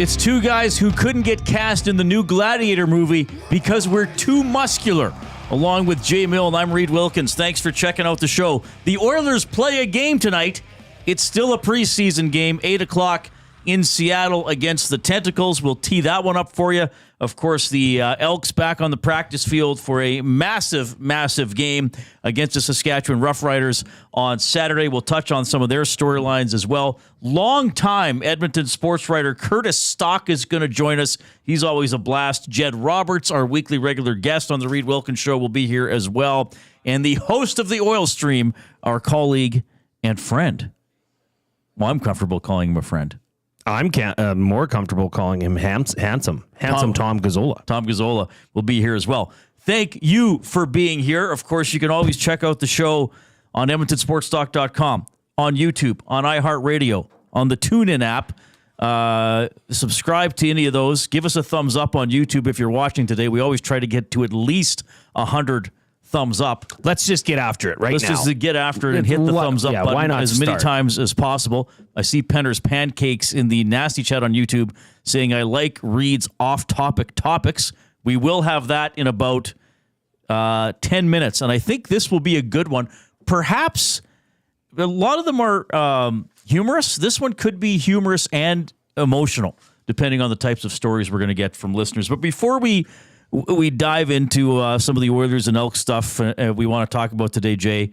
It's two guys who couldn't get cast in the new Gladiator movie because we're too muscular. Along with Jay Milne, I'm Reid Wilkins. Thanks for checking out the show. The Oilers play a game tonight. It's still a preseason game, 8 o'clock in Seattle against the Tentacles. We'll tee that one up for you. Of course, the Elks back on the practice field for a massive, massive game against the Saskatchewan Roughriders on Saturday. We'll touch on some of their storylines as well. Long-time Edmonton sports writer Curtis Stock is going to join us. He's always a blast. Jed Roberts, our weekly regular guest on the Reid Wilkins Show, will be here as well. And the host of the Oil Stream, our colleague and friend. Well, I'm comfortable calling him a friend. I'm more comfortable calling him handsome Tom Gazzola. Tom Gazzola will be here as well. Thank you for being here. Of course, you can always check out the show on EdmontonSportsTalk.com, on YouTube, on iHeartRadio, on the TuneIn app. Subscribe to any of those. Give us a thumbs up on YouTube if you're watching today. We always try to get to at least 100 thumbs up. Let's just get after it now. Let's just get after it and hit the thumbs up button why not as many times as possible. I see Penner's Pancakes in the nasty chat on YouTube saying, I like Reid's off-topic topics. We will have that in about 10 minutes, and I think this will be a good one. Perhaps a lot of them are humorous. This one could be humorous and emotional, depending on the types of stories we're going to get from listeners. But before we dive into some of the Oilers and Elks stuff we want to talk about today, Jay,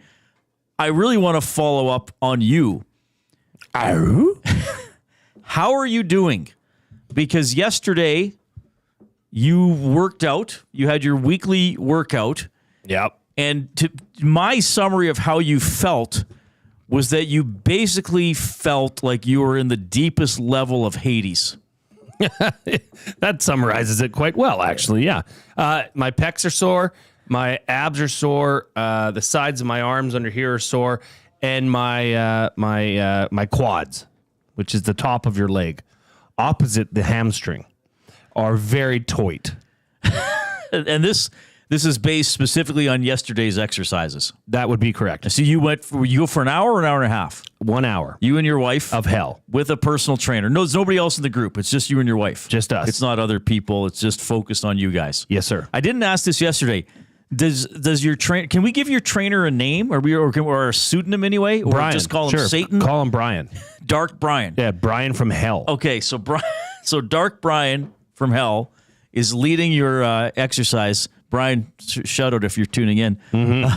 I really want to follow up on you. How are you doing? Because yesterday you worked out. You had your weekly workout. Yep. And my summary of how you felt was that you basically felt like you were in the deepest level of Hades. That summarizes it quite well, actually. Yeah. My pecs are sore. My abs are sore. The sides of my arms under here are sore. And my quads, which is the top of your leg, opposite the hamstring, are very taut. And this is based specifically on yesterday's exercises. That would be correct. So you go for an hour or an hour and a half? 1 hour. You and your wife? Of hell. With a personal trainer. No, there's nobody else in the group. It's just you and your wife. Just us. It's not other people. It's just focused on you guys. Yes, sir. I didn't ask this yesterday. Does your trainer? Can we give your trainer a name, or a pseudonym anyway, or Brian. just call him Sure. Satan? Call him Brian. Dark Brian. Yeah, Brian from hell. Okay, so Dark Brian from hell is leading your exercise. Brian, shout out if you're tuning in. Mm-hmm.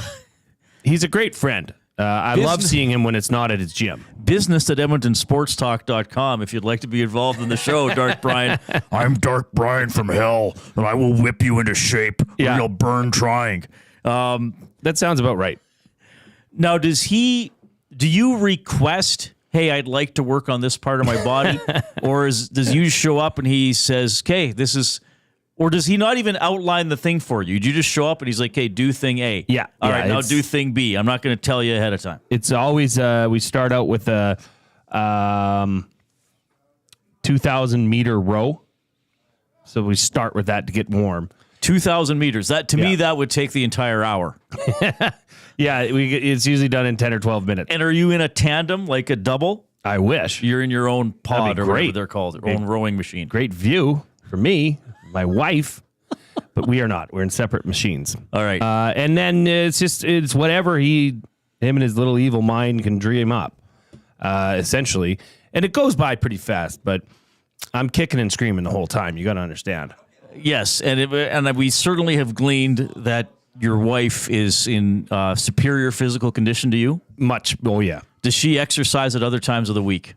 He's a great friend. I love seeing him when it's not at his gym. Business at EdmontonSportsTalk.com if you'd like to be involved in the show, Dark Brian. I'm Dark Brian from hell, and I will whip you into shape, or you'll burn trying. That sounds about right. Now, do you request, hey, I'd like to work on this part of my body? Or does you show up and he says, okay, this is... Or does he not even outline the thing for you? Do you just show up and he's like, hey, do thing A? Yeah. All right, now do thing B. I'm not going to tell you ahead of time. It's always, we start out with a 2,000 meter row. So we start with that to get warm. 2,000 meters. That to me, that would take the entire hour. Yeah, it's usually done in 10 or 12 minutes. And are you in a tandem, like a double? I wish. You're in your own pod or whatever they're called, your own rowing machine. Great view for me. My wife, but we are not. We're in separate machines. All right. And then it's whatever him and his little evil mind can dream up, essentially. And it goes by pretty fast, but I'm kicking and screaming the whole time. You got to understand. Yes, and we certainly have gleaned that your wife is in superior physical condition to you. Much. Oh, yeah. Does she exercise at other times of the week?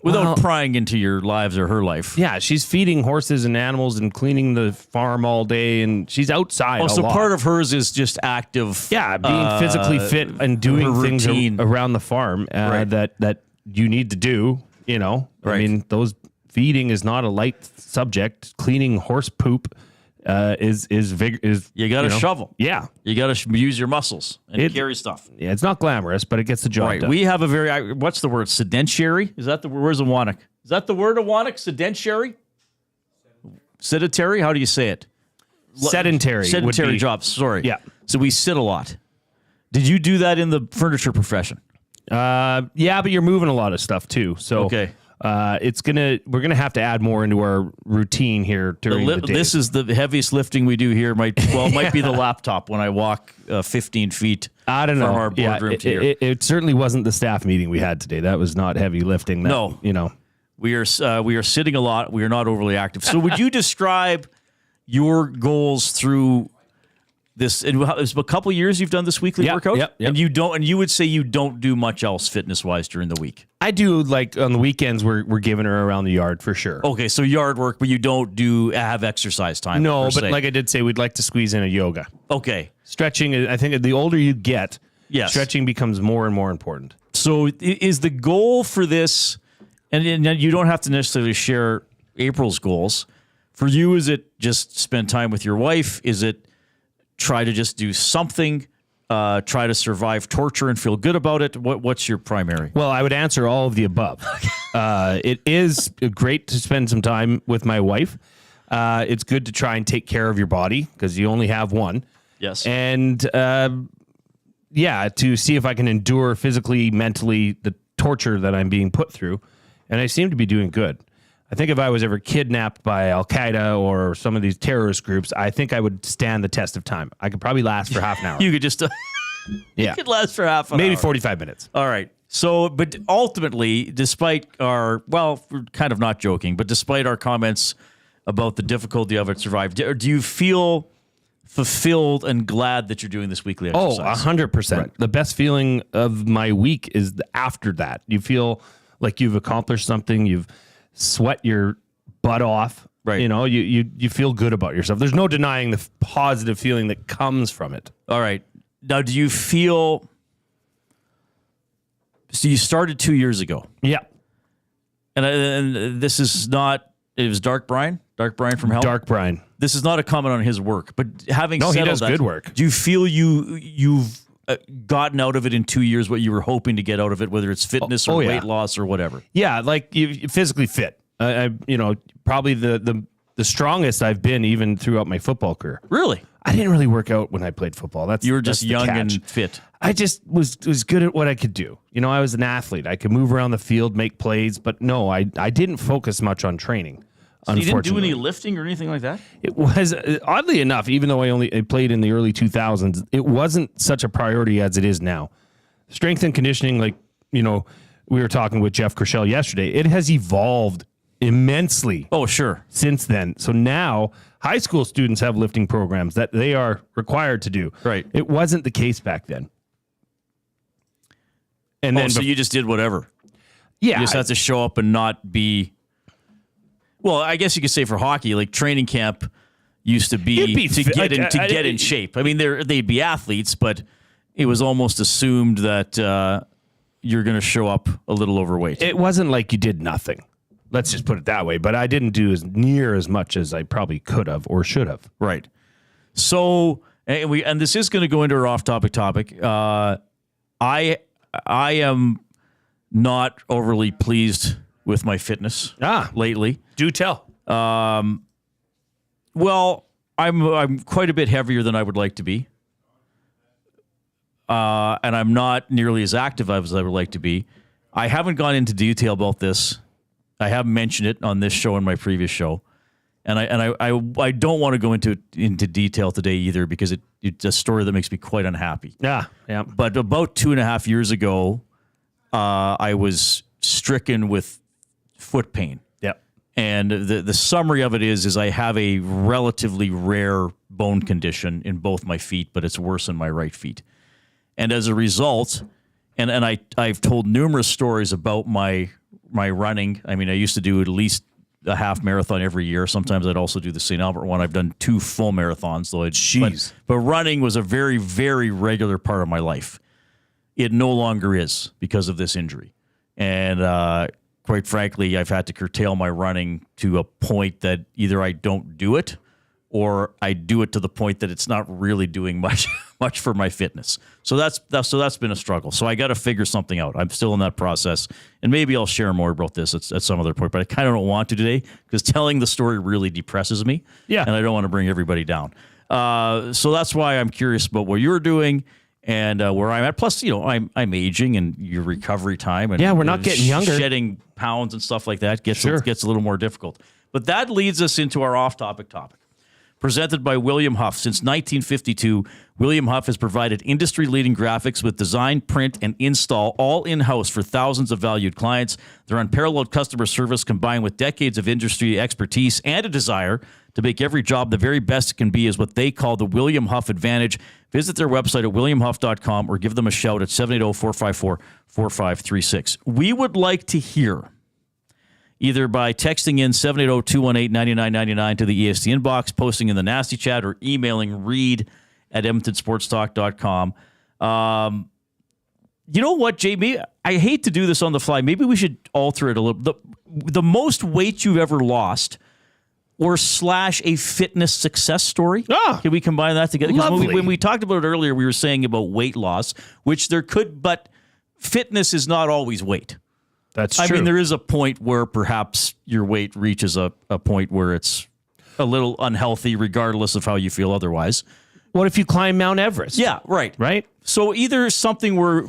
Without prying into your lives or her life. Yeah, she's feeding horses and animals and cleaning the farm all day, and she's outside. So part of hers is just active. Yeah, being physically fit and doing things around the farm that you need to do. You know, I mean, feeding is not a light subject. Cleaning horse poop is you got to shovel. Yeah, you got to use your muscles and carry stuff. Yeah, it's not glamorous, but it gets the job done. We have a very what's the word? Sedentary? Is that the word? Where's Awanak? Is that the word Awanak? Sedentary? Sedentary? How do you say it? Sedentary jobs. Sorry. Yeah. So we sit a lot. Did you do that in the furniture profession? Yeah, but you're moving a lot of stuff too. So okay. we're gonna have to add more into our routine here during the day. This is the heaviest lifting we do here. It might be the laptop when I walk 15 feet. I don't know. From our boardroom to here. It certainly wasn't the staff meeting we had today. That was not heavy lifting. No, we are sitting a lot. We are not overly active. So would you describe your goals through this? And it's a couple years you've done this weekly workout, yep. And you would say you don't do much else fitness wise during the week. I do, like on the weekends. We're giving her around the yard for sure. Okay, so yard work, but you don't have exercise time. No, but like I did say, we'd like to squeeze in a yoga. Okay, stretching. I think the older you get, stretching becomes more and more important. So is the goal for this, and you don't have to necessarily share April's goals. For you, is it just spend time with your wife? Is it try to just do something, try to survive torture and feel good about it? What's your primary? Well, I would answer all of the above. It is great to spend some time with my wife. It's good to try and take care of your body because you only have one. Yes. And to see if I can endure physically, mentally, the torture that I'm being put through. And I seem to be doing good. I think if I was ever kidnapped by Al-Qaeda or some of these terrorist groups, I think I would stand the test of time. I could probably last for half an hour. You could just... You could last for half an hour. Maybe 45 minutes. All right. So, but ultimately, despite we're kind of not joking, but despite our comments about the difficulty of it survive, do you feel fulfilled and glad that you're doing this weekly exercise? Oh, 100%. Right. The best feeling of my week is after that. You feel like you've accomplished something. You've sweat your butt off. Right. You feel good about yourself. There's no denying the positive feeling that comes from it. All right. Now, do you feel... So you started 2 years ago. Yeah. And this is not... It was Dark Brian from Hell? Dark Brian. This is not a comment on his work, but having said he does good work. Do you feel you've gotten out of it in 2 years what you were hoping to get out of it, whether it's fitness or weight loss or whatever? Yeah, like you're physically fit. Probably the strongest I've been even throughout my football career. Really? I didn't really work out when I played football. You were just young and fit. I just was good at what I could do. I was an athlete. I could move around the field, make plays, but no, I didn't focus much on training. So you didn't do any lifting or anything like that? It was, oddly enough, even though I played in the early 2000s, it wasn't such a priority as it is now. Strength and conditioning, we were talking with Jeff Kershell yesterday, it has evolved immensely. Oh, sure. Since then. So now high school students have lifting programs that they are required to do. Right. It wasn't the case back then. And then so you just did whatever. Yeah. You just have to show up and not be... Well, I guess you could say for hockey, like training camp used to be to get in shape. I mean, they'd be athletes, but it was almost assumed that you're going to show up a little overweight. It wasn't like you did nothing. Let's just put it that way. But I didn't do near as much as I probably could have or should have. Right. So, and this is going to go into our off-topic topic. I am not overly pleased with my fitness lately. Do tell. Well, I'm quite a bit heavier than I would like to be. And I'm not nearly as active as I would like to be. I haven't gone into detail about this. I haven't mentioned it on this show and my previous show. And I don't want to go into detail today either because it's a story that makes me quite unhappy. Yeah. But about 2.5 years ago, I was stricken with foot pain. Yep. And the summary of it is I have a relatively rare bone condition in both my feet, but it's worse in my right feet. And as a result, and I've told numerous stories about my running. I mean, I used to do at least a half marathon every year. Sometimes I'd also do the St. Albert one. I've done 2 full marathons, though. But running was a very, very regular part of my life. It no longer is because of this injury. And quite frankly, I've had to curtail my running to a point that either I don't do it or I do it to the point that it's not really doing much for my fitness. So that's been a struggle. So I got to figure something out. I'm still in that process, and maybe I'll share more about this at some other point. But I kind of don't want to today because telling the story really depresses me. Yeah, and I don't want to bring everybody down. So that's why I'm curious about what you're doing. and where I'm at. Plus, I'm aging, and your recovery time, and we're not getting younger. Shedding pounds and stuff like that gets a little more difficult. But that leads us into our off-topic topic. Presented by William Huff. Since 1952, William Huff has provided industry-leading graphics with design, print, and install all in-house for thousands of valued clients. Their unparalleled customer service combined with decades of industry expertise and a desire to make every job the very best it can be is what they call the William Huff Advantage. Visit their website at williamhuff.com or give them a shout at 780-454-4536. We would like to hear, either by texting in 780-218-9999 to the EST inbox, posting in the nasty chat, or emailing Reid at edmontonsportstalk.com. You know what, Jamie? I hate to do this on the fly. Maybe we should alter it a little. The most weight you've ever lost or / a fitness success story. Can we combine that together? Because when we talked about it earlier, we were saying about weight loss, which there could, but fitness is not always weight. That's true. I mean, there is a point where perhaps your weight reaches a point where it's a little unhealthy, regardless of how you feel otherwise. What if you climb Mount Everest? Yeah, right. Right? So either something where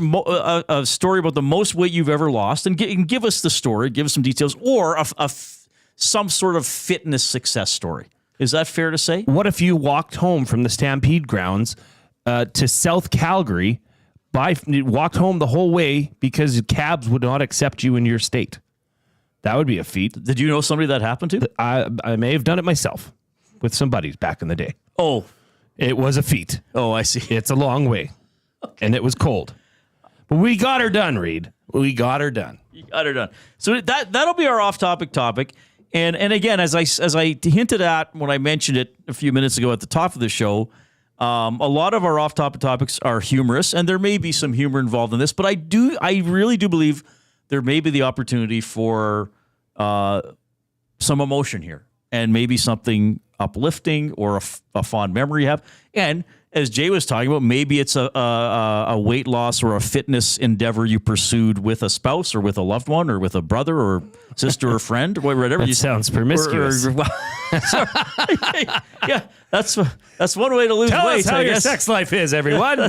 a story about the most weight you've ever lost, and give us the story, give us some details, or some sort of fitness success story. Is that fair to say? What if you walked home from the Stampede grounds to South Calgary, walked home the whole way because cabs would not accept you in your state? That would be a feat. Did you know somebody that happened to? I may have done it myself with some buddies back in the day. Oh. It was a feat. Oh, I see. It's a long way. Okay. And it was cold. But we got her done, Reid. We got her done. You got her done. So that'll be our off-topic topic. And again, as I hinted at when I mentioned it a few minutes ago at the top of the show, a lot of our off-topic topics are humorous, and there may be some humor involved in this, but I really do believe there may be the opportunity for some emotion here, and maybe something uplifting or a fond memory you have. And as Jay was talking about, maybe it's a weight loss or a fitness endeavor you pursued with a spouse or with a loved one or with a brother or sister or friend or whatever. That sounds promiscuous. Yeah, that's one way to lose Tell weight. us how your sex life is, everyone.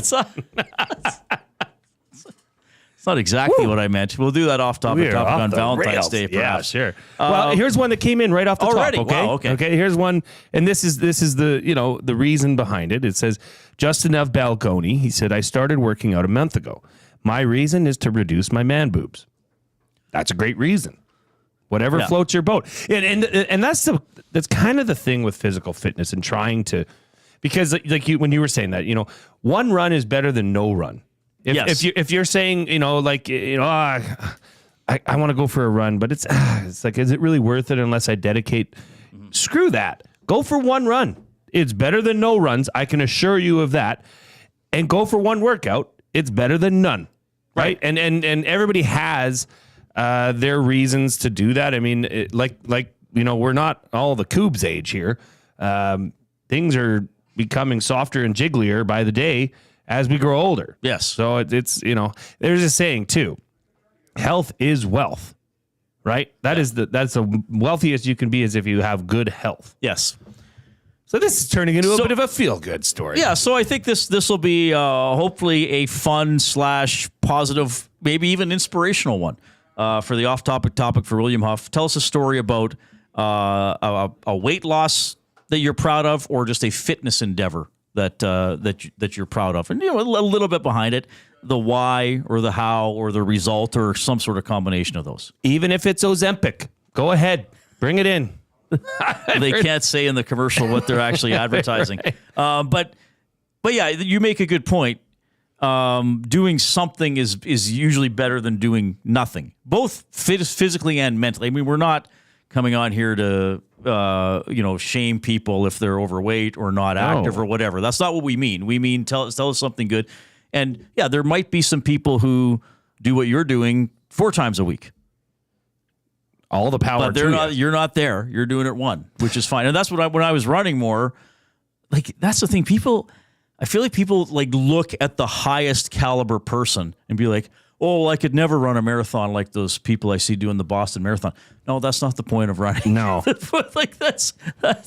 It's not exactly what I meant. We'll do that off-topic on Valentine's Day, perhaps. Yeah, sure. Well, here's one that came in right off the already? top. Okay, wow, okay. Here's one, and this is the the reason behind it. It says Justin of Balgoni. He said, I started working out a month ago. My reason is to reduce my man boobs. That's a great reason. Whatever floats your boat, and that's kind of the thing with physical fitness and trying to, because when you were saying that, one run is better than no run. If you're saying, I want to go for a run, but it's like, is it really worth it unless I dedicate? Mm-hmm. Screw that. Go for one run. It's better than no runs. I can assure you of that. And go for one workout. It's better than none. Right. And everybody has their reasons to do that. I mean, we're not all the Coobs age here. Things are becoming softer and jigglier by the day as we grow older. Yes. So it's, there's a saying too, health is wealth, right? That's the wealthiest you can be is if you have good health. Yes. So this is turning into a bit of a feel-good story. Yeah, so I think this will be hopefully a fun / positive, maybe even inspirational one for the off-topic topic for William Huff. Tell us a story about a weight loss that you're proud of, or just a fitness endeavor that you're proud of, and a little bit behind it, the why or the how or the result or some sort of combination of those. Even if it's Ozempic, go ahead, bring it in. They can't say in the commercial what they're actually advertising, but yeah, you make a good point. Doing something is usually better than doing nothing, both physically and mentally. I mean, we're not coming on here to shame people if they're overweight or not active or whatever. That's not what we mean. We mean tell us something good. And yeah, there might be some people who do what you're doing 4 times a week. All the power but you're not there. You're doing it 1, which is fine. And that's what when I was running more, that's the thing. I feel like people look at the highest caliber person and be like, oh, I could never run a marathon like those people I see doing the Boston Marathon. No, that's not the point of running. No. Like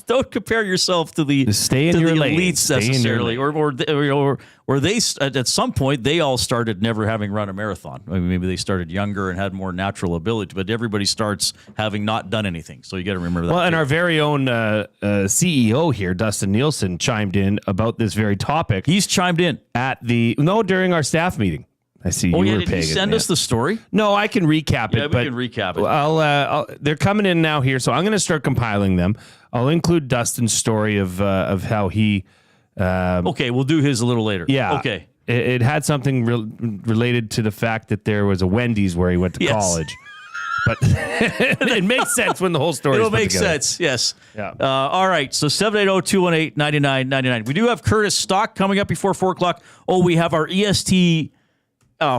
don't compare yourself to the Stay in to your the lane. elites Stay in your necessarily, lane. or they at some point they all started never having run a marathon. I mean, maybe they started younger and had more natural ability, but everybody starts having not done anything. So you got to remember that. Well, and too. our very own CEO here, Dustin Nielsen, chimed in about this very topic. He's chimed in during our staff meeting. I see you were did he paying send us the story? No, I can recap it. Yeah, we can recap it. They're coming in now here, so I'm going to start compiling them. I'll include Dustin's story of how he. Okay, we'll do his a little later. Yeah. Okay. It had something related to the fact that there was a Wendy's where he went to college. But it makes sense when the whole story It'll make sense, yes. Yeah. All right, so 780-218-9999. We do have Curtis Stock coming up before 4 o'clock. Oh, we have our EST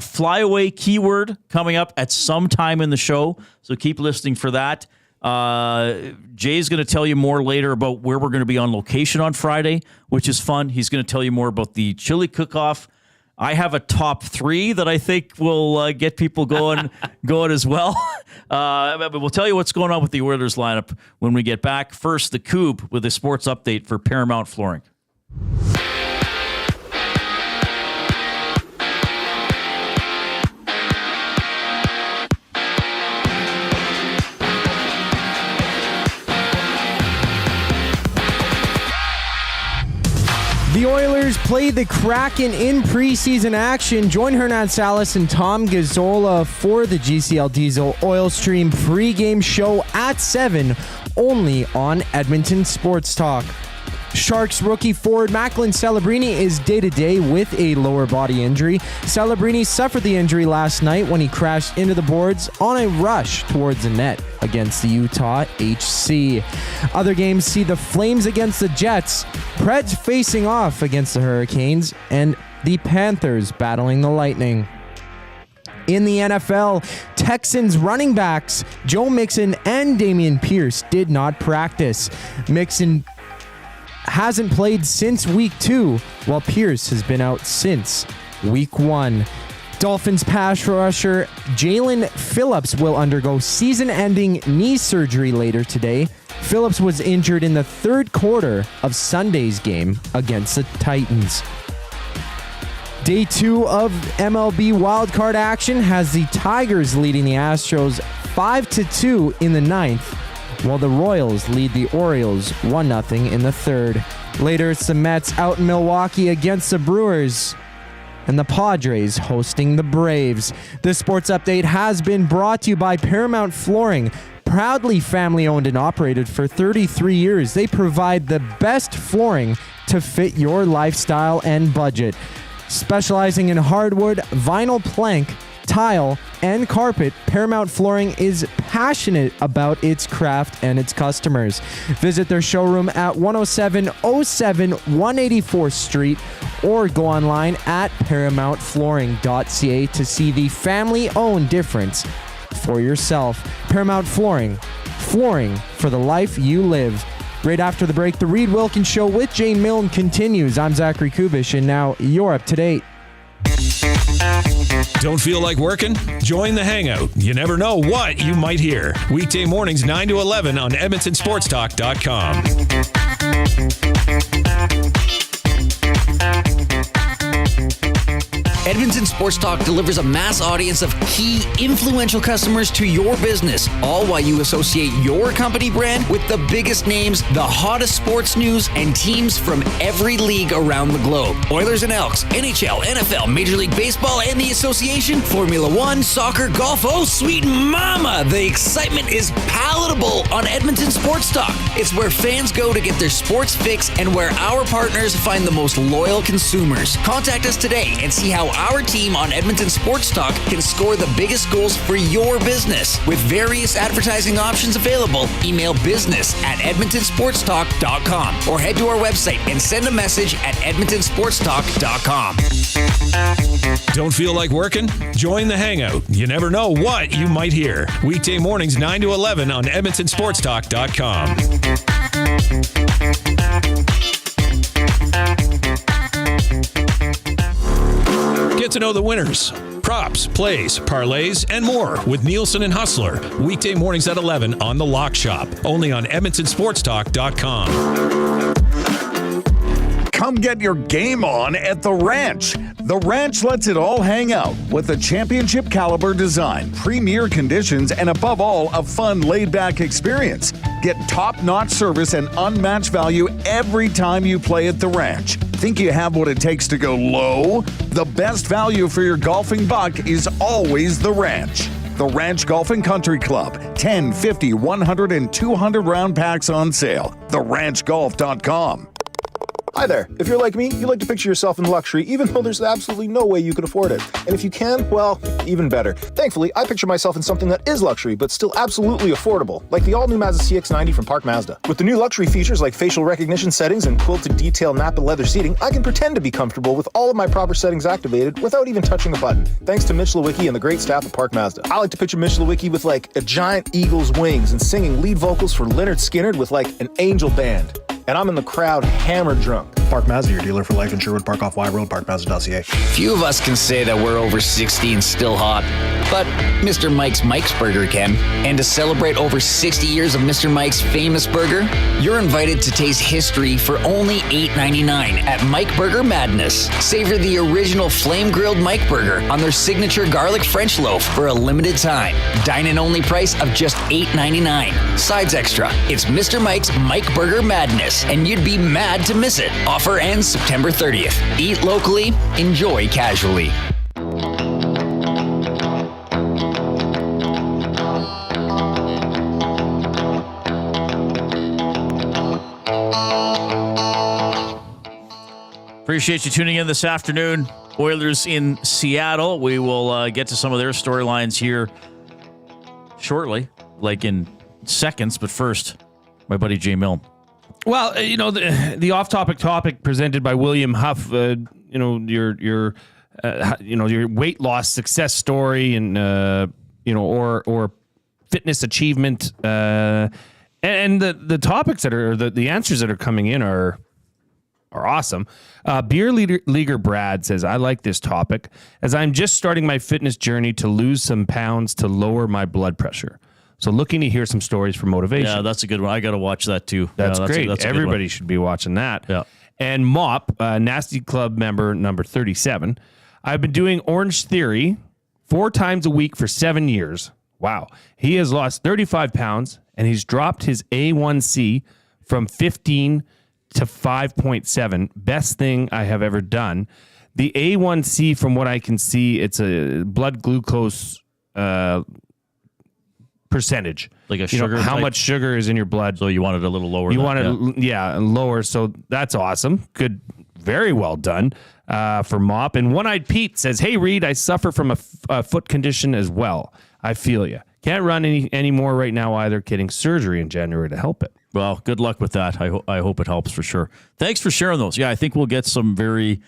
flyaway keyword coming up at some time in the show, so keep listening for that. Jay's going to tell you more later about where we're going to be on location on Friday, which is fun. He's going to tell you more about the chili cook-off. I have a top 3 that I think will get people going as well. But we'll tell you what's going on with the Oilers lineup when we get back. First, the Coupe with a sports update for Paramount Flooring. The Oilers play the Kraken in preseason action. Join Hernan Salas and Tom Gazzola for the GCL Diesel Oil Stream pregame show at 7, only on Edmonton Sports Talk. Sharks rookie forward Macklin Celebrini is day-to-day with a lower body injury. Celebrini suffered the injury last night when he crashed into the boards on a rush towards the net against the Utah HC. Other games see the Flames against the Jets, Preds facing off against the Hurricanes, and the Panthers battling the Lightning. In the NFL, Texans running backs Joe Mixon and Dameon Pierce did not practice. Mixon hasn't played since week 2, while Pierce has been out since week 1. Dolphins pass rusher Jalen Phillips will undergo season-ending knee surgery later today. Phillips was injured in the third quarter of Sunday's game against the Titans. Day 2 of MLB wildcard action has the Tigers leading the Astros 5-2 in the 9th, while the Royals lead the Orioles 1-0 in the 3rd. Later, it's the Mets out in Milwaukee against the Brewers, and the Padres hosting the Braves. This sports update has been brought to you by Paramount Flooring. Proudly family-owned and operated for 33 years, they provide the best flooring to fit your lifestyle and budget. Specializing in hardwood, vinyl plank, tile, and carpet, Paramount Flooring is passionate about its craft and its customers. Visit their showroom at 10707 184th Street or go online at paramountflooring.ca to see the family-owned difference for yourself. Paramount Flooring, flooring for the life you live. Right after the break, the Reid Wilkins Show with Jay Milne continues. I'm Zachary Kubish, and now you're up to date. Don't feel like working? Join the Hangout. You never know what you might hear. Weekday mornings 9 to 11 on EdmontonSportsTalk.com. Edmonton Sports Talk delivers a mass audience of key, influential customers to your business, all while you associate your company brand with the biggest names, the hottest sports news, and teams from every league around the globe. Oilers and Elks, NHL, NFL, Major League Baseball, and the Association, Formula One, soccer, golf, oh sweet mama! The excitement is palatable on Edmonton Sports Talk. It's where fans go to get their sports fix and where our partners find the most loyal consumers. Contact us today and see how our team on Edmonton Sports Talk can score the biggest goals for your business. With various advertising options available, email business@edmontonsportstalk.com or head to our website and send a message at edmontonsportstalk.com. Don't feel like working? Join the Hangout. You never know what you might hear. Weekday mornings 9 to 11 on edmontonsportstalk.com. Get to know the winners, Props, plays, parlays, and more with Nielsen and Hustler. Weekday mornings at 11 on The Lock Shop. Only on EdmontonSportsTalk.com. Come get your game on at The Ranch. The Ranch lets it all hang out with a championship caliber design, premier conditions, and above all, a fun laid-back experience. Get top-notch service and unmatched value every time you play at The Ranch. Think you have what it takes to go low? The best value for your golfing buck is always The Ranch. The Ranch Golf and Country Club. 10, 50, 100, and 200 round packs on sale. TheRanchGolf.com. Hi there. If you're like me, you like to picture yourself in luxury, even though there's absolutely no way you could afford it. And if you can, well, even better. Thankfully, I picture myself in something that is luxury, but still absolutely affordable, like the all-new Mazda CX-90 from Park Mazda. With the new luxury features like facial recognition settings and quilted detail Napa leather seating, I can pretend to be comfortable with all of my proper settings activated without even touching a button, thanks to Mitch Lewicki and the great staff at Park Mazda. I like to picture Mitch Lewicki with like a giant eagle's wings and singing lead vocals for Lynyrd Skynyrd with like an angel band. And I'm in the crowd hammered drunk. Park Mazda, your dealer for life in Sherwood Park off Y Road, parkmazda.ca. Few of us can say that we're over 60 and still hot, but Mr. Mike's Burger can. And to celebrate over 60 years of Mr. Mike's famous burger, you're invited to taste history for only $8.99 at Mike Burger Madness. Savor the original flame-grilled Mike Burger on their signature garlic French loaf for a limited time. Dine-in only price of just $8.99. Sides extra. It's Mr. Mike's Mike Burger Madness, and you'd be mad to miss it. Offer ends September 30th. Eat locally, enjoy casually. Appreciate you tuning in this afternoon. Oilers in Seattle. We will get to some of their storylines here shortly, like in seconds. But first, my buddy Jay Milne. Well, the off-topic topic presented by William Huff, your weight loss success story and or fitness achievement, and the topics that are the answers that are coming in are awesome. Beer Leaguer Brad says, I like this topic as I'm just starting my fitness journey to lose some pounds to lower my blood pressure. So looking to hear some stories for motivation. Yeah, that's a good one. I got to watch that too. That's great. Everybody should be watching that. Yeah. And Mop, Nasty Club member number 37. I've been doing Orange Theory 4 times a week for 7 years. Wow. He has lost 35 pounds and he's dropped his A1C from 15 to 5.7. Best thing I have ever done. The A1C, from what I can see, it's a blood glucose percentage, like a sugar how type? much sugar is in your blood. So you want it a little lower. You want it lower. So that's awesome. Good. Very well done for Mop. And One-Eyed Pete says, hey, Reid, I suffer from a foot condition as well. I feel you. Can't run any more right now either. Getting surgery in January to help it. Well, good luck with that. I hope it helps for sure. Thanks for sharing those. Yeah, I think we'll get some very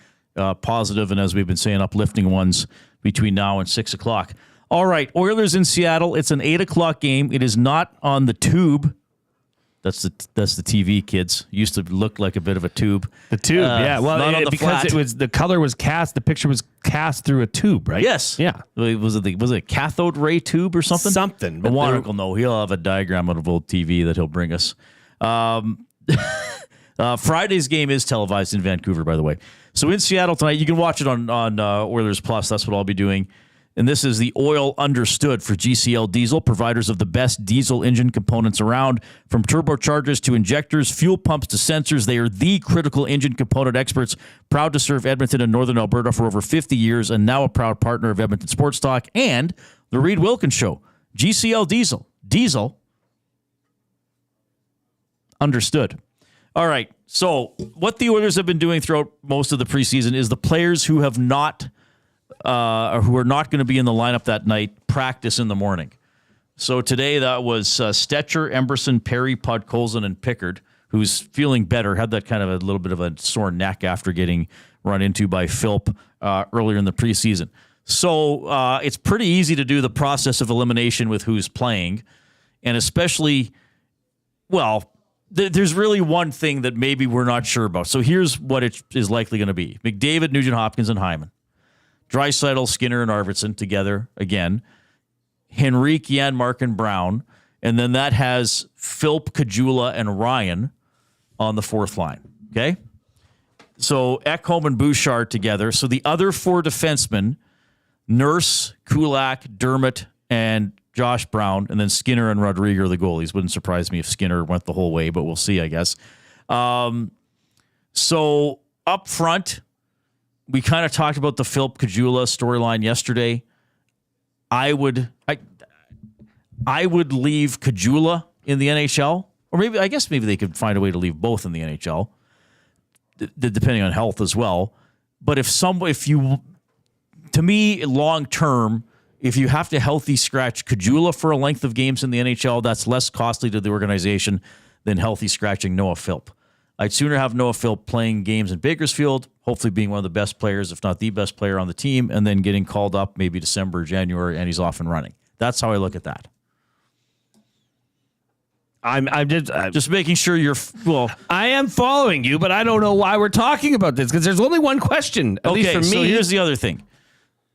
positive and, as we've been saying, uplifting ones between now and 6 o'clock. All right, Oilers in Seattle. It's an 8 o'clock game. It is not on the tube. That's the TV, kids. Used to look like a bit of a tube. The tube, yeah. Well, not on the because flat. it was the color was cast. The picture was cast through a tube, right? Yes. Yeah. Was it a cathode ray tube or something? Something. But Warwick will know. He'll have a diagram out of old TV that he'll bring us. Friday's game is televised in Vancouver, by the way. So in Seattle tonight, you can watch it on Oilers Plus. That's what I'll be doing. And this is the Oil Understood for GCL Diesel, providers of the best diesel engine components around. From turbochargers to injectors, fuel pumps to sensors, they are the critical engine component experts, proud to serve Edmonton and Northern Alberta for over 50 years, and now a proud partner of Edmonton Sports Talk and the Reid Wilkins Show. GCL Diesel. Diesel Understood. All right, so what the Oilers have been doing throughout most of the preseason is the players who have not or who are not going to be in the lineup that night practice in the morning. So today that was Stetcher, Emberson, Perry, Podkolzin, and Pickard, who's feeling better, had that kind of a little bit of a sore neck after getting run into by Philp earlier in the preseason. So it's pretty easy to do the process of elimination with who's playing, and especially, well, there's really one thing that maybe we're not sure about. So here's what it is likely going to be. McDavid, Nugent-Hopkins, and Hyman. Draisaitl, Skinner, and Arvidsson together again. Henrique, Janmark, and Brown. And then that has Philp, Caggiula, and Ryan on the fourth line. Okay? So Ekholm and Bouchard together. So the other four defensemen, Nurse, Kulak, Dermott, and Josh Brown, and then Skinner and Rodrigo are the goalies. Wouldn't surprise me if Skinner went the whole way, but we'll see, I guess. So up front, we kind of talked about the Philp Caggiula storyline yesterday. I would leave Caggiula in the NHL, or maybe they could find a way to leave both in the NHL, depending on health as well. But to me, long term, if you have to healthy scratch Caggiula for a length of games in the NHL, that's less costly to the organization than healthy scratching Noah Philp. I'd sooner have Noah Philp playing games in Bakersfield, hopefully being one of the best players, if not the best player on the team, and then getting called up maybe December, January, and he's off and running. That's how I look at that. I'm just making sure you're. Well, I am following you, but I don't know why we're talking about this because there's only one question. At least for me. So here's the other thing.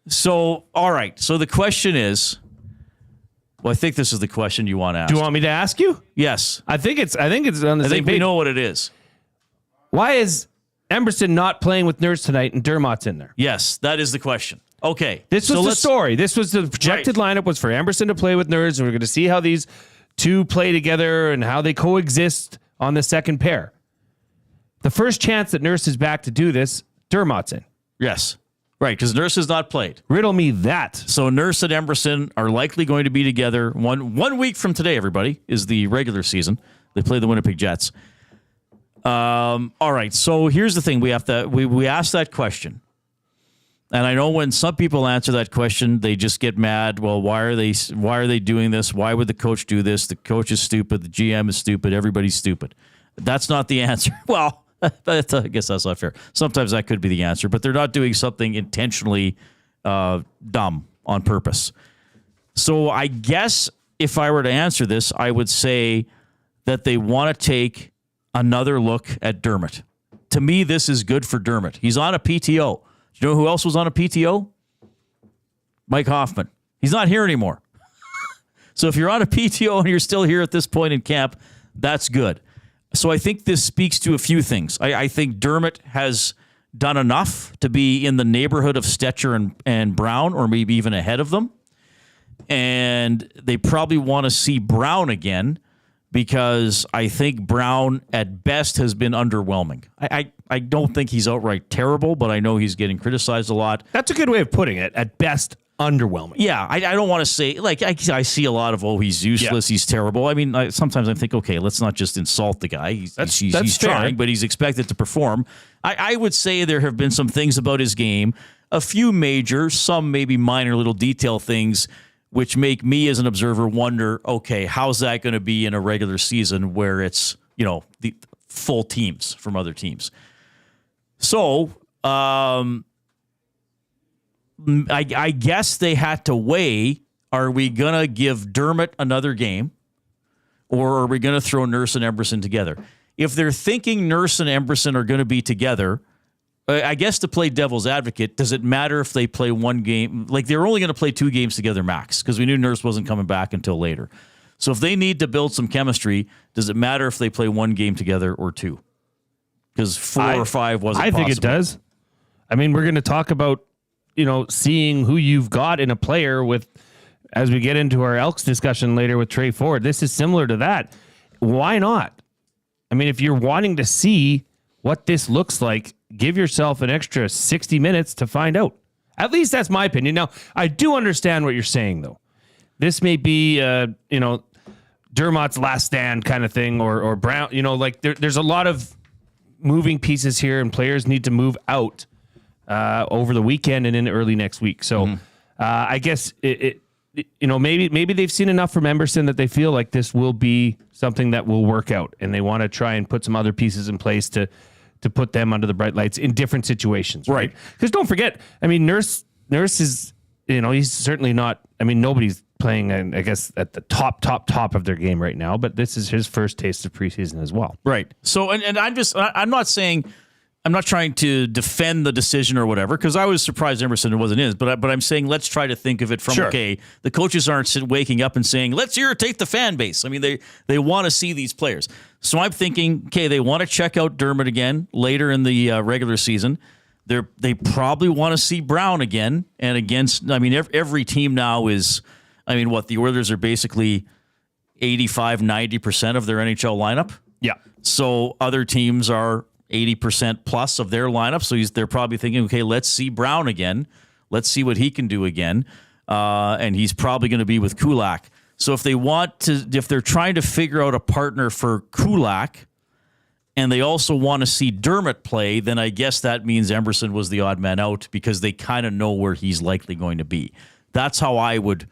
So, all right. So the question is, well, I think this is the question you want to ask. Do you want me to ask you? Yes. I think it's on the same page. I think we know what it is. Why is Emberson not playing with Nurse tonight and Dermott's in there? Yes, that is the question. Okay. This was the story. This was the projected lineup was for Emberson to play with Nurse, and we're going to see how these two play together and how they coexist on the second pair. The first chance that Nurse is back to do this, Dermott's in. Yes. Right, because Nurse has not played. Riddle me that. So Nurse and Emberson are likely going to be together. One week from today, everybody, is the regular season. They play the Winnipeg Jets. All right, so here's the thing. We asked that question. And I know when some people answer that question, they just get mad. Well, why are they doing this? Why would the coach do this? The coach is stupid. The GM is stupid. Everybody's stupid. That's not the answer. Well, I guess that's not fair. Sometimes that could be the answer, but they're not doing something intentionally dumb on purpose. So I guess if I were to answer this, I would say that they want to take another look at Dermott. To me, this is good for Dermott. He's on a PTO. Do you know who else was on a PTO? Mike Hoffman. He's not here anymore. So if you're on a PTO and you're still here at this point in camp, that's good. So I think this speaks to a few things. I think Dermott has done enough to be in the neighborhood of Stetcher and Brown, or maybe even ahead of them. And they probably want to see Brown again because I think Brown at best has been underwhelming. I don't think he's outright terrible, but I know he's getting criticized a lot. That's a good way of putting it. At best, underwhelming. Yeah, I don't want to say, like, I see a lot of, he's useless, he's terrible. I mean, sometimes I think, okay, let's not just insult the guy. He's trying, but he's expected to perform. I would say there have been some things about his game, a few major, some maybe minor little detail things, which make me as an observer wonder, okay, how's that going to be in a regular season where it's, the full teams from other teams? So, I guess they had to weigh, are we going to give Dermott another game, or are we going to throw Nurse and Emberson together? If they're thinking Nurse and Emberson are going to be together, I guess to play devil's advocate, does it matter if they play one game? Like, they're only going to play 2 games together max, because we knew Nurse wasn't coming back until later. So if they need to build some chemistry, does it matter if they play 1 game together or 2? Because 4 or 5 wasn't possible. I think it does. I mean, we're going to talk about, seeing who you've got in a player with, as we get into our Elks discussion later with Trey Ford. This is similar to that. Why not? I mean, if you're wanting to see what this looks like, give yourself an extra 60 minutes to find out. At least that's my opinion. Now, I do understand what you're saying, though. This may be, Dermott's last stand kind of thing, or Brown, there's a lot of moving pieces here, and players need to move out over the weekend and in early next week. So I guess maybe they've seen enough from Emberson that they feel like this will be something that will work out, and they want to try and put some other pieces in place to put them under the bright lights in different situations. Right. Because don't forget, I mean, Nurse is, he's certainly not, I mean, nobody's playing, I guess, at the top of their game right now, but this is his first taste of preseason as well. Right. So, and I'm not saying I'm not trying to defend the decision or whatever, because I was surprised Emerson wasn't in. But I'm saying let's try to think of it from, okay, the coaches aren't waking up and saying, let's irritate the fan base. I mean, they want to see these players. So I'm thinking, okay, they want to check out Dermott again later in the regular season. They probably want to see Brown again. And against, I mean, every team now is, I mean, the Oilers are basically 85, 90% of their NHL lineup. Yeah. So other teams are 80% plus of their lineup. So they're probably thinking, okay, let's see Brown again. Let's see what he can do again. And he's probably going to be with Kulak. So if they're trying to figure out a partner for Kulak and they also want to see Dermott play, then I guess that means Emerson was the odd man out because they kind of know where he's likely going to be. That's how I would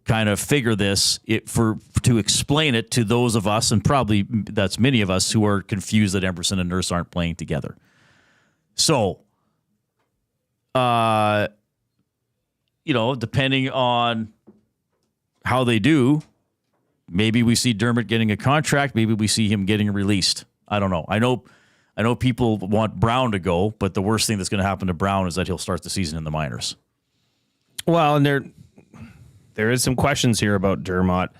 kind of figure this to explain it to those of us, and probably that's many of us who are confused that Emerson and Nurse aren't playing together. So, depending on how they do, maybe we see Dermott getting a contract, maybe we see him getting released. I don't know. I know people want Brown to go, but the worst thing that's going to happen to Brown is that he'll start the season in the minors. Well, and there is some questions here about Dermott.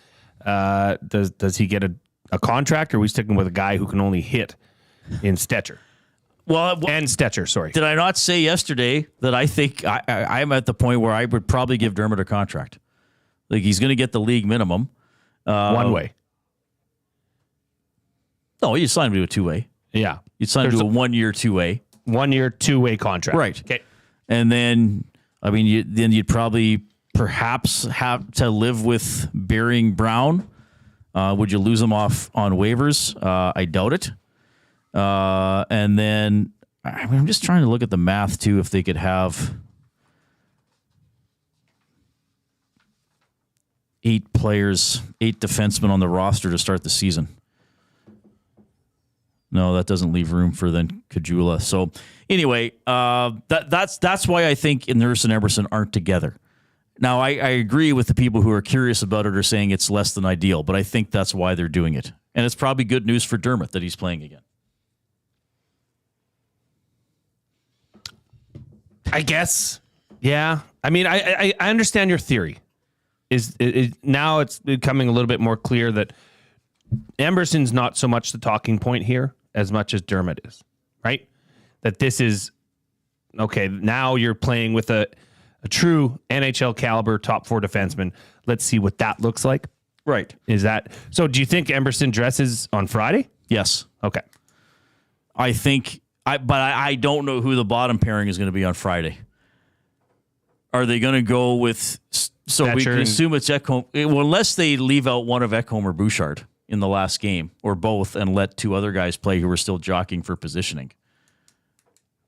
Does he get a contract, or are we sticking with a guy who can only hit in Stetcher? And Stetcher, sorry. Did I not say yesterday that I think I'm at the point where I would probably give Dermott a contract? Like, he's going to get the league minimum. One way. No, you signed him to a two-way. Yeah. You signed him to a 1-year two-way. 1 year, two-way contract. Right. Okay. And then, I mean, you'd probably perhaps have to live with burying Brown. Would you lose him off on waivers? I doubt it. And then, I'm just trying to look at the math, too, if they could have 8 defensemen on the roster to start the season. No, that doesn't leave room for then Caggiula. So anyway, that's why I think Nurse and Emerson aren't together. Now, I agree with the people who are curious about it or saying it's less than ideal, but I think that's why they're doing it. And it's probably good news for Dermott that he's playing again. I guess. Yeah. I mean, I understand your theory. Now it's becoming a little bit more clear that Emerson's not so much the talking point here as much as Dermott is, right? That this is, okay, now you're playing with a true NHL caliber top 4 defenseman. Let's see what that looks like. Right. Is that, so do you think Emerson dresses on Friday? Yes. Okay. I think, but I don't know who the bottom pairing is going to be on Friday. Are they going to go with, so Thatcher, we can assume it's Ekholm, well, unless they leave out one of Ekholm or Bouchard in the last game, or both, and let 2 other guys play who are still jockeying for positioning.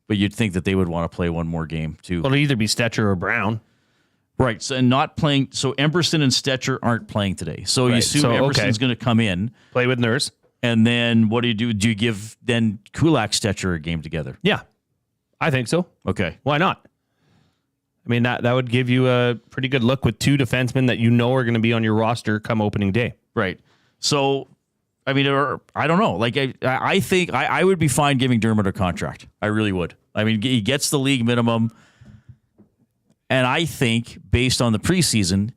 But you'd think that they would want to play one more game, too. Well, it'll either be Stetcher or Brown. Right, so, and not playing, so Emerson and Stetcher aren't playing today. So you assume Emerson's going to come in. Play with Nurse. And then what do you do? Do you give then Kulak, Stetcher a game together? Yeah, I think so. Okay. Why not? I mean, that would give you a pretty good look with 2 defensemen that you know are going to be on your roster come opening day. Right. So, I mean, I don't know. Like, I think I would be fine giving Dermott a contract. I really would. I mean, he gets the league minimum. And I think, based on the preseason,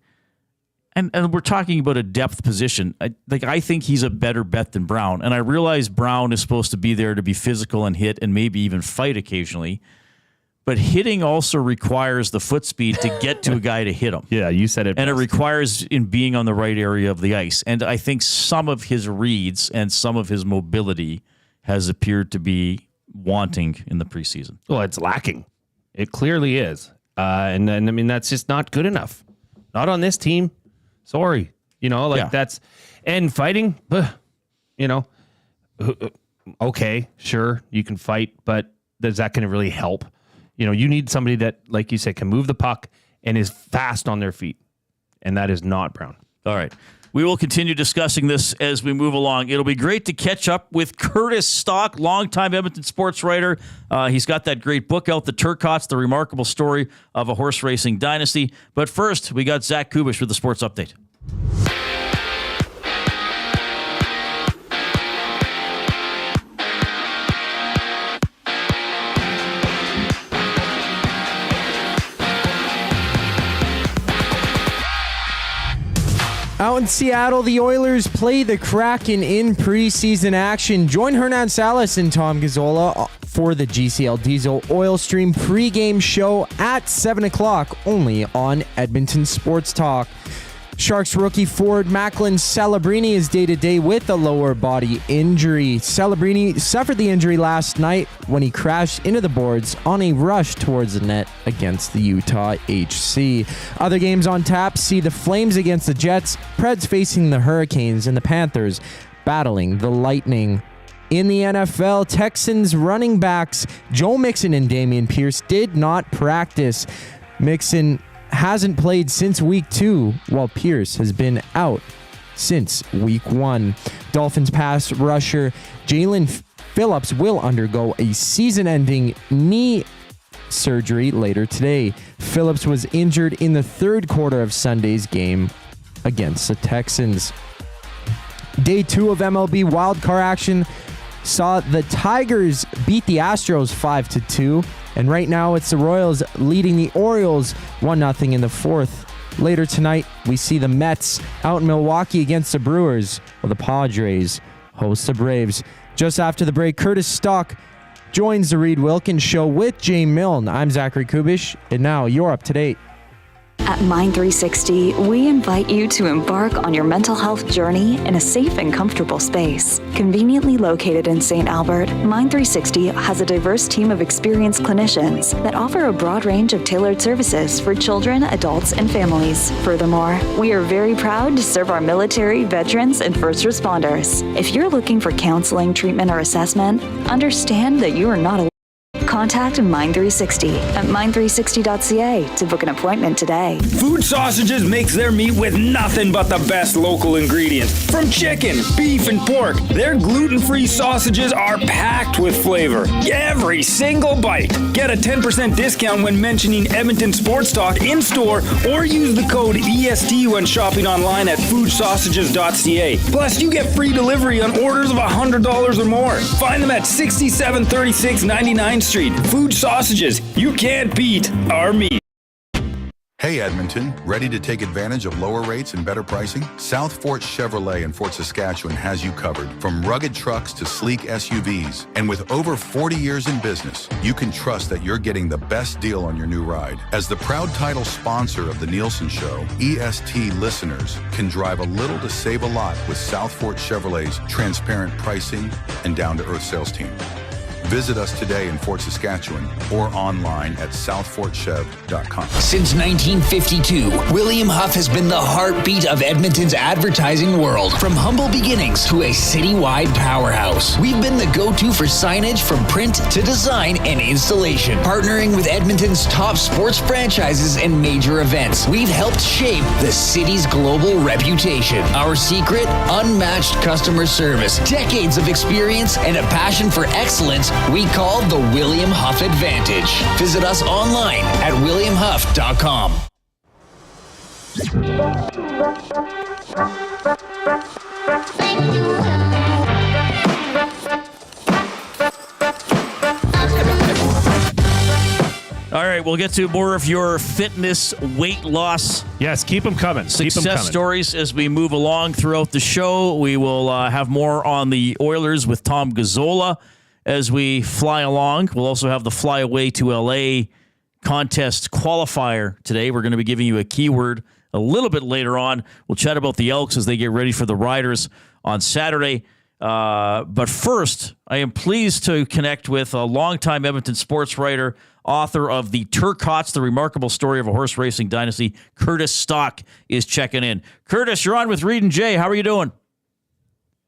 and we're talking about a depth position, I think he's a better bet than Brown. And I realize Brown is supposed to be there to be physical and hit and maybe even fight occasionally. But hitting also requires the foot speed to get to a guy to hit him. Yeah, you said it. And it requires in being on the right area of the ice. And I think some of his reads and some of his mobility has appeared to be wanting in the preseason. Well, it's lacking. It clearly is. And I mean, that's just not good enough. Not on this team. Sorry. That's, and fighting, okay, sure, you can fight, but is that going to really help? You need somebody that, like you said, can move the puck and is fast on their feet. And that is not Brown. All right. We will continue discussing this as we move along. It'll be great to catch up with Curtis Stock, longtime Edmonton sports writer. He's got that great book out, The Turcottes, The Remarkable Story of a Horse Racing Dynasty. But first, we got Zach Kubish with the Sports Update. Out in Seattle, the Oilers play the Kraken in preseason action. Join Hernan Salas and Tom Gazzola for the GCL Diesel Oil Stream pregame show at 7 o'clock, only on Edmonton Sports Talk. Sharks rookie forward Macklin Celebrini is day-to-day with a lower body injury. Celebrini suffered the injury last night when he crashed into the boards on a rush towards the net against the Utah HC. Other games on tap see the Flames against the Jets, Preds facing the Hurricanes, and the Panthers battling the Lightning. In the NFL, Texans running backs Joe Mixon and Dameon Pierce did not practice. Mixon hasn't played since week 2, while Pierce has been out since week 1. Dolphins pass rusher Jalen Phillips will undergo a season-ending knee surgery later today. Phillips was injured in the third quarter of Sunday's game against the Texans. Day 2 of MLB wildcard action saw the Tigers beat the Astros 5-2. And right now, it's the Royals leading the Orioles 1-0 in the fourth. Later tonight, we see the Mets out in Milwaukee against the Brewers, while the Padres host the Braves. Just after the break, Curtis Stock joins the Reid Wilkins Show with Jay Milne. I'm Zachary Kubish, and now you're up to date. At Mind360, we invite you to embark on your mental health journey in a safe and comfortable space. Conveniently located in St. Albert, Mind360 has a diverse team of experienced clinicians that offer a broad range of tailored services for children, adults, and families. Furthermore, we are very proud to serve our military, veterans, and first responders. If you're looking for counseling, treatment, or assessment, understand that you are not alone. Contact Mind360 at mind360.ca to book an appointment today. Food Sausages makes their meat with nothing but the best local ingredients. From chicken, beef, and pork, their gluten-free sausages are packed with flavor. Every single bite. Get a 10% discount when mentioning Edmonton Sports Talk in-store or use the code EST when shopping online at foodsausages.ca. Plus, you get free delivery on orders of $100 or more. Find them at 6736 99th Street. Food Sausages. You can't beat our meat. Hey Edmonton, ready to take advantage of lower rates and better pricing? South Fort Chevrolet in Fort Saskatchewan has you covered. From rugged trucks to sleek SUVs. And with over 40 years in business, you can trust that you're getting the best deal on your new ride. As the proud title sponsor of the Nielsen Show, EST listeners can drive a little to save a lot with South Fort Chevrolet's transparent pricing and down-to-earth sales team. Visit us today in Fort Saskatchewan or online at southfortchev.com. Since 1952, William Huff has been the heartbeat of Edmonton's advertising world. From humble beginnings to a citywide powerhouse, we've been the go-to for signage from print to design and installation. Partnering with Edmonton's top sports franchises and major events, we've helped shape the city's global reputation. Our secret? Unmatched customer service, decades of experience, and a passion for excellence we call the William Huff Advantage. Visit us online at williamhuff.com. All right, we'll get to more of your fitness, weight loss. Yes, keep them coming. Success stories as we move along throughout the show. We will have more on the Oilers with Tom Gazzola as we fly along. We'll also have the Fly Away to LA contest qualifier today. We're going to be giving you a keyword a little bit later on. We'll chat about the Elks as they get ready for the Riders on Saturday. But first, I am pleased to connect with a longtime Edmonton sports writer, author of the Turcottes, the remarkable story of a horse racing dynasty. Curtis Stock is checking in. Curtis, you're on with Reid and Jay. How are you doing?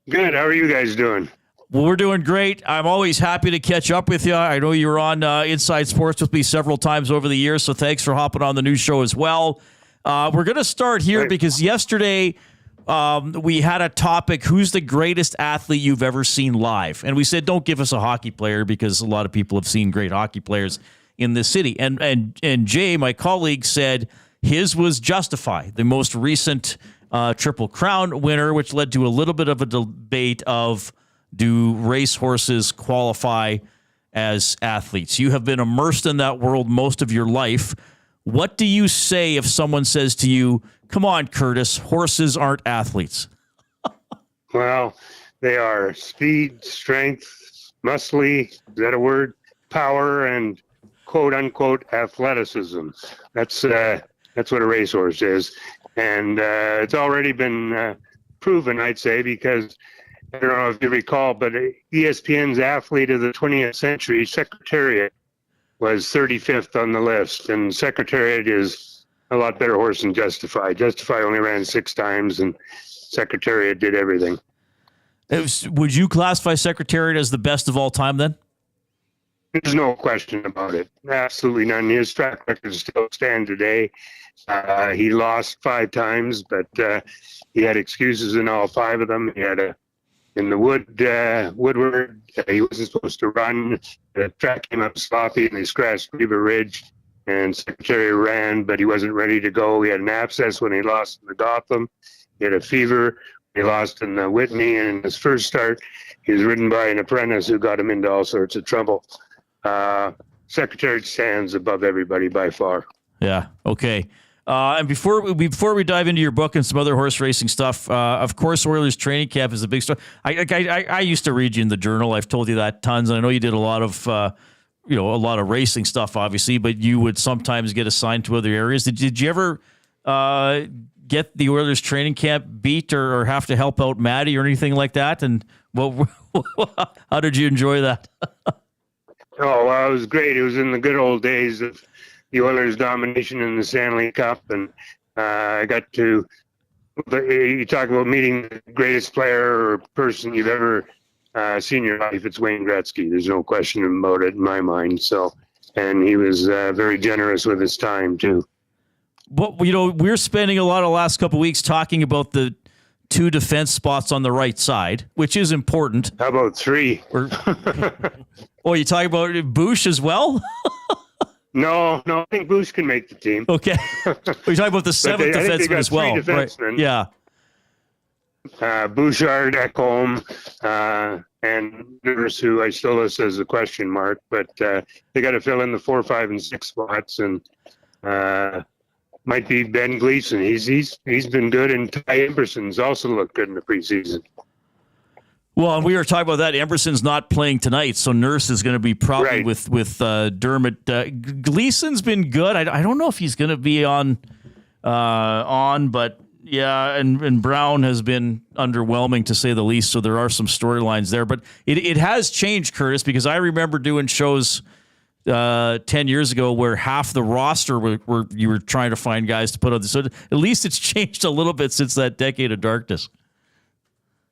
Good. How are you guys doing? Well, we're doing great. I'm always happy to catch up with you. I know you were on Inside Sports with me several times over the years, so thanks for hopping on the new show as well. We're going to start here because yesterday we had a topic, who's the greatest athlete you've ever seen live? And we said, don't give us a hockey player because a lot of people have seen great hockey players in this city. And Jay, my colleague, said his was Justify, the most recent Triple Crown winner, which led to a little bit of a debate of, do racehorses qualify as athletes? You have been immersed in that world most of your life. What do you say if someone says to you, Come on, Curtis. Horses aren't athletes. Well, they are speed, strength, muscly, is that a word? Power, and quote unquote athleticism. That's what a racehorse is. And it's already been proven, I'd say, because I don't know if you recall, but ESPN's athlete of the 20th century, Secretariat, was 35th on the list. And Secretariat is a lot better horse than Justify. Justify only ran 6 times, and Secretariat did everything. Would you classify Secretariat as the best of all time then? There's no question about it. Absolutely none. His track record still stands today. He lost 5 times, but he had excuses in all 5 of them. He had in the Woodward, he wasn't supposed to run. The track came up sloppy, and he scratched Beaver Ridge, and Secretary ran, but he wasn't ready to go. He had an abscess when he lost in the Gotham. He had a fever. He lost in the Whitney, and in his first start, he was ridden by an apprentice who got him into all sorts of trouble. Secretary stands above everybody by far. Yeah. Okay. And before we dive into your book and some other horse racing stuff, of course, Oilers training camp is a big story. I used to read you in the Journal. I've told you that tons, and I know you did a lot of racing stuff, obviously, but you would sometimes get assigned to other areas. Did you ever get the Oilers training camp beat or have to help out Maddie or anything like that? And how did you enjoy that? Oh, well, it was great. It was in the good old days of the Oilers' domination in the Stanley Cup, and I got to. You talk about meeting the greatest player or person you've ever seen in your life. It's Wayne Gretzky. There's no question about it in my mind. So, and he was very generous with his time too. But we're spending a lot of the last couple of weeks talking about the 2 defense spots on the right side, which is important. How about 3? Oh, you talking about Bush as well? No, I think Bush can make the team. Okay. You're talking about the 7th defenseman as well. Right. Yeah. Bouchard, Ekholm, and Nurse, who I still list as a question mark, but they got to fill in the 4, 5, and 6 spots, and might be Ben Gleason. He's been good, and Ty Emberson's also looked good in the preseason. Well, and we were talking about that. Emberson's not playing tonight, so Nurse is going to be probably with Dermott. Gleason's been good. I don't know if he's going to be on, but yeah, and Brown has been underwhelming to say the least. So there are some storylines there, but it has changed, Curtis, because I remember doing shows 10 years ago where half the roster were you were trying to find guys to put on. So at least it's changed a little bit since that decade of darkness.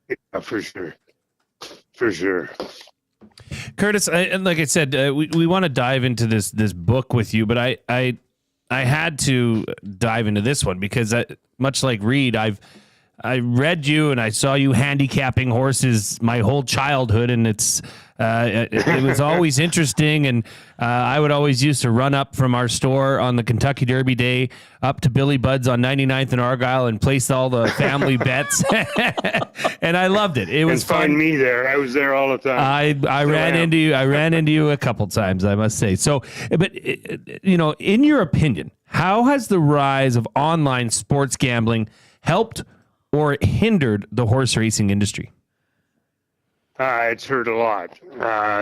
Yeah, for sure. For sure. Curtis, and like I said, we want to dive into this book with you, but I had to dive into this one because much like Reid, I read you and I saw you handicapping horses my whole childhood, and it was always interesting. And I would always used to run up from our store on the Kentucky Derby day up to Billy Budd's on 99th and Argyle and place all the family bets. And I loved it. It was fun. Find me there. I was there all the time. I ran into you a couple times, I must say. So, but in your opinion, how has the rise of online sports gambling helped or hindered the horse racing industry? It's hurt a lot.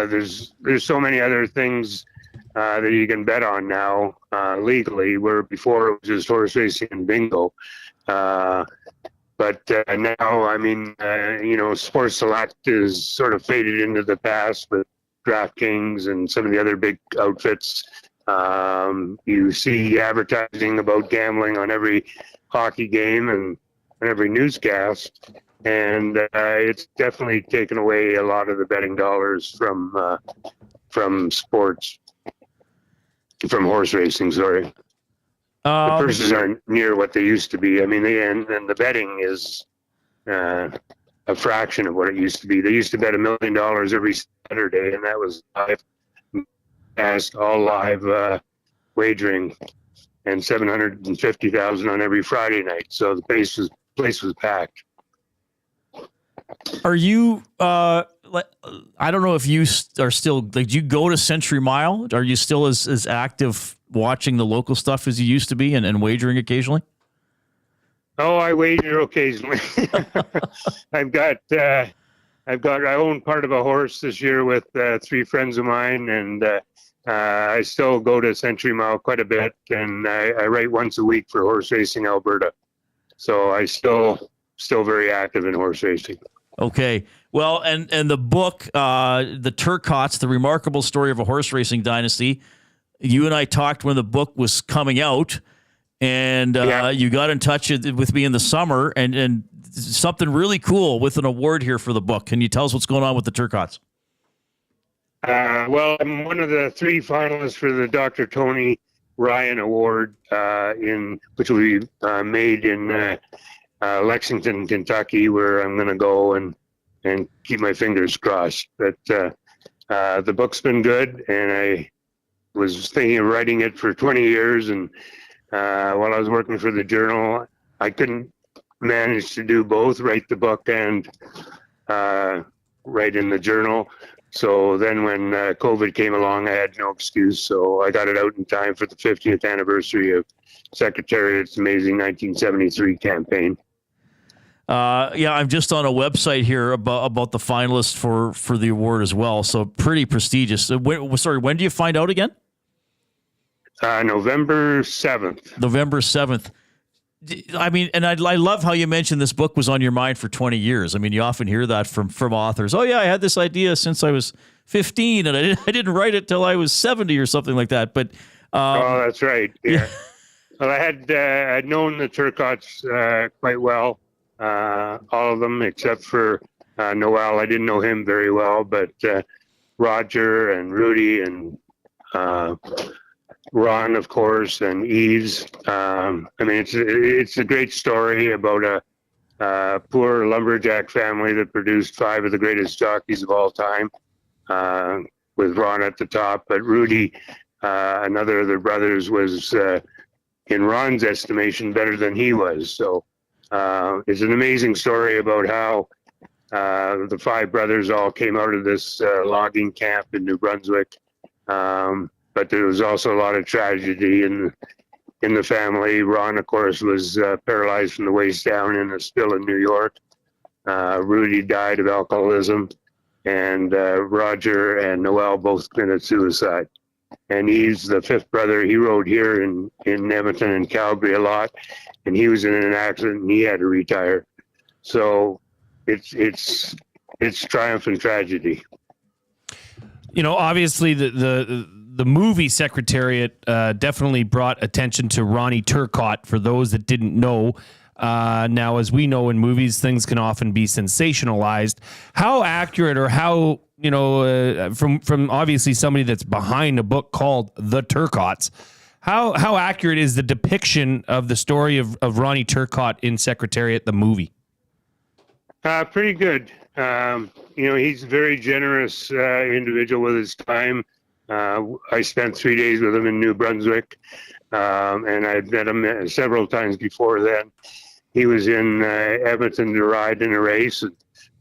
There's so many other things that you can bet on now legally, where before it was just horse racing and bingo. But now, I mean, Sports Select is sort of faded into the past with DraftKings and some of the other big outfits. You see advertising about gambling on every hockey game and every newscast, and it's definitely taken away a lot of the betting dollars from sports, from horse racing. Sorry, the purses aren't near what they used to be. I mean, and the betting is a fraction of what it used to be. They used to bet $1 million every Saturday, and that was all live wagering, and $750,000 on every Friday night. So the place was packed. Are you? I don't know if you are still like. Do you go to Century Mile? Are you still as active watching the local stuff as you used to be and wagering occasionally? Oh, I wager occasionally. I own part of a horse this year with 3 friends of mine, and I still go to Century Mile quite a bit, and I write once a week for Horse Racing Alberta. So I still very active in horse racing. Okay. Well, and the book, The Turcottes, The Remarkable Story of a Horse Racing Dynasty, you and I talked when the book was coming out, and you got in touch with me in the summer, and something really cool with an award here for the book. Can you tell us what's going on with the Turcottes? Well, I'm one of the 3 finalists for the Dr. Tony Ryan Award, which will be made in Lexington, Kentucky, where I'm going to go and keep my fingers crossed. But the book's been good, and I was thinking of writing it for 20 years, and while I was working for the Journal, I couldn't manage to do both, write the book and write in the Journal. So then when COVID came along, I had no excuse. So I got it out in time for the 50th anniversary of Secretariat's amazing 1973 campaign. I'm just on a website here about the finalists for the award as well. So pretty prestigious. When do you find out again? November 7th. November 7th. I mean, and I love how you mentioned this book was on your mind for 20 years. I mean, you often hear that from authors. Oh, yeah, I had this idea since I was 15, and I didn't write it till I was 70 or something like that. But that's right. Yeah. Well, I'd known the Turcottes quite well, all of them except for Noel. I didn't know him very well, but Roger and Rudy and Ron, of course, and Eves. I mean, it's a great story about a poor lumberjack family that produced 5 of the greatest jockeys of all time, with Ron at the top. But Rudy, another of their brothers, was, in Ron's estimation, better than he was. So it's an amazing story about how the 5 brothers all came out of this logging camp in New Brunswick. But there was also a lot of tragedy in the family. Ron, of course, was paralyzed from the waist down in a spill in New York. Rudy died of alcoholism, and Roger and Noel both committed suicide. And he's the 5th brother. He rode here in Edmonton and Calgary a lot, and he was in an accident and he had to retire. So it's triumph and tragedy. You know, obviously the movie Secretariat definitely brought attention to Ronnie Turcotte for those that didn't know. Now, as we know in movies, things can often be sensationalized. How accurate, or how, from obviously somebody that's behind a book called The Turcottes, how accurate is the depiction of the story of Ronnie Turcotte in Secretariat, the movie? Pretty good. He's a very generous individual with his time. I spent 3 days with him in New Brunswick, and I'd met him several times before then. He was in Edmonton to ride in a race. It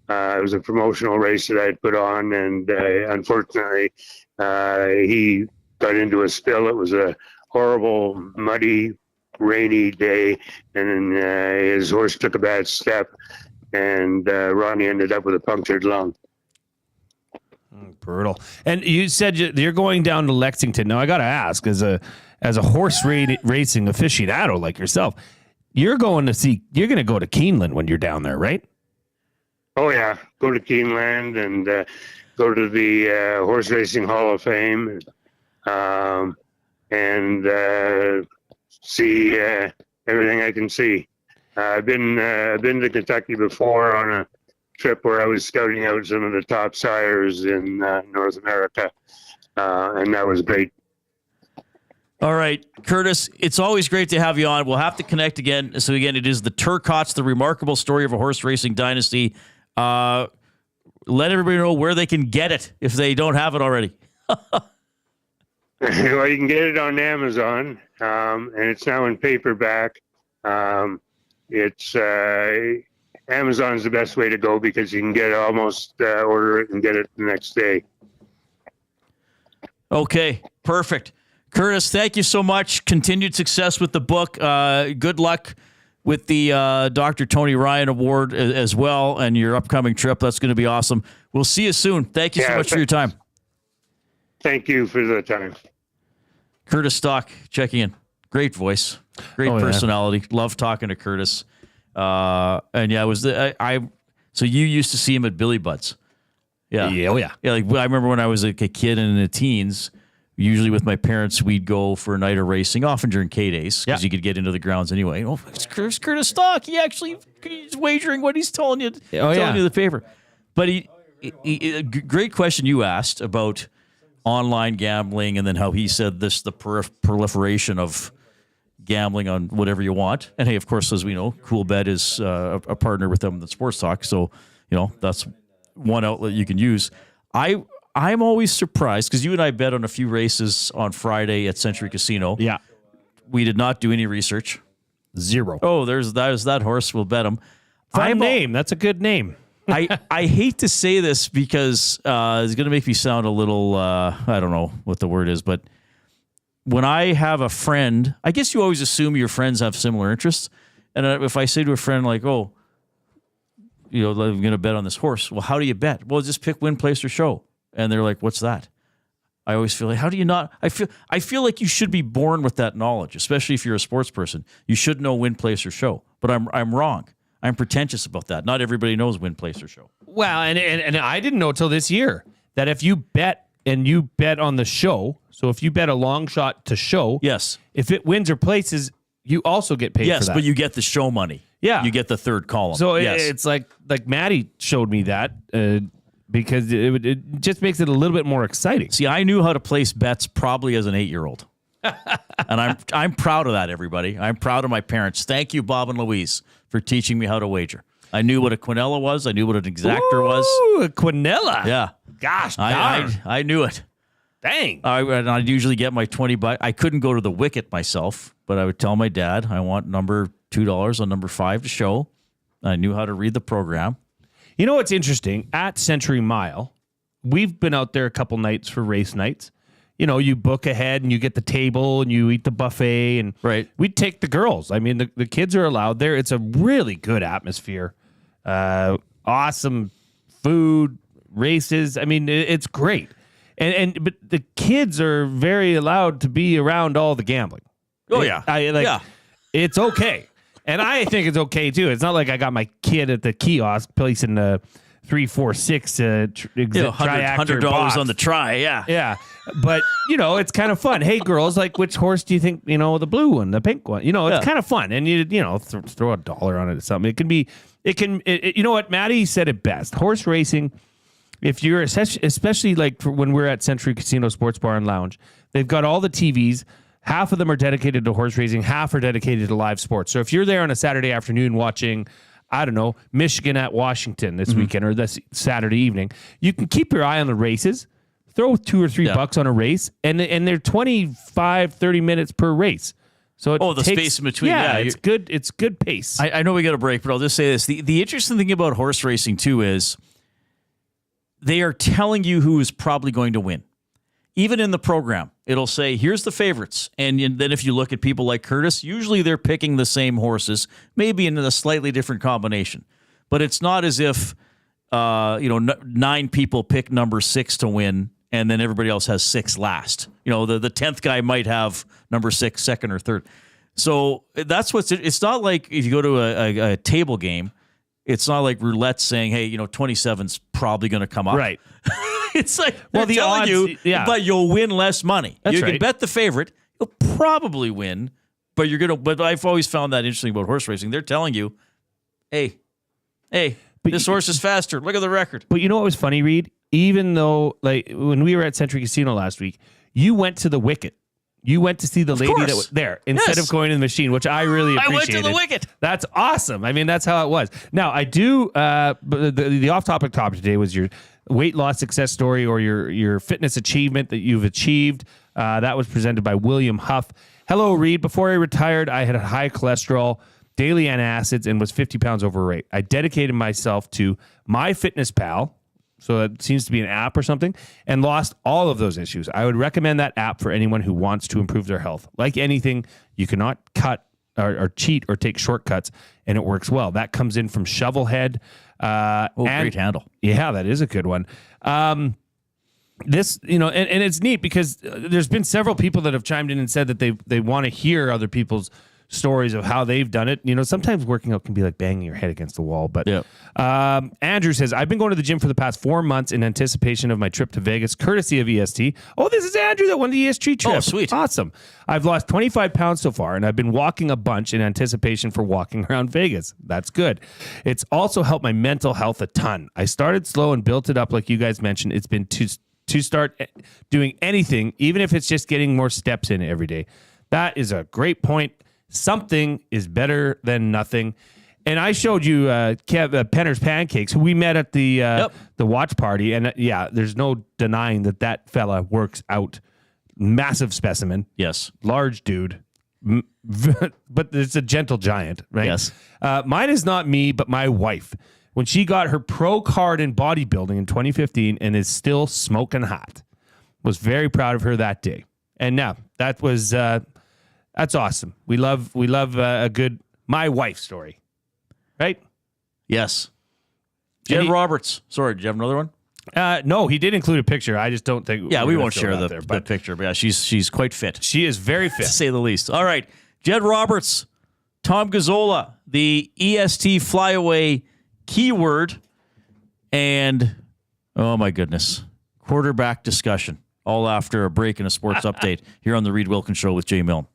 was a promotional race that I had put on, and unfortunately, he got into a spill. It was a horrible, muddy, rainy day, and his horse took a bad step, and Ronnie ended up with a punctured lung. Brutal. And you said you're going down to Lexington. Now, I got to ask, as a horse racing aficionado like yourself, you're going to go to Keeneland when you're down there, right? Oh, yeah. Go to Keeneland and go to the Horse Racing Hall of Fame, and see everything I can see. I've been to Kentucky before on a trip where I was scouting out some of the top sires in North America, and that was great. All right, Curtis, it's always great to have you on. We'll have to connect again. So again, it is The Turcottes, The Remarkable Story of a Horse Racing Dynasty. Let everybody know where they can get it if they don't have it already. Well, you can get it on Amazon, and it's now in paperback. Amazon's the best way to go because you can get it order it and get it the next day. Okay, perfect. Curtis, thank you so much. Continued success with the book. Good luck with the Dr. Tony Ryan Award as well, and your upcoming trip. That's going to be awesome. We'll see you soon. Thank you so much for your time. Thank you for the time. Curtis Stock checking in. Great voice, great personality. Love talking to Curtis. And yeah, it was so you used to see him at Billy Budd's. Yeah. Yeah. Like I remember when I was a kid and in the teens, usually with my parents, we'd go for a night of racing, often during K-Days, because you could get into the grounds anyway. Oh, it's Curtis Stock. He's wagering what he's telling you, you the paper. But great question you asked about online gambling, and then how he said the proliferation of gambling on whatever you want. And hey, of course, as we know, Coolbet is a partner with them in the Sports Talk. So, that's one outlet you can use. I'm always surprised because you and I bet on a few races on Friday at Century Casino. Yeah. We did not do any research. Zero. Oh, there's that horse. We'll bet him. Fun name. That's a good name. I hate to say this because it's going to make me sound a little, I don't know what the word is, but when I have a friend, I guess you always assume your friends have similar interests. And if I say to a friend like, oh, I'm going to bet on this horse. Well, how do you bet? Well, just pick win, place, or show. And they're like, what's that? I always feel like, how do you not? I feel like you should be born with that knowledge, especially if you're a sports person. You should know win, place, or show. But I'm wrong. I'm pretentious about that. Not everybody knows win, place, or show. Well, and I didn't know until this year that if you bet on the show, so if you bet a long shot to show, yes, if it wins or places, you also get paid for that. Yes, but you get the show money. Yeah. You get the third column. So it's like Maddie showed me that because it just makes it a little bit more exciting. See, I knew how to place bets probably as an 8-year-old. And I'm proud of that, everybody. I'm proud of my parents. Thank you, Bob and Louise, for teaching me how to wager. I knew what a quinella was. I knew what an exactor was. A quinella? Yeah. Gosh, I knew it. Dang. I'd usually get my $20. I couldn't go to the wicket myself, but I would tell my dad, I want number $2 on number 5 to show. I knew how to read the program. You know what's interesting? At Century Mile, we've been out there a couple nights for race nights. You book ahead and you get the table and you eat the buffet. And we take the girls. I mean, the kids are allowed there. It's a really good atmosphere. Awesome food, races. I mean, it's great. But the kids are very allowed to be around all the gambling. Oh, yeah. It's okay. And I think it's okay, too. It's not like I got my kid at the kiosk placing the 3, 4, 6 $100 on the try, yeah. Yeah. But, it's kind of fun. Hey, girls, like, which horse do you think, the blue one, the pink one? It's kind of fun. And, throw $1 on it or something. You know what? Maddie said it best. Horse racing, if you're, especially like when we're at Century Casino Sports Bar and Lounge, they've got all the TVs. Half of them are dedicated to horse racing. Half are dedicated to live sports. So if you're there on a Saturday afternoon watching, I don't know, Michigan at Washington this weekend or this Saturday evening, you can keep your eye on the races, throw $2 or $3 on a race, and they're 25, 30 minutes per race. So the space in between. Yeah, it's good. It's good pace. I know we got a break, but I'll just say this. The interesting thing about horse racing, too, is they are telling you who is probably going to win. Even in the program, it'll say, here's the favorites. And then if you look at people like Curtis, usually they're picking the same horses, maybe in a slightly different combination. But it's not as if, 9 people pick number 6 to win, and then everybody else has 6 last. The 10th guy might have number 6 second or third. So that's it's not like if you go to a table game, it's not like roulette saying, hey, 27's probably going to come up. Right. It's like, well, the telling odds, but you'll win less money. That's you right. can bet the favorite. You'll probably win, but but I've always found that interesting about horse racing. They're telling you, hey, this horse is faster. Look at the record. But you know what was funny, Reid? Even though, like, when we were at Century Casino last week, you went to the wicket. You went to see the lady that was there instead of going to the machine, which I really appreciated. I went to the wicket. That's awesome. I mean, that's how it was. Now, I do, the off-topic topic today was your weight loss success story or your fitness achievement that you've achieved. That was presented by William Huff. Hello, Reid. Before I retired, I had high cholesterol, daily antacids, and was 50 pounds overweight. I dedicated myself to MyFitnessPal, so that seems to be an app or something, and lost all of those issues. I would recommend that app for anyone who wants to improve their health. Like anything, you cannot cut or cheat or take shortcuts, and it works well. That comes in from Shovelhead. Great handle. Yeah, that is a good one. This, and it's neat because there's been several people that have chimed in and said that they want to hear other people's stories of how they've done it. Sometimes working out can be like banging your head against the wall. But Andrew says, I've been going to the gym for the past 4 months in anticipation of my trip to Vegas, courtesy of EST. Oh, this is Andrew that won the EST trip. Oh, sweet. Awesome. I've lost 25 pounds so far, and I've been walking a bunch in anticipation for walking around Vegas. That's good. It's also helped my mental health a ton. I started slow and built it up like you guys mentioned. It's been to start doing anything, even if it's just getting more steps in every day. That is a great point. Something is better than nothing. And I showed you Penner's Pancakes, who we met at the watch party. And there's no denying that fella works out. Massive specimen. Yes. Large dude. But it's a gentle giant, right? Yes. Mine is not me, but my wife. When she got her pro card in bodybuilding in 2015 and is still smoking hot. Was very proud of her that day. And now, that was... that's awesome. We love a good my wife story, right? Yes. Jed Roberts. Sorry, do you have another one? No, he did include a picture. I just don't think. Yeah, we won't share the picture. But yeah, she's quite fit. She is very fit, to say the least. All right, Jed Roberts, Tom Gazzola, the EST flyaway keyword, and oh my goodness, quarterback discussion. All after a break and a sports update here on the Reid Wilkins Show with Jay Milne.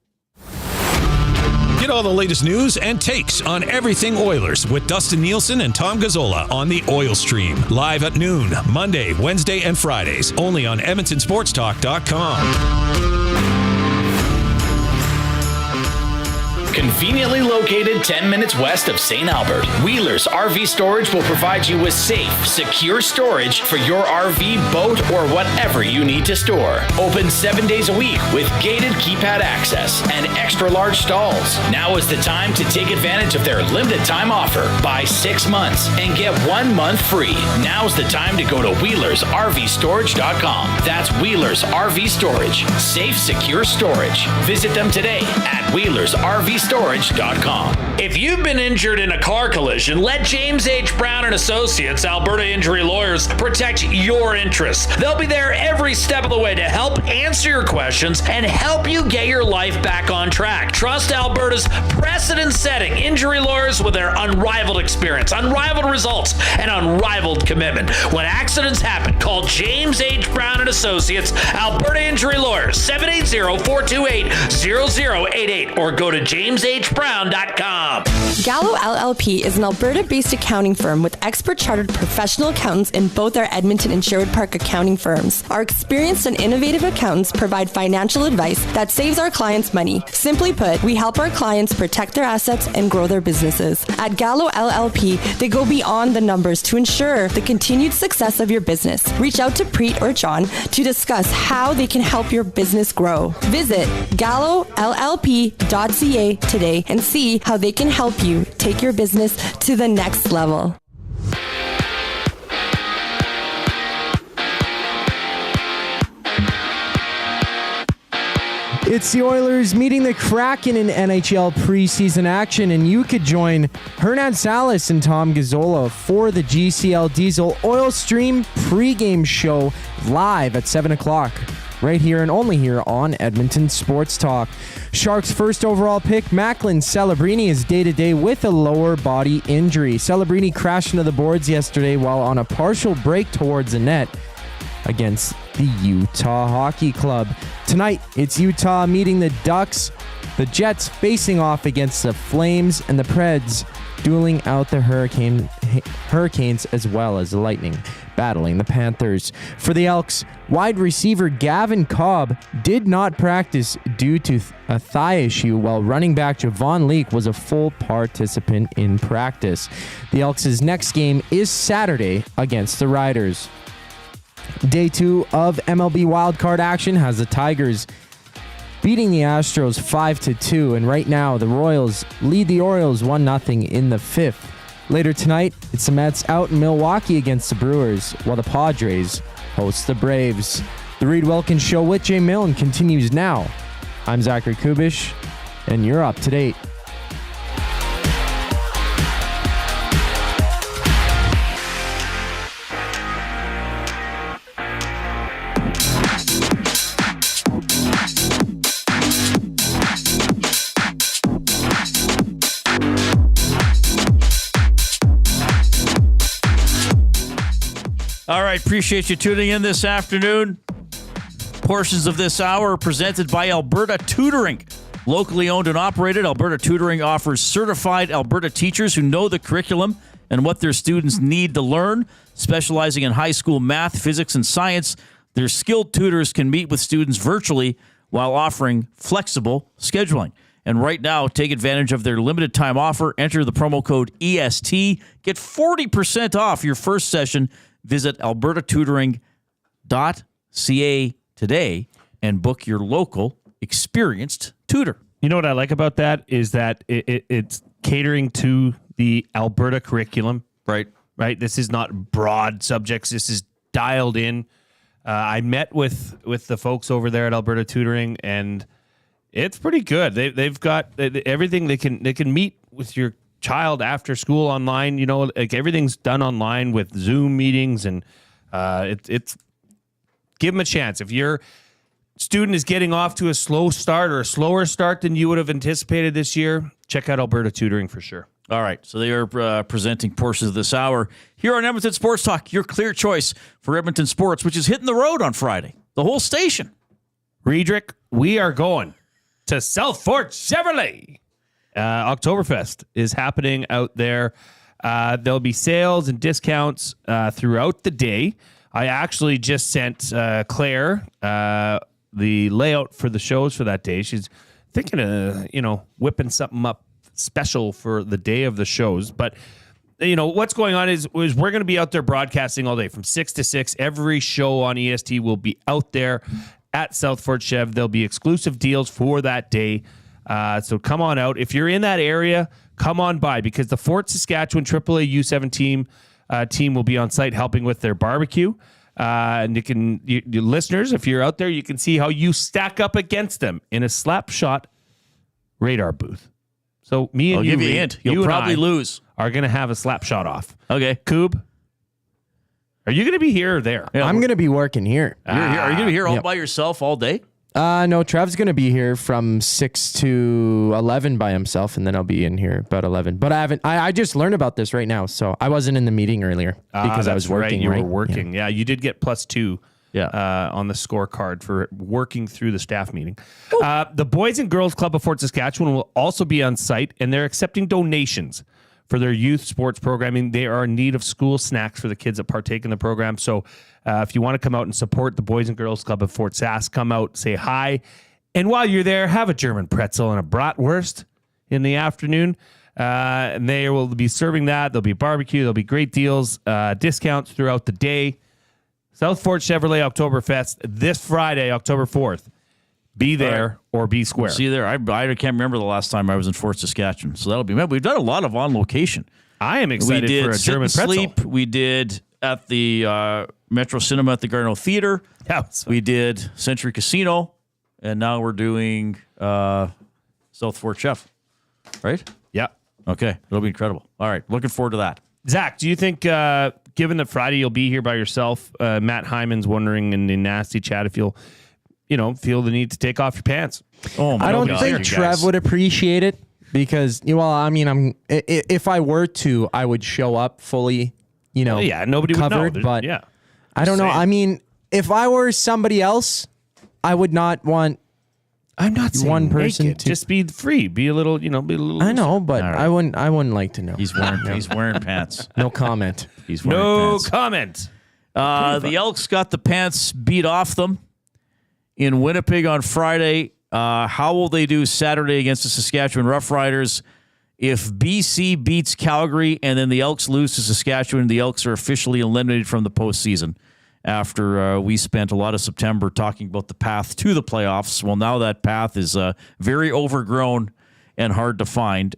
Get all the latest news and takes on everything Oilers with Dustin Nielsen and Tom Gazzola on the Oil Stream. Live at noon, Monday, Wednesday, and Fridays. Only on EdmontonSportsTalk.com. Conveniently located 10 minutes west of St. Albert, Wheeler's RV Storage will provide you with safe, secure storage for your RV, boat, or whatever you need to store. Open 7 days a week with gated keypad access and extra large stalls. Now is the time to take advantage of their limited time offer. Buy 6 months and get 1 month free. Now's the time to go to WheelersRVStorage.com. That's Wheeler's RV Storage. Safe, secure storage. Visit them today at WheelersRVStorage.com. If you've been injured in a car collision, let James H. Brown and Associates, Alberta Injury Lawyers, protect your interests. They'll be there every step of the way to help answer your questions and help you get your life back on track. Trust Alberta's precedent-setting injury lawyers with their unrivaled experience, unrivaled results, and unrivaled commitment. When accidents happen, call James H. Brown and Associates, Alberta Injury Lawyers, 780-428-0088, or go to JamesHBrown.com. Gallo LLP is an Alberta-based accounting firm with expert chartered professional accountants in both our Edmonton and Sherwood Park accounting firms. Our experienced and innovative accountants provide financial advice that saves our clients money. Simply put, we help our clients protect their assets and grow their businesses. At Gallo LLP, they go beyond the numbers to ensure the continued success of your business. Reach out to Preet or John to discuss how they can help your business grow. Visit GalloLLP.ca today and see how they can help you take your business to the next level. It's the Oilers meeting the Kraken in NHL preseason action, and you could join Hernan Salas and Tom Gazzola for the GCL Diesel Oil Stream pregame show live at 7 o'clock. Right here and only here on Edmonton Sports Talk. Sharks' first overall pick, Macklin Celebrini, is day-to-day with a lower body injury. Celebrini crashed into the boards yesterday while on a partial break towards the net against the Utah Hockey Club. Tonight, it's Utah meeting the Ducks, the Jets facing off against the Flames, and the Preds dueling out the Hurricanes as well as the Lightning battling the Panthers. For the Elks, wide receiver Gavin Cobb did not practice due to a thigh issue, while running back Javon Leake was a full participant in practice. The Elks' next game is Saturday against the Riders. Day 2 of MLB wildcard action has the Tigers beating the Astros 5-2, and right now the Royals lead the Orioles 1-0 in the 5th. Later tonight, it's the Mets out in Milwaukee against the Brewers, while the Padres host the Braves. The Reid Wilkins Show with Jay Milne continues now. I'm Zachary Kubish, and you're up to date. All right, appreciate you tuning in this afternoon. Portions of this hour are presented by Alberta Tutoring. Locally owned and operated, Alberta Tutoring offers certified Alberta teachers who know the curriculum and what their students need to learn. Specializing in high school math, physics, and science, their skilled tutors can meet with students virtually while offering flexible scheduling. And right now, take advantage of their limited time offer. Enter the promo code EST. Get 40% off your first session. Visit albertatutoring.ca today and book your local experienced tutor. You know what I like about that is that it's catering to the Alberta curriculum. Right. This is not broad subjects. This is dialed in. I met with the folks over there at Alberta Tutoring, and it's pretty good. They've got everything. They can meet with your child after school online. You know, like everything's done online with Zoom meetings, and it's give them a chance. If your student is getting off to a slow start or a slower start than you would have anticipated this year, check out Alberta Tutoring for sure. All right, so they are presenting portions of this hour here on Edmonton Sports Talk, your clear choice for Edmonton sports, which is hitting the road on Friday. The whole station. Riedrich, we are going to South Fort Chevrolet. Oktoberfest is happening out there. There'll be sales and discounts throughout the day. I actually just sent Claire the layout for the shows for that day. She's thinking of, whipping something up special for the day of the shows. But, what's going on is we're going to be out there broadcasting all day from 6 to 6. Every show on EST will be out there at South Fort Chev. There'll be exclusive deals for that day. So come on out. If you're in that area, come on by because the Fort Saskatchewan AAA U7 team will be on site helping with their barbecue. And you listeners, if you're out there, you can see how you stack up against them in a slap shot radar booth. So me and I'll give you a hint. You'll probably lose. Are going to have a slap shot off. Okay. Coob, are you going to be here or there? Yeah, I'm going to be working here. Are you going to be here all by yourself all day? No, Trev's going to be here from 6 to 11 by himself, and then I'll be in here about 11. But I just learned about this right now, so I wasn't in the meeting earlier because I was working. Right. You were working. Yeah, you did get +2 on the scorecard for working through the staff meeting. The Boys and Girls Club of Fort Saskatchewan will also be on site, and they're accepting donations for their youth sports programming. They are in need of school snacks for the kids that partake in the program. So if you want to come out and support the Boys and Girls Club of Fort Sask, come out, say hi. And while you're there, have a German pretzel and a bratwurst in the afternoon. And they will be serving that. There'll be barbecue. There'll be great deals, discounts throughout the day. South Fort Chevrolet Oktoberfest this Friday, October 4th. Be there or be square. See you there. I can't remember the last time I was in Fort Saskatchewan, so that'll be. We've done a lot of on location. I am excited for a German pretzel. Sleep. We did at the Metro Cinema at the Garneau Theater. We did Century Casino, and now we're doing South Fort Chef. Right? Yeah. Okay, it'll be incredible. All right, looking forward to that. Zach, do you think, given that Friday you'll be here by yourself, Matt Hyman's wondering in the nasty chat if you'll feel the need to take off your pants? I don't think Trev would appreciate it because, if I were to, I would show up fully, nobody covered. would know. But I don't know. I mean, if I were somebody else, I would not want. I'm not saying one person to just be free, be a little, be a little. I know, but right. I wouldn't like to know. He's wearing pants. No comment. He's wearing pants. Comment. The Elks got the pants beat off them in Winnipeg on Friday. How will they do Saturday against the Saskatchewan Roughriders? If BC beats Calgary and then the Elks lose to Saskatchewan, the Elks are officially eliminated from the postseason. After we spent a lot of September talking about the path to the playoffs. Well, now that path is very overgrown and hard to find.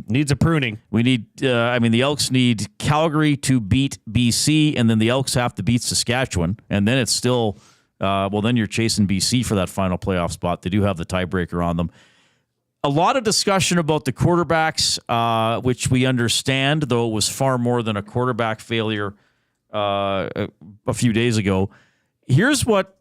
Needs a pruning. We need, the Elks need Calgary to beat BC, and then the Elks have to beat Saskatchewan, and then it's still, then you're chasing BC for that final playoff spot. They do have the tiebreaker on them. A lot of discussion about the quarterbacks, which we understand, though it was far more than a quarterback failure a few days ago. Here's what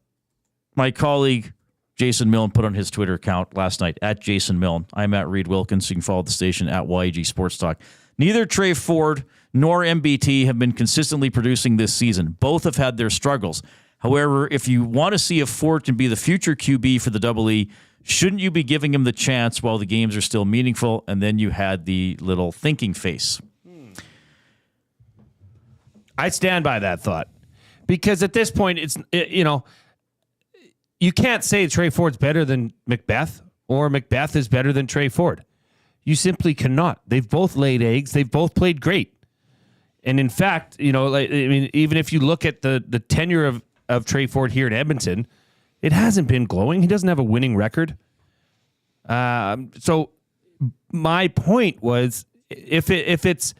my colleague Jason Milne put on his Twitter account last night, at Jason Milne. I'm at Reid Wilkins. You can follow the station at YEG Sports Talk. Neither Trey Ford nor MBT have been consistently producing this season. Both have had their struggles. However, if you want to see if Ford can be the future QB for the Double E, shouldn't you be giving him the chance while the games are still meaningful? And then you had the little thinking face. I stand by that thought because at this point, you can't say Trey Ford's better than Macbeth or Macbeth is better than Trey Ford. You simply cannot. They've both laid eggs. They've both played great. And in fact, even if you look at the tenure of Trey Ford here in Edmonton, it hasn't been glowing. He doesn't have a winning record. So my point was, if it's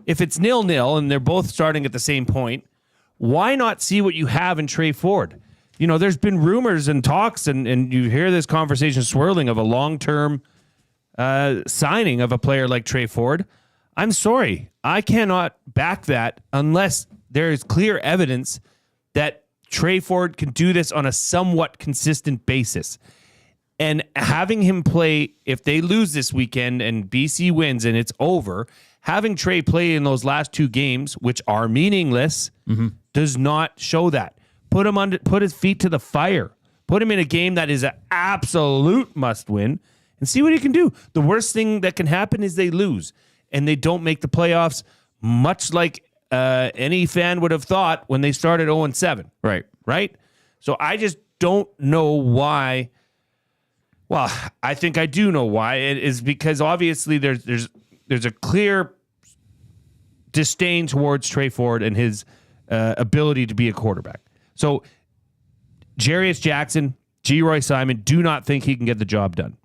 0-0 and they're both starting at the same point, why not see what you have in Trey Ford? There's been rumors and talks, and you hear this conversation swirling of a long-term signing of a player like Trey Ford. I'm sorry, I cannot back that unless there is clear evidence that Trey Ford can do this on a somewhat consistent basis. And having him play, if they lose this weekend and BC wins and it's over, having Trey play in those last two games, which are meaningless, does not show that. Put his feet to the fire. Put him in a game that is an absolute must-win and see what he can do. The worst thing that can happen is they lose and they don't make the playoffs, much like any fan would have thought when they started 0-7. Right? So I just don't know why. Well, I think I do know why. It is because obviously there's a clear disdain towards Trey Ford and his ability to be a quarterback. So Jarius Jackson, G. Roy Simon do not think he can get the job done.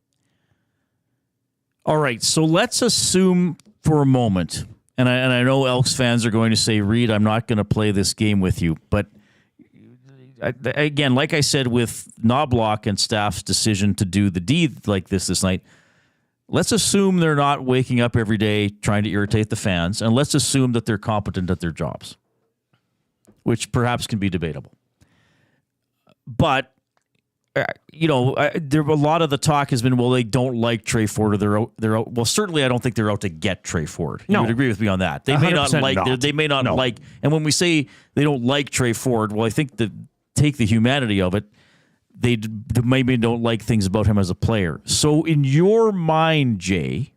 All right, so let's assume for a moment, and I know Elks fans are going to say, Reid, I'm not going to play this game with you, but again, like I said, with Knobloch and staff's decision to do the deed like this night, let's assume they're not waking up every day trying to irritate the fans, and let's assume that they're competent at their jobs, which perhaps can be debatable. But, a lot of the talk has been, well, they don't like Trey Ford, or they're out. Well, certainly I don't think they're out to get Trey Ford. You would agree with me on that. They may not like, and when we say they don't like Trey Ford, well, I think take the humanity of it, they maybe don't like things about him as a player. So in your mind, Jay,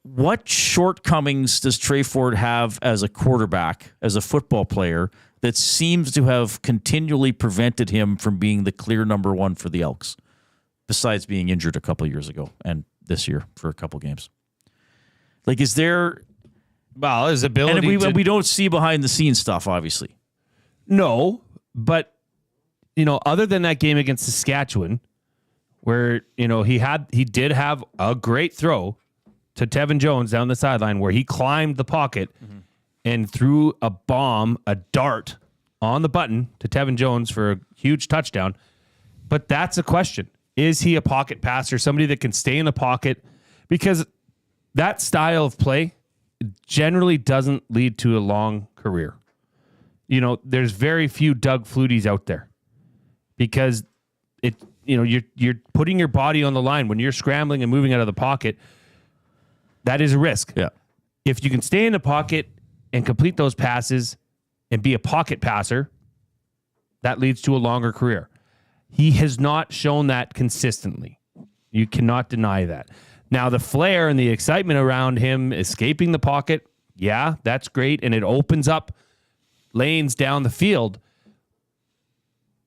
what shortcomings does Trey Ford have as a quarterback, as a football player, that seems to have continually prevented him from being the clear number one for the Elks, besides being injured a couple years ago and this year for a couple games? Like, is there... Well, his ability and we don't see behind the scenes stuff, obviously. No, but, other than that game against Saskatchewan, where, he did have a great throw to Tevin Jones down the sideline where he climbed the pocket and threw a dart on the button to Tevin Jones for a huge touchdown. But that's a question. Is he a pocket passer, somebody that can stay in the pocket? Because that style of play generally doesn't lead to a long career. There's very few Doug Flutys out there because you're putting your body on the line when you're scrambling and moving out of the pocket. That is a risk. Yeah. If you can stay in the pocket and complete those passes and be a pocket passer, that leads to a longer career. He has not shown that consistently. You cannot deny that. Now, the flair and the excitement around him escaping the pocket, yeah, that's great, and it opens up lanes down the field.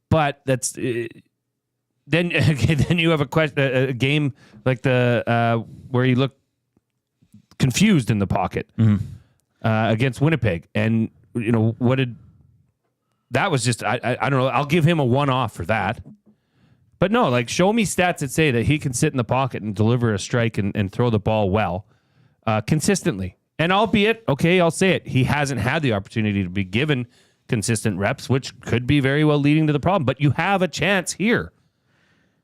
But that's then you have a game like the where he looked confused in the pocket against Winnipeg, and that was just I don't know. I'll give him a one-off for that. But no, show me stats that say that he can sit in the pocket and deliver a strike and throw the ball well, consistently. And albeit, okay, I'll say it, he hasn't had the opportunity to be given consistent reps, which could be very well leading to the problem. But you have a chance here.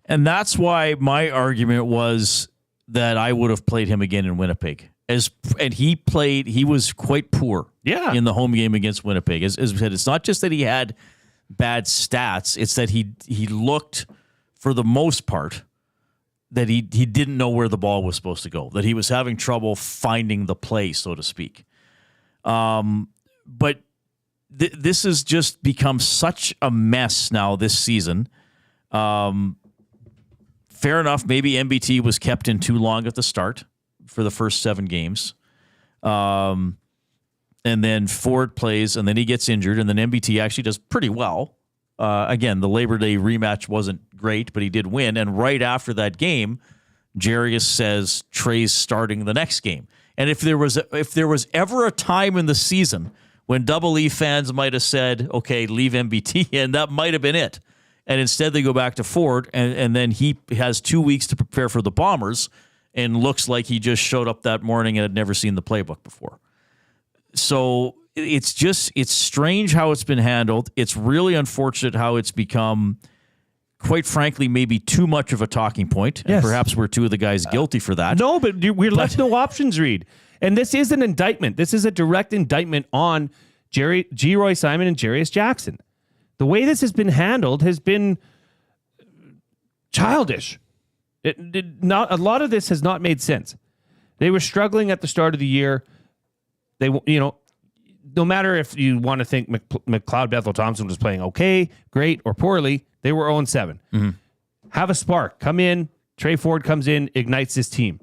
And that's why my argument was that I would have played him again in Winnipeg. And he was quite poor in the home game against Winnipeg. As we said, it's not just that he had bad stats, it's that he looked, for the most part, that he didn't know where the ball was supposed to go, that he was having trouble finding the play, so to speak. But this has just become such a mess now this season. Fair enough, maybe MBT was kept in too long at the start for the first 7 games. And then Ford plays, and then he gets injured, and then MBT actually does pretty well. Again, the Labor Day rematch wasn't great, but he did win. And right after that game, Jarius says Trey's starting the next game. And if there was ever a time in the season when Double E fans might have said, okay, leave MBT in, that might have been it. And instead they go back to Ford, and then he has 2 weeks to prepare for the Bombers and looks like he just showed up that morning and had never seen the playbook before. So it's strange how it's been handled. It's really unfortunate how it's become, quite frankly, maybe too much of a talking point. And perhaps we're 2 of the guys guilty for that. No, but we're left no options, Reid. And this is an indictment. This is a direct indictment on G. Roy Simon and Jarius Jackson. The way this has been handled has been childish. A lot of this has not made sense. They were struggling at the start of the year. They, no matter if you want to think McLeod Bethel Thompson was playing okay, great, or poorly, they were 0-7. Mm-hmm. Have a spark. Come in. Trey Ford comes in, ignites his team.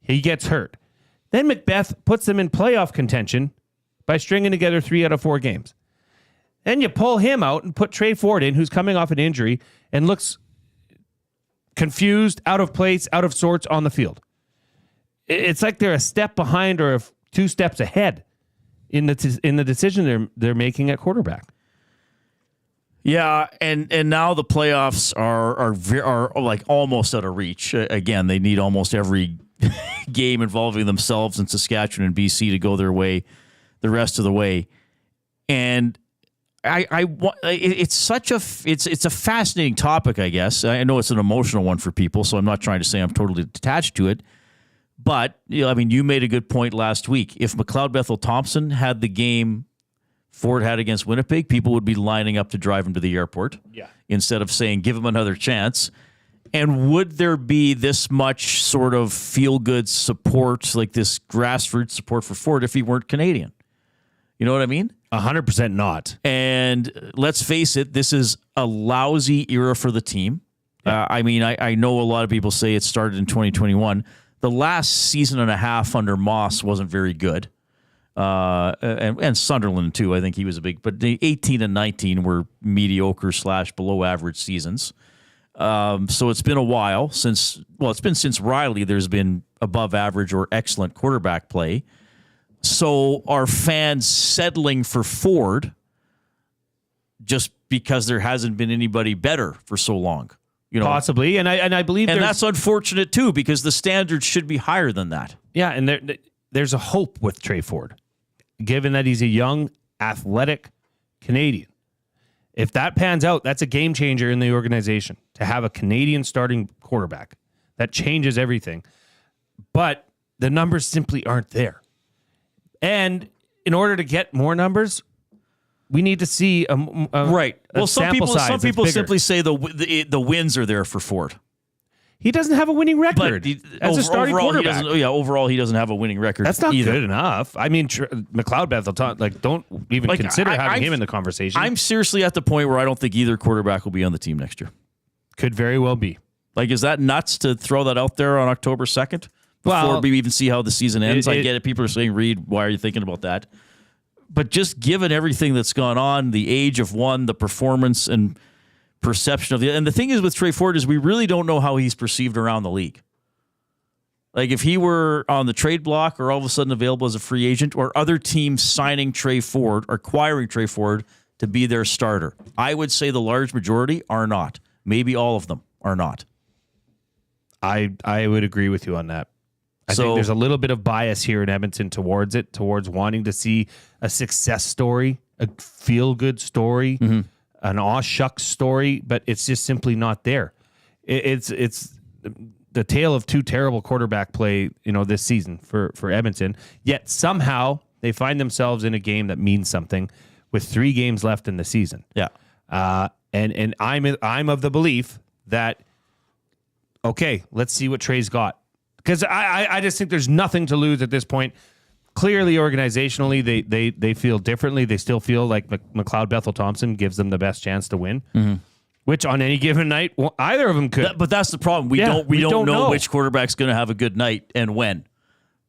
He gets hurt. Then Macbeth puts them in playoff contention by stringing together 3 out of 4 games. Then you pull him out and put Trey Ford in, who's coming off an injury and looks confused, out of place, out of sorts on the field. It's like they're a step behind or 2 steps ahead in the decision they're making at quarterback. Yeah, and now the playoffs are like almost out of reach. Again, they need almost every game involving themselves in Saskatchewan and BC to go their way the rest of the way. And it's a fascinating topic, I guess. I know it's an emotional one for people, so I'm not trying to say I'm totally detached to it. But you made a good point last week. If McLeod Bethel Thompson had the game Ford had against Winnipeg, people would be lining up to drive him to the airport. Yeah. Instead of saying, give him another chance. And would there be this much sort of feel-good support, like this grassroots support for Ford, if he weren't Canadian? You know what I mean? 100% not. And let's face it, this is a lousy era for the team. Yeah. I know a lot of people say it started in 2021. The last season and a half under Moss wasn't very good. And Sunderland, too. I think he was a big... But the 18 and 19 were mediocre / below average seasons. So it's been a while since... Well, it's been since Riley there's been above average or excellent quarterback play. So are fans settling for Ford just because there hasn't been anybody better for so long? Possibly, and I believe, and that's unfortunate too, because the standards should be higher than that. Yeah, and there's a hope with Trey Ford, given that he's a young, athletic Canadian. If that pans out, that's a game changer in the organization to have a Canadian starting quarterback. That changes everything. But the numbers simply aren't there. And in order to get more numbers, we need to see right. Well, some people simply say the wins are there for Ford. He doesn't have a winning record as a starting quarterback. Overall, he doesn't have a winning record. That's not good enough. I mean, McLeod Bethel, don't even consider having him in the conversation. I'm seriously at the point where I don't think either quarterback will be on the team next year. Could very well be. Is that nuts to throw that out there on October 2nd? Before we even see how the season ends? I get it. People are saying, Reid, why are you thinking about that? But just given everything that's gone on, the age of one, the performance and perception of the... And the thing is with Trey Ford is we really don't know how he's perceived around the league. If he were on the trade block or all of a sudden available as a free agent, or other teams signing Trey Ford or acquiring Trey Ford to be their starter, I would say the large majority are not. Maybe all of them are not. I would agree with you on that. I think there's a little bit of bias here in Edmonton towards wanting to see a success story, a feel-good story, an aw shucks story, but it's just simply not there. It's the tale of 2 terrible quarterback play, this season for Edmonton. Yet somehow they find themselves in a game that means something with 3 games left in the season. Yeah. And I'm of the belief that okay, let's see what Trey's got. Because I just think there's nothing to lose at this point. Clearly, organizationally, they feel differently. They still feel like McLeod Bethel Thompson gives them the best chance to win. Mm-hmm. Which on any given night, either of them could. But that's the problem. We don't know which quarterback's going to have a good night and when.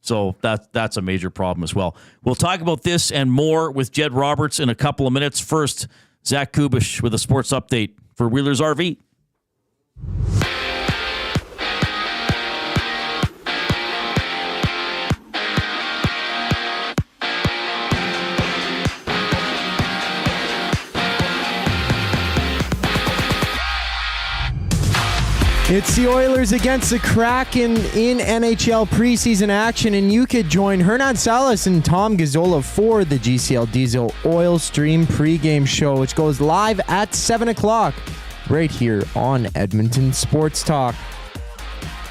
So that's a major problem as well. We'll talk about this and more with Jed Roberts in a couple of minutes. First, Zach Kubish with a sports update for Wheelers RV. It's the Oilers against the Kraken in NHL preseason action, and you could join Hernan Salas and Tom Gazzola for the GCL Diesel Oil Stream pregame show, which goes live at 7 o'clock right here on Edmonton Sports Talk.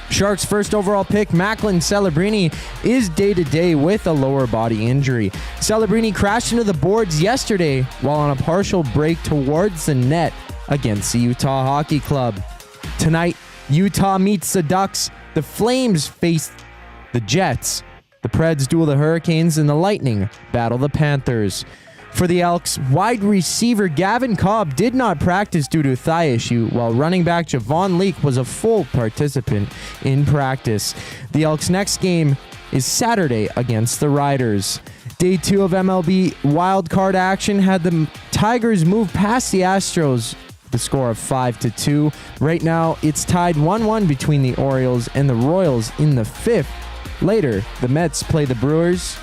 Sharks' first overall pick, Macklin Celebrini, is day-to-day with a lower body injury. Celebrini crashed into the boards yesterday while on a partial break towards the net against the Utah Hockey Club. Tonight, Utah meets the Ducks. The Flames face the Jets. The Preds duel the Hurricanes, and the Lightning battle the Panthers. For the Elks, wide receiver Gavin Cobb did not practice due to a thigh issue, while running back Javon Leake was a full participant in practice. The Elks' next game is Saturday against the Riders. Day 2 of MLB wildcard action had the Tigers move past the Astros, the score of 5-2. Right now, it's tied 1-1 between the Orioles and the Royals in the 5th. Later, the Mets play the Brewers,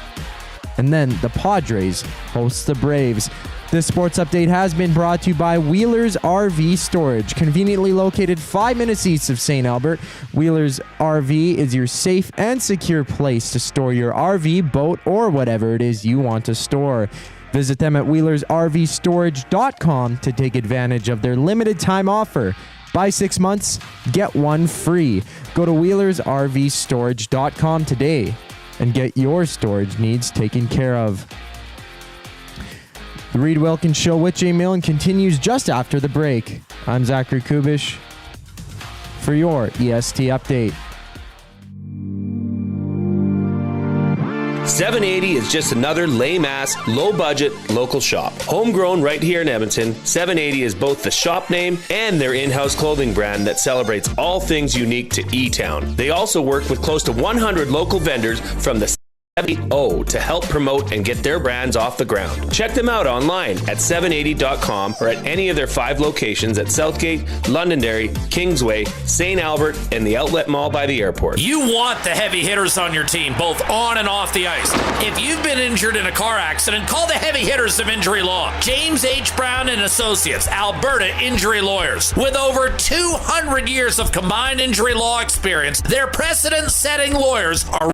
and then the Padres host the Braves. This sports update has been brought to you by Wheelers RV Storage, conveniently located 5 minutes east of St. Albert. Wheelers RV is your safe and secure place to store your RV, boat, or whatever it is you want to store. Visit them at WheelersRVStorage.com to take advantage of their limited time offer. Buy 6 months, get 1 free. Go to WheelersRVStorage.com today and get your storage needs taken care of. The Reid Wilkins Show with Jay Milne continues just after the break. I'm Zachary Kubish for your EST update. 780 is just another lame-ass, low-budget local shop. Homegrown right here in Edmonton, 780 is both the shop name and their in-house clothing brand that celebrates all things unique to E-Town. They also work with close to 100 local vendors from the 780 to help promote and get their brands off the ground. Check them out online at 780.com or at any of their 5 locations at Southgate, Londonderry, Kingsway, St. Albert, and the Outlet Mall by the airport. You want the heavy hitters on your team, both on and off the ice. If you've been injured in a car accident, call the heavy hitters of injury law. James H. Brown and Associates, Alberta Injury Lawyers. With over 200 years of combined injury law experience, their precedent-setting lawyers are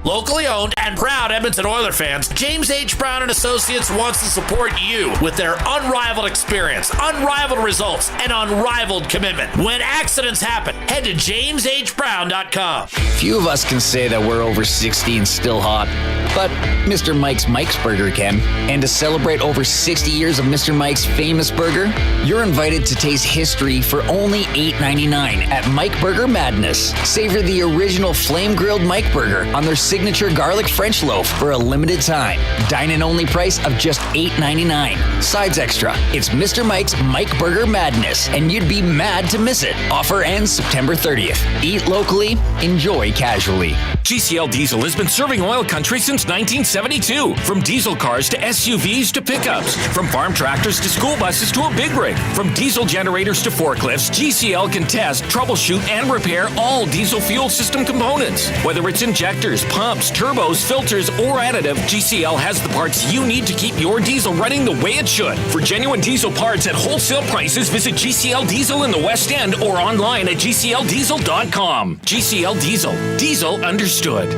locally owned and proud Edmonton Oiler fans. James H. Brown and Associates wants to support you with their unrivaled experience, unrivaled results, and unrivaled commitment. When accidents happen, head to jameshbrown.com. Few of us can say that we're over 60 and still hot, but Mr. Mike's Burger can. And to celebrate over 60 years of Mr. Mike's famous burger, you're invited to taste history for only $8.99 at Mike Burger Madness. Savor the original flame-grilled Mike Burger on their signature garlic French loaf for a limited time. Dine-in only price of just $8.99. Sides extra. It's Mr. Mike's Mike Burger Madness, and you'd be mad to miss it. Offer ends September 30th. Eat locally, enjoy casually. GCL Diesel has been serving oil country since 1972. From diesel cars to SUVs to pickups. From farm tractors to school buses to a big rig. From diesel generators to forklifts, GCL can test, troubleshoot, and repair all diesel fuel system components. Whether it's injectors, pumps, turbos, filters, or additive, GCL has the parts you need to keep your diesel running the way it should. For genuine diesel parts at wholesale prices, visit GCL Diesel in the West End or online at GCLDiesel.com. GCL Diesel. Diesel understood.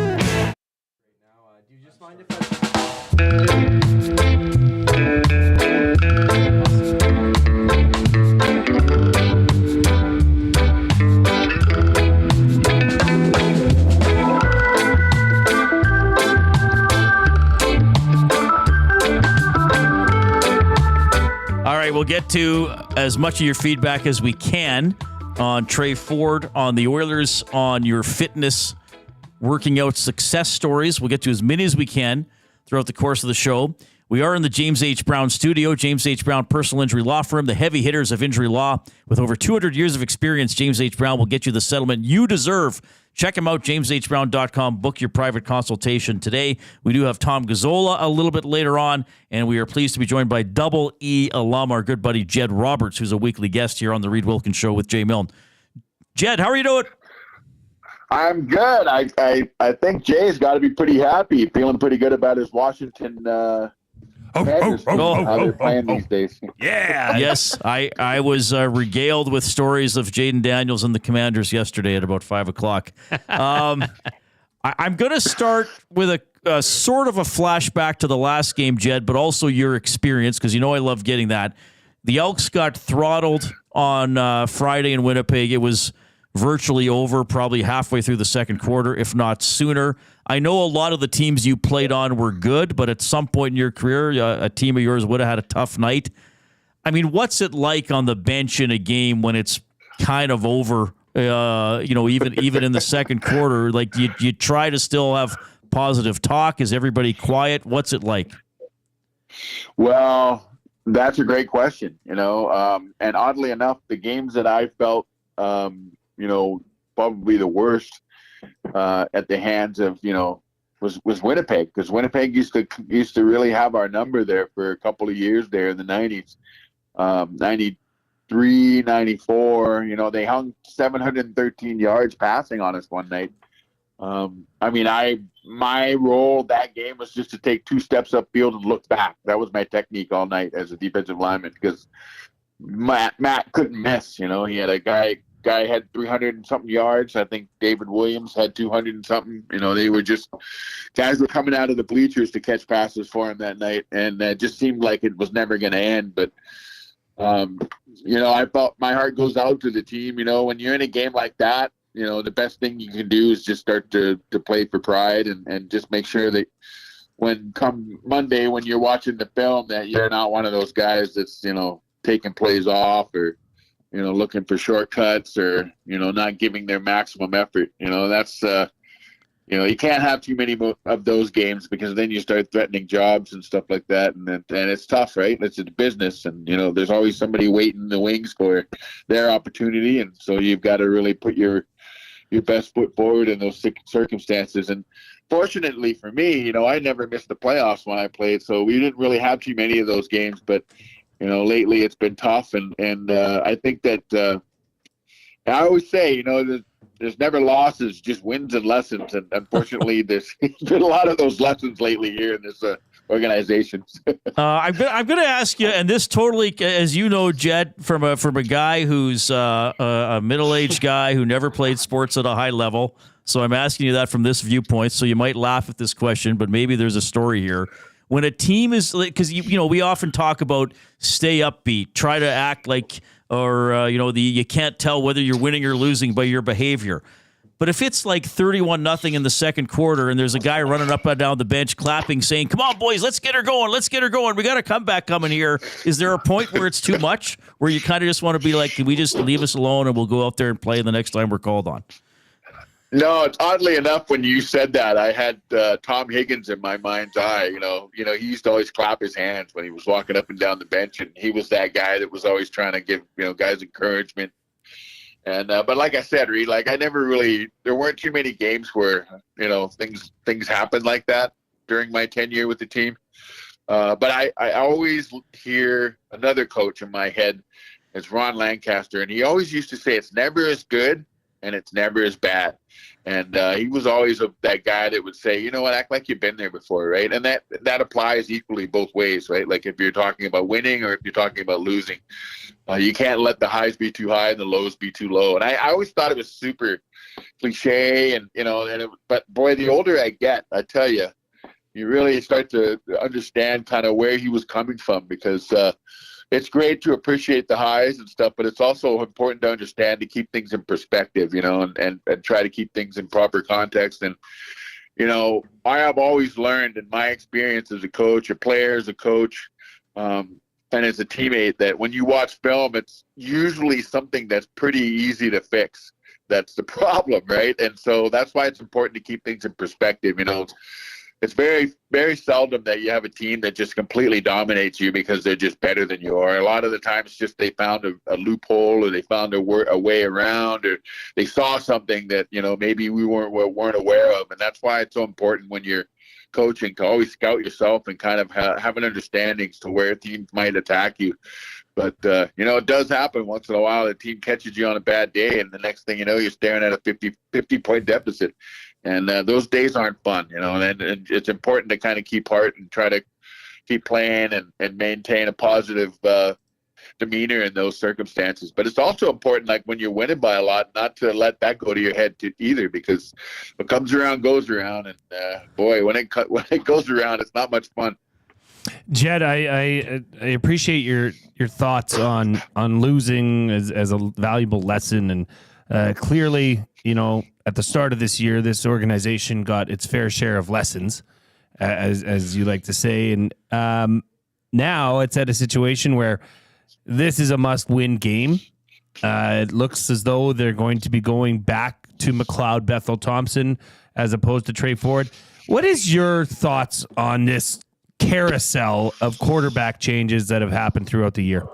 All right, we'll get to as much of your feedback as we can. on Trey Ford, on the Oilers, on your fitness, working out success stories. We'll get to as many as we can throughout the course of the show. We are in the James H. Brown studio. James H. Brown Personal Injury Law Firm, the heavy hitters of injury law. With over 200 years of experience, James H. Brown will get you the settlement you deserve. Check him out, jameshbrown.com. Book your private consultation today. We do have Tom Gazzola a little bit later on, and we are pleased to be joined by double E alum, our good buddy Jed Roberts, who's a weekly guest here on the Reid Wilkins Show with Jay Milne. Jed, how are you doing? I'm good. I think Jay's got to be pretty happy, feeling pretty good about his Washington Commanders team, how they're playing these days. Yeah. Yes, I was regaled with stories of Jaden Daniels and the Commanders yesterday at about 5 o'clock. I'm going to start with a sort of a flashback to the last game, Jed, but also your experience, because you know I love getting that. The Elks got throttled on Friday in Winnipeg. It was virtually over, probably halfway through the second quarter, if not sooner. I know a lot of the teams you played on were good, but at some point in your career, a team of yours would have had a tough night. I mean, what's it like on the bench in a game when it's kind of over, even in the second quarter? Like, you try to still have positive talk? Is everybody quiet? What's it like? Well, that's a great question, and oddly enough, the games that I felt, probably the worst at the hands of, was Winnipeg, because Winnipeg used to really have our number there for a couple of years there in the 90s, 93, 94. They hung 713 yards passing on us one night. My role that game was just to take 2 steps upfield and look back. That was my technique all night as a defensive lineman, because Matt couldn't miss. He had a guy had 300 and something yards. I think David Williams had 200 and something. They were just guys were coming out of the bleachers to catch passes for him that night, and it just seemed like it was never going to end. But I felt my heart goes out to the team. When you're in a game like that, the best thing you can do is just start to play for pride and just make sure that when come Monday, when you're watching the film, that you're not one of those guys that's taking plays off or looking for shortcuts or, not giving their maximum effort. That's, you can't have too many of those games, because then you start threatening jobs and stuff like that. And it's tough, right? It's a business. And, there's always somebody waiting in the wings for their opportunity. And so you've got to really put your best foot forward in those circumstances. And fortunately for me, I never missed the playoffs when I played. So we didn't really have too many of those games, but lately it's been tough, and I think that I always say, there's never losses, just wins and lessons, and unfortunately, there's been a lot of those lessons lately here in this organization. I'm going to ask you, and this totally, as you know, Jed, from a guy who's a middle-aged guy who never played sports at a high level. So I'm asking you that from this viewpoint. So you might laugh at this question, but maybe there's a story here. When a team is, because we often talk about stay upbeat, try to act like, or you can't tell whether you're winning or losing by your behavior. But if it's like 31-0 in the second quarter, and there's a guy running up and down the bench clapping, saying, "Come on, boys, let's get her going, we got a comeback coming here." Is there a point where it's too much, where you kind of just want to be like, "Can we just leave us alone and we'll go out there and play the next time we're called on"? No, it's oddly enough, when you said that, I had Tom Higgins in my mind's eye. He used to always clap his hands when he was walking up and down the bench, and he was that guy that was always trying to give guys encouragement. And but like I said, Reid, there weren't too many games where things happened like that during my tenure with the team. But I always hear another coach in my head, it's Ron Lancaster, and he always used to say it's never as good and it's never as bad. And he was always that guy that would say, act like you've been there before, right? And that applies equally both ways, right? Like if you're talking about winning or if you're talking about losing, you can't let the highs be too high and the lows be too low. And I always thought it was super cliche, but boy, the older I get, I tell you, you really start to understand kind of where he was coming from, because it's great to appreciate the highs and stuff, but it's also important to understand, to keep things in perspective, and try to keep things in proper context. And, I have always learned in my experience as a coach, a player, as a coach, and as a teammate, that when you watch film, it's usually something that's pretty easy to fix. That's the problem, right? And so that's why it's important to keep things in perspective. It's very, very seldom that you have a team that just completely dominates you because they're just better than you are. A lot of the time it's just they found a loophole, or they found a way around, or they saw something that, maybe we weren't aware of. And that's why it's so important when you're coaching to always scout yourself and kind of have an understanding to where teams might attack you. But, it does happen once in a while. The team catches you on a bad day, and the next thing you know, you're staring at a 50-point deficit. And those days aren't fun, and it's important to kind of keep heart and try to keep playing and maintain a positive demeanor in those circumstances. But it's also important, like when you're winning by a lot, not to let that go to your head either, because what comes around goes around. And boy, when it goes around, it's not much fun. Jed, I appreciate your thoughts on losing as a valuable lesson, and clearly, at the start of this year, this organization got its fair share of lessons, as you like to say, and now it's at a situation where this is a must-win game. It looks as though they're going to be going back to McLeod, Bethel, Thompson, as opposed to Trey Ford. What is your thoughts on this carousel of quarterback changes that have happened throughout the year?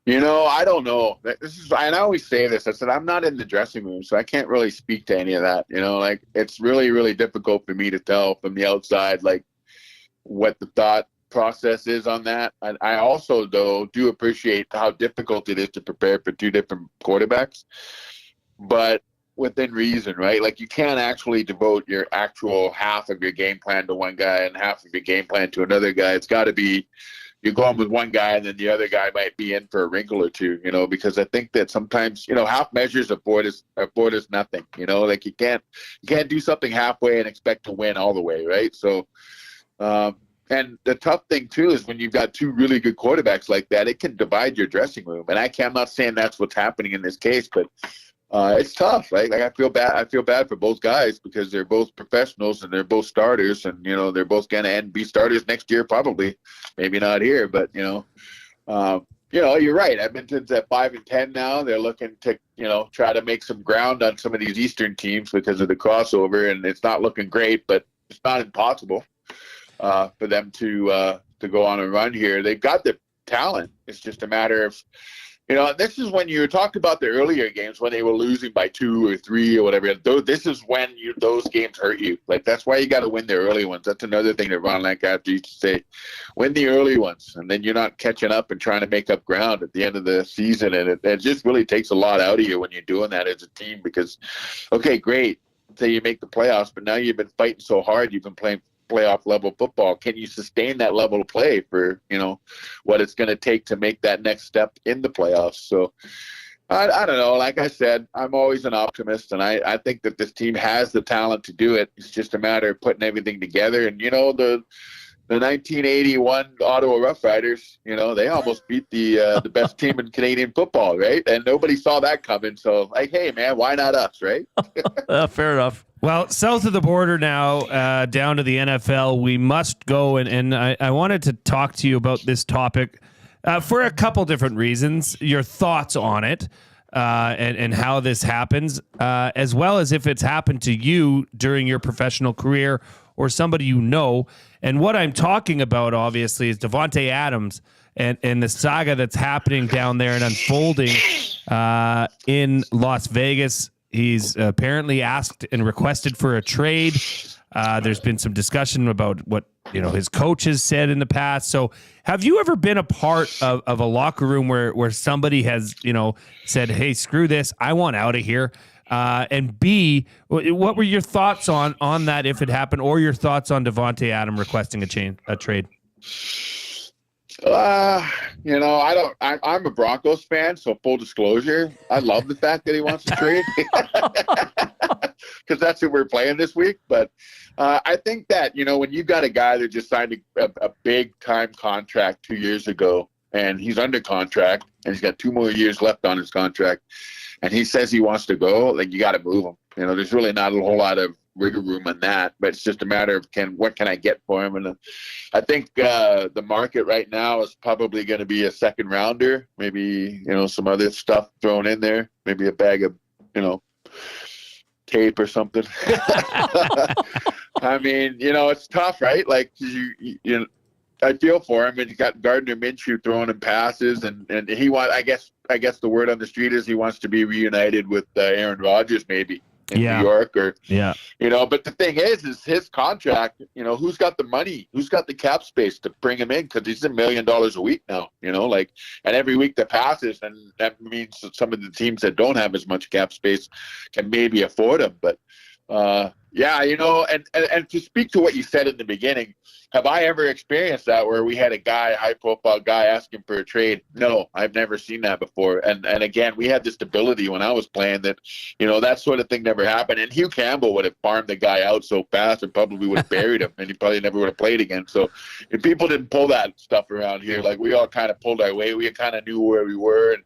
I don't know. I always say this. I said, I'm not in the dressing room, so I can't really speak to any of that. It's really, really difficult for me to tell from the outside, what the thought process is on that. And I also, though, do appreciate how difficult it is to prepare for two different quarterbacks, but within reason, right? You can't actually devote your actual half of your game plan to one guy and half of your game plan to another guy. It's got to be, you're going with one guy and then the other guy might be in for a wrinkle or two, because I think that sometimes, half measures avoid is nothing, you can't do something halfway and expect to win all the way. Right. So, and the tough thing too, is when you've got two really good quarterbacks like that, it can divide your dressing room. And I'm not saying that's what's happening in this case, but it's tough, right? I feel bad for both guys because they're both professionals and they're both starters, and they're both going to be starters next year, probably, maybe not here, but you're right. Edmonton's at 5-10 now. They're looking to try to make some ground on some of these Eastern teams because of the crossover, and it's not looking great, but it's not impossible for them to go on a run here. They've got the talent. It's just a matter of this is when you talked about the earlier games when they were losing by 2 or 3 or whatever. This is when those games hurt you. That's why you got to win the early ones. That's another thing that Ron Lancaster used to say: win the early ones, and then you're not catching up and trying to make up ground at the end of the season. And it just really takes a lot out of you when you're doing that as a team. Because, okay, great, say you make the playoffs, but now you've been fighting so hard. You've been playing playoff level football. Can you sustain that level of play for what it's going to take to make that next step in the playoffs? So I don't know. Like I said, I'm always an optimist, and I think that this team has the talent to do it. It's just a matter of putting everything together. And the 1981 Ottawa Rough Riders, they almost beat the best team in Canadian football, right? And nobody saw that coming. So hey man, why not us, right? Fair enough. Well, south of the border now, down to the NFL, we must go. And I wanted to talk to you about this topic for a couple different reasons. Your thoughts on it and how this happens, as well as if it's happened to you during your professional career or somebody you know. And what I'm talking about, obviously, is Davante Adams and the saga that's happening down there and unfolding in Las Vegas. He's apparently asked and requested for a trade. There's been some discussion about what his coach has said in the past. So have you ever been a part of a locker room where somebody has said, hey, screw this, I want out of here? And B, what were your thoughts on that if it happened, or your thoughts on Davante Adams requesting a trade? I'm a Broncos fan, so full disclosure, I love the fact that he wants to trade because that's who we're playing this week. But I think that, when you've got a guy that just signed a big time contract 2 years ago, and he's under contract and he's got 2 more years left on his contract, and he says he wants to go, you got to move him. There's really not a whole lot of wiggle room on that, but it's just a matter of what can I get for him? And I think the market right now is probably going to be a second rounder, maybe, some other stuff thrown in there, maybe a bag of, tape or something. I mean, it's tough, right? Like you I feel for him, and he got Gardner Minshew throwing him passes, and he I guess the word on the street is he wants to be reunited with Aaron Rodgers, maybe in New York, or But the thing is his contract. Who's got the money? Who's got the cap space to bring him in? Because he's $1 million a week now. And every week that passes, and that means that some of the teams that don't have as much cap space can maybe afford him. But and to speak to what you said in the beginning. Have I ever experienced that where we had a high-profile guy asking for a trade? No, I've never seen that before. And again, we had this stability when I was playing that, that sort of thing never happened. And Hugh Campbell would have farmed the guy out so fast and probably would have buried him, and he probably never would have played again. So if people didn't pull that stuff around here, like we all kind of pulled our weight, we kind of knew where we were. And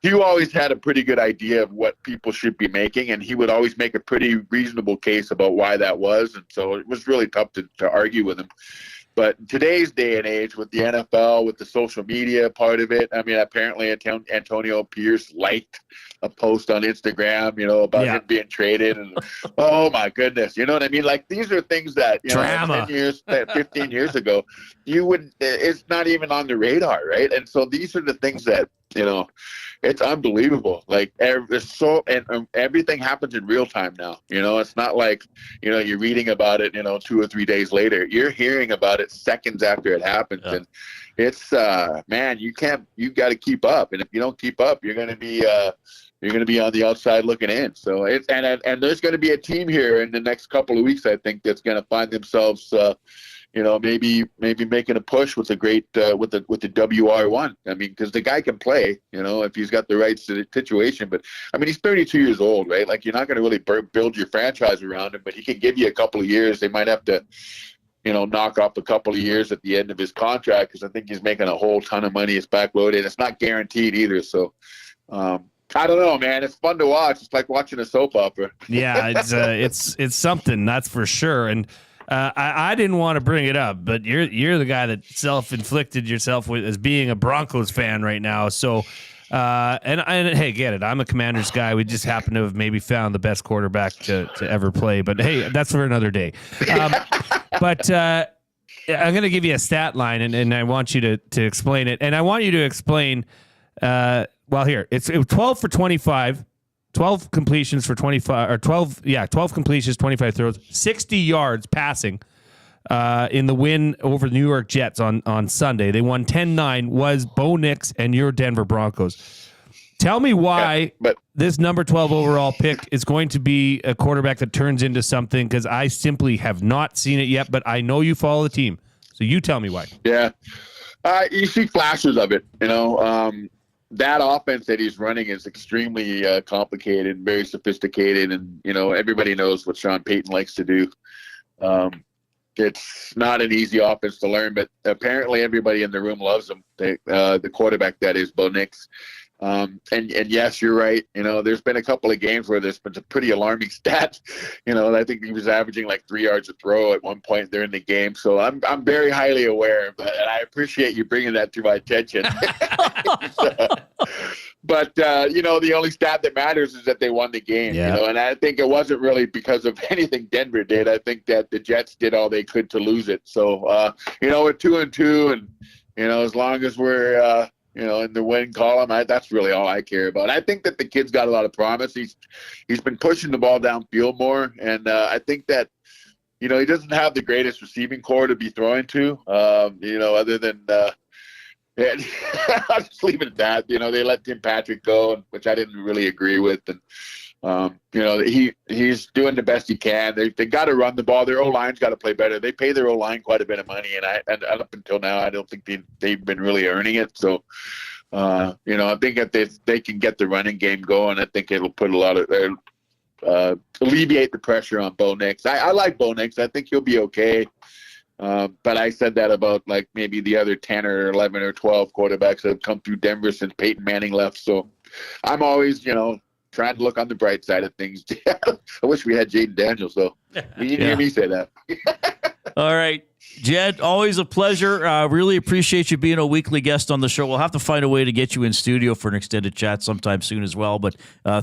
Hugh always had a pretty good idea of what people should be making, and he would always make a pretty reasonable case about why that was. And so it was really tough to argue with him. But in today's day and age, with the NFL, with the social media part of it, I mean, apparently Antonio Pierce liked a post on Instagram, about him being traded. And oh, my goodness. You know what I mean? Like, these are things that, 10 years, 15 years ago, it's not even on the radar, right? And so these are the things that, it's unbelievable. Like, everything happens in real time now. It's not like, you're reading about it, 2 or 3 days later. You're hearing about it seconds after it happens. And it's, man, you got to keep up. And if you don't keep up, you're going to be on the outside looking in. So and there's going to be a team here in the next couple of weeks, I think, that's going to find themselves, maybe making a push with the great with the WR1. I mean, because the guy can play, if he's got the right situation. But I mean, he's 32 years old, right? Like, you're not going to really build your franchise around him, but he can give you a couple of years. They might have to, knock off a couple of years at the end of his contract, because I think he's making a whole ton of money. It's backloaded. It's not guaranteed either. So. I don't know, man. It's fun to watch. It's like watching a soap opera. Yeah, it's something, that's for sure. And I didn't want to bring it up, but you're the guy that self-inflicted yourself with as being a Broncos fan right now. So, and hey, get it. I'm a Commanders guy. We just happen to have maybe found the best quarterback to ever play. But hey, that's for another day. But I'm going to give you a stat line, and I want you to explain it. And I want you to explain. Well, here it was 12 for 25, 12 completions for 25, or 12 completions, 25 throws, 60 yards passing in the win over the New York Jets on Sunday. They won 10-9. Was Bo Nix and your Denver Broncos. Tell me why this number 12 overall pick is going to be a quarterback that turns into something, because I simply have not seen it yet, but I know you follow the team. So you tell me why. Yeah. You see flashes of it, that offense that he's running is extremely complicated, very sophisticated, and everybody knows what Sean Payton likes to do. It's not an easy offense to learn, but apparently everybody in the room loves him. The quarterback, that is, Bo Nix. And yes, you're right. There's been a couple of games where there's been some pretty alarming stats. I think he was averaging like 3 yards a throw at one point during the game. So I'm very highly aware, and I appreciate you bringing that to my attention. But the only stat that matters is that they won the game. And I think it wasn't really because of anything Denver did. I think that the Jets did all they could to lose it. So we're 2-2, and as long as we're in the win column, that's really all I care about. I think that the kid's got a lot of promise. He's been pushing the ball downfield more, and I think that he doesn't have the greatest receiving core to be throwing to. Other than I'll just leave it at that. They let Tim Patrick go, which I didn't really agree with, and he's doing the best he can. They got to run the ball. Their O-line's got to play better. They pay their O-line quite a bit of money, and up until now, I don't think they've been really earning it. So, I think if they can get the running game going, I think it'll put a lot of alleviate the pressure on Bo Nix. I like Bo Nix. I think he'll be okay. But I said that about like maybe the other 10 or 11 or 12 quarterbacks that have come through Denver since Peyton Manning left. So I'm always, trying to look on the bright side of things. I wish we had Jaden Daniels, though. You didn't hear me say that. All right. Jed, always a pleasure. Really appreciate you being a weekly guest on the show. We'll have to find a way to get you in studio for an extended chat sometime soon as well. But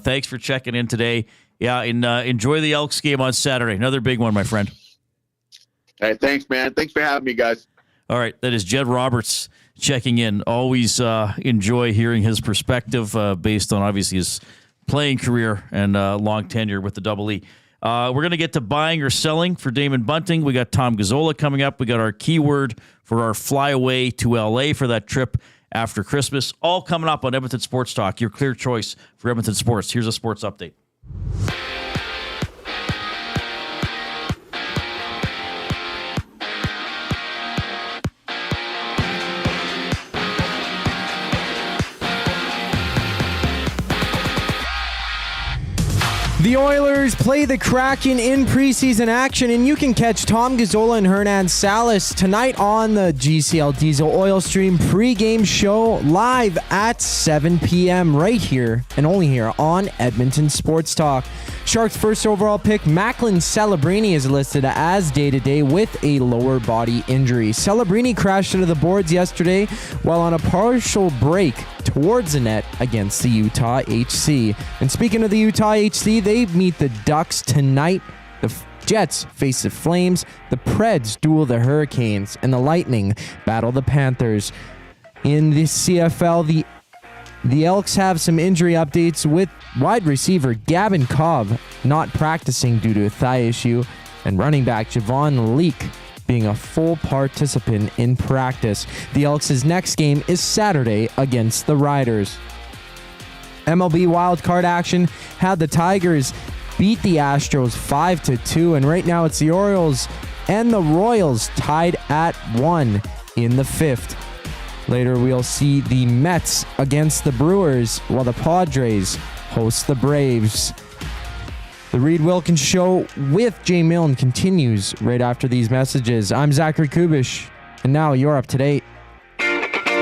thanks for checking in today. Yeah, and enjoy the Elks game on Saturday. Another big one, my friend. Hey, thanks, man. Thanks for having me, guys. All right, that is Jed Roberts checking in. Always enjoy hearing his perspective based on, obviously, his playing career and long tenure with the Double E. We're going to get to buying or selling for Damon Bunting. We got Tom Gazzola coming up. We got our keyword for our flyaway to LA for that trip after Christmas. All coming up on Edmonton Sports Talk, your clear choice for Edmonton sports. Here's a sports update. The Oilers play the Kraken in preseason action, and you can catch Tom Gazzola and Hernan Salas tonight on the GCL Diesel Oil Stream pregame show live at 7 p.m. right here and only here on Edmonton Sports Talk. Sharks' first overall pick, Macklin Celebrini, is listed as day-to-day with a lower body injury. Celebrini crashed into the boards yesterday while on a partial break towards the net against the Utah HC. And speaking of the Utah HC, they meet the Ducks tonight. The Jets face the Flames. The Preds duel the Hurricanes. And the Lightning battle the Panthers. In the CFL, the Elks have some injury updates with wide receiver Gavin Cobb not practicing due to a thigh issue, and running back Javon Leake being a full participant in practice. The Elks' next game is Saturday against the Riders. MLB wildcard action had the Tigers beat the Astros 5-2, and right now it's the Orioles and the Royals tied at 1 in the 5th. Later, we'll see the Mets against the Brewers, while the Padres host the Braves. The Reid Wilkins Show with Jay Milne continues right after these messages. I'm Zachary Kubish, and now you're up to date.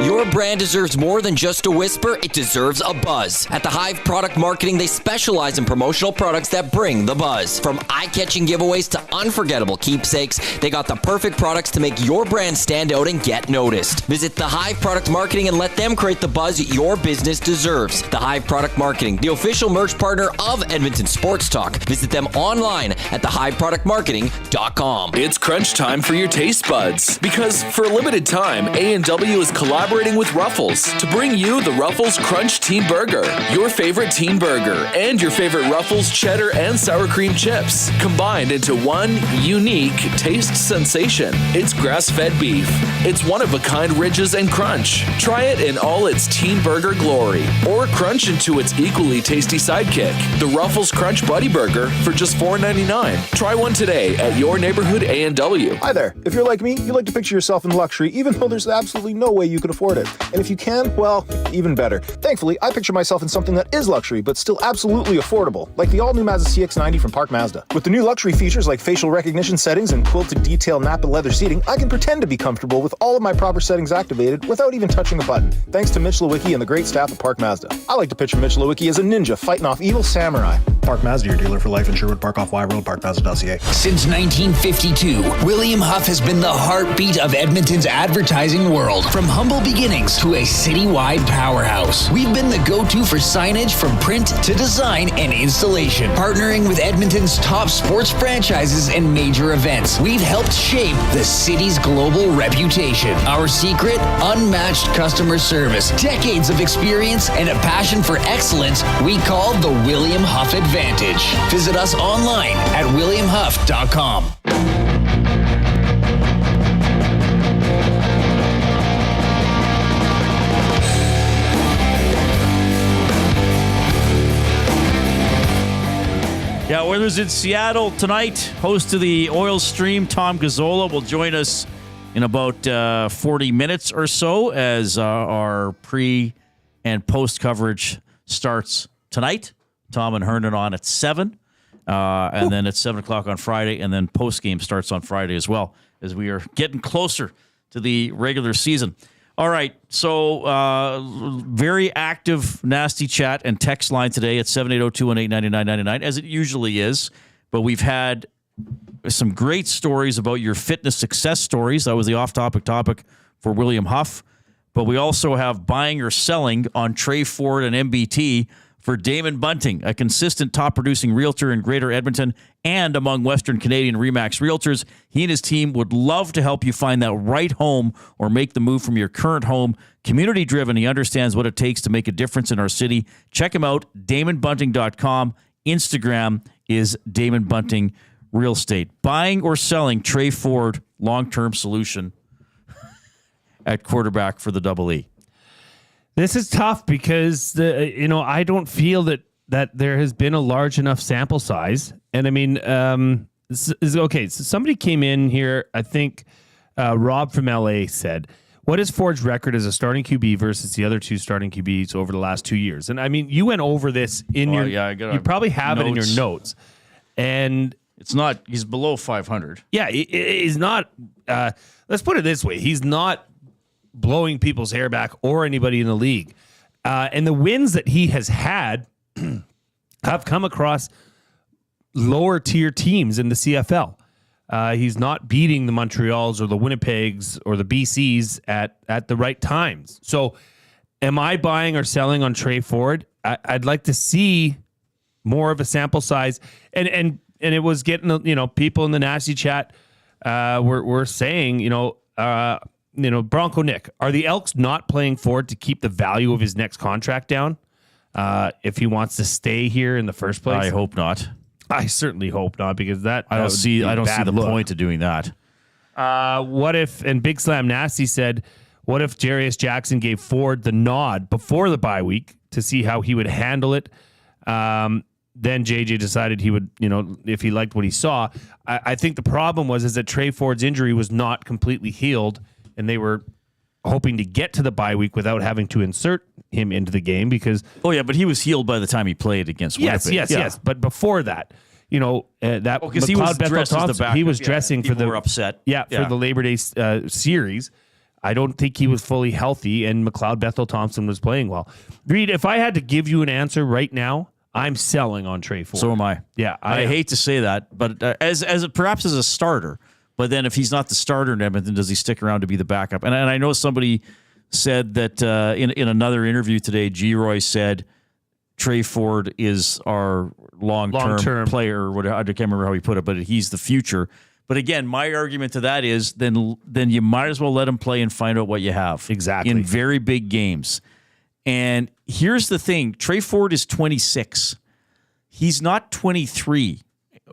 Your brand deserves more than just a whisper, it deserves a buzz. At the Hive Product Marketing, they specialize in promotional products that bring the buzz. From eye-catching giveaways to unforgettable keepsakes, they got the perfect products to make your brand stand out and get noticed. Visit the Hive Product Marketing and let them create the buzz your business deserves. The Hive Product Marketing, the official merch partner of Edmonton Sports Talk. Visit them online at thehiveproductmarketing.com. It's crunch time for your taste buds, because for a limited time, A&W is collaborating with Ruffles to bring you the Ruffles Crunch Teen Burger, your favorite teen burger, and your favorite Ruffles cheddar and sour cream chips, combined into one unique taste sensation. It's grass-fed beef. It's one-of-a-kind ridges and crunch. Try it in all its teen burger glory, or crunch into its equally tasty sidekick, the Ruffles Crunch Buddy Burger, for just $4.99. Try one today at your neighborhood A&W. Hi there. If you're like me, you like to picture yourself in luxury, even though there's absolutely no way you could afford it. And if you can, well, even better. Thankfully, I picture myself in something that is luxury, but still absolutely affordable, like the all-new Mazda CX-90 from Park Mazda. With the new luxury features like facial recognition settings and quilted detail Napa leather seating, I can pretend to be comfortable with all of my proper settings activated without even touching a button, thanks to Mitch Lewicki and the great staff at Park Mazda. I like to picture Mitch Lewicki as a ninja fighting off evil samurai. Park Mazda, your dealer for life in Sherwood Park off Y Road, parkmazda.ca. Since 1952, William Huff has been the heartbeat of Edmonton's advertising world. From humble beginnings to a citywide powerhouse, we've been the go-to for signage from print to design and installation. Partnering with Edmonton's top sports franchises and major events, we've helped shape the city's global reputation. Our secret? Unmatched customer service, decades of experience, and a passion for excellence we call the William Huff Advantage. Visit us online at williamhuff.com. Yeah, Oilers in Seattle tonight. Host of the Oil Stream, Tom Gazzola, will join us in about 40 minutes or so as our pre- and post coverage starts tonight. Tom and Hernan on at 7, and then at 7 o'clock on Friday, and then post-game starts on Friday as well, as we are getting closer to the regular season. All right, so very active, nasty chat and text line today at 780-218-9999, as it usually is, but we've had some great stories about your fitness success stories. That was the off-topic topic for William Huff. But we also have buying or selling on Trey Ford and MBT for Damon Bunting, a consistent top-producing realtor in Greater Edmonton and among Western Canadian RE/MAX realtors. He and his team would love to help you find that right home or make the move from your current home. Community-driven, he understands what it takes to make a difference in our city. Check him out, DamonBunting.com. Instagram is Damon Bunting Real Estate. Buying or selling Trey Ford, long-term solution at quarterback for the Double E. This is tough because I don't feel that there has been a large enough sample size. And I mean, okay. So somebody came in here. I think Rob from LA said, "What is Ford's record as a starting QB versus the other two starting QBs over the last 2 years?" And I mean, you went over this in your. Yeah, you probably have it in your notes, and it's not. He's below 500. Yeah, he's not. Let's put it this way: he's not blowing people's hair back or anybody in the league. And the wins that he has had have come across lower tier teams in the CFL. He's not beating the Montreals or the Winnipegs or the BCs at the right times. So am I buying or selling on Trey Ford? I'd like to see more of a sample size. And it was getting, people in the nasty chat were saying, Bronco Nick, are the Elks not playing Ford to keep the value of his next contract down if he wants to stay here in the first place? I hope not. I certainly hope not, because I don't see the point of doing that. What if, and Big Slam Nasty said, what if Jarius Jackson gave Ford the nod before the bye week to see how he would handle it? Then JJ decided he would, if he liked what he saw. I think the problem is that Trey Ford's injury was not completely healed, and they were hoping to get to the bye week without having to insert him into the game because... Oh, yeah, but he was healed by the time he played against Winnipeg. Yes. But before that, that because he was dressed as the backup. He was dressing for the... were upset. For the Labor Day series. I don't think he was fully healthy, and McLeod Bethel Thompson was playing well. Reid, if I had to give you an answer right now, I'm selling on Trey Ford. So am I. Yeah, I hate to say that, but perhaps as a starter... But then if he's not the starter in Edmonton, does he stick around to be the backup? And I know somebody said that in another interview today, G-Roy said Trey Ford is our long-term player. Or whatever. I can't remember how he put it, but he's the future. But again, my argument to that is then you might as well let him play and find out what you have. Exactly. In very big games. And here's the thing. Trey Ford is 26. He's not 23.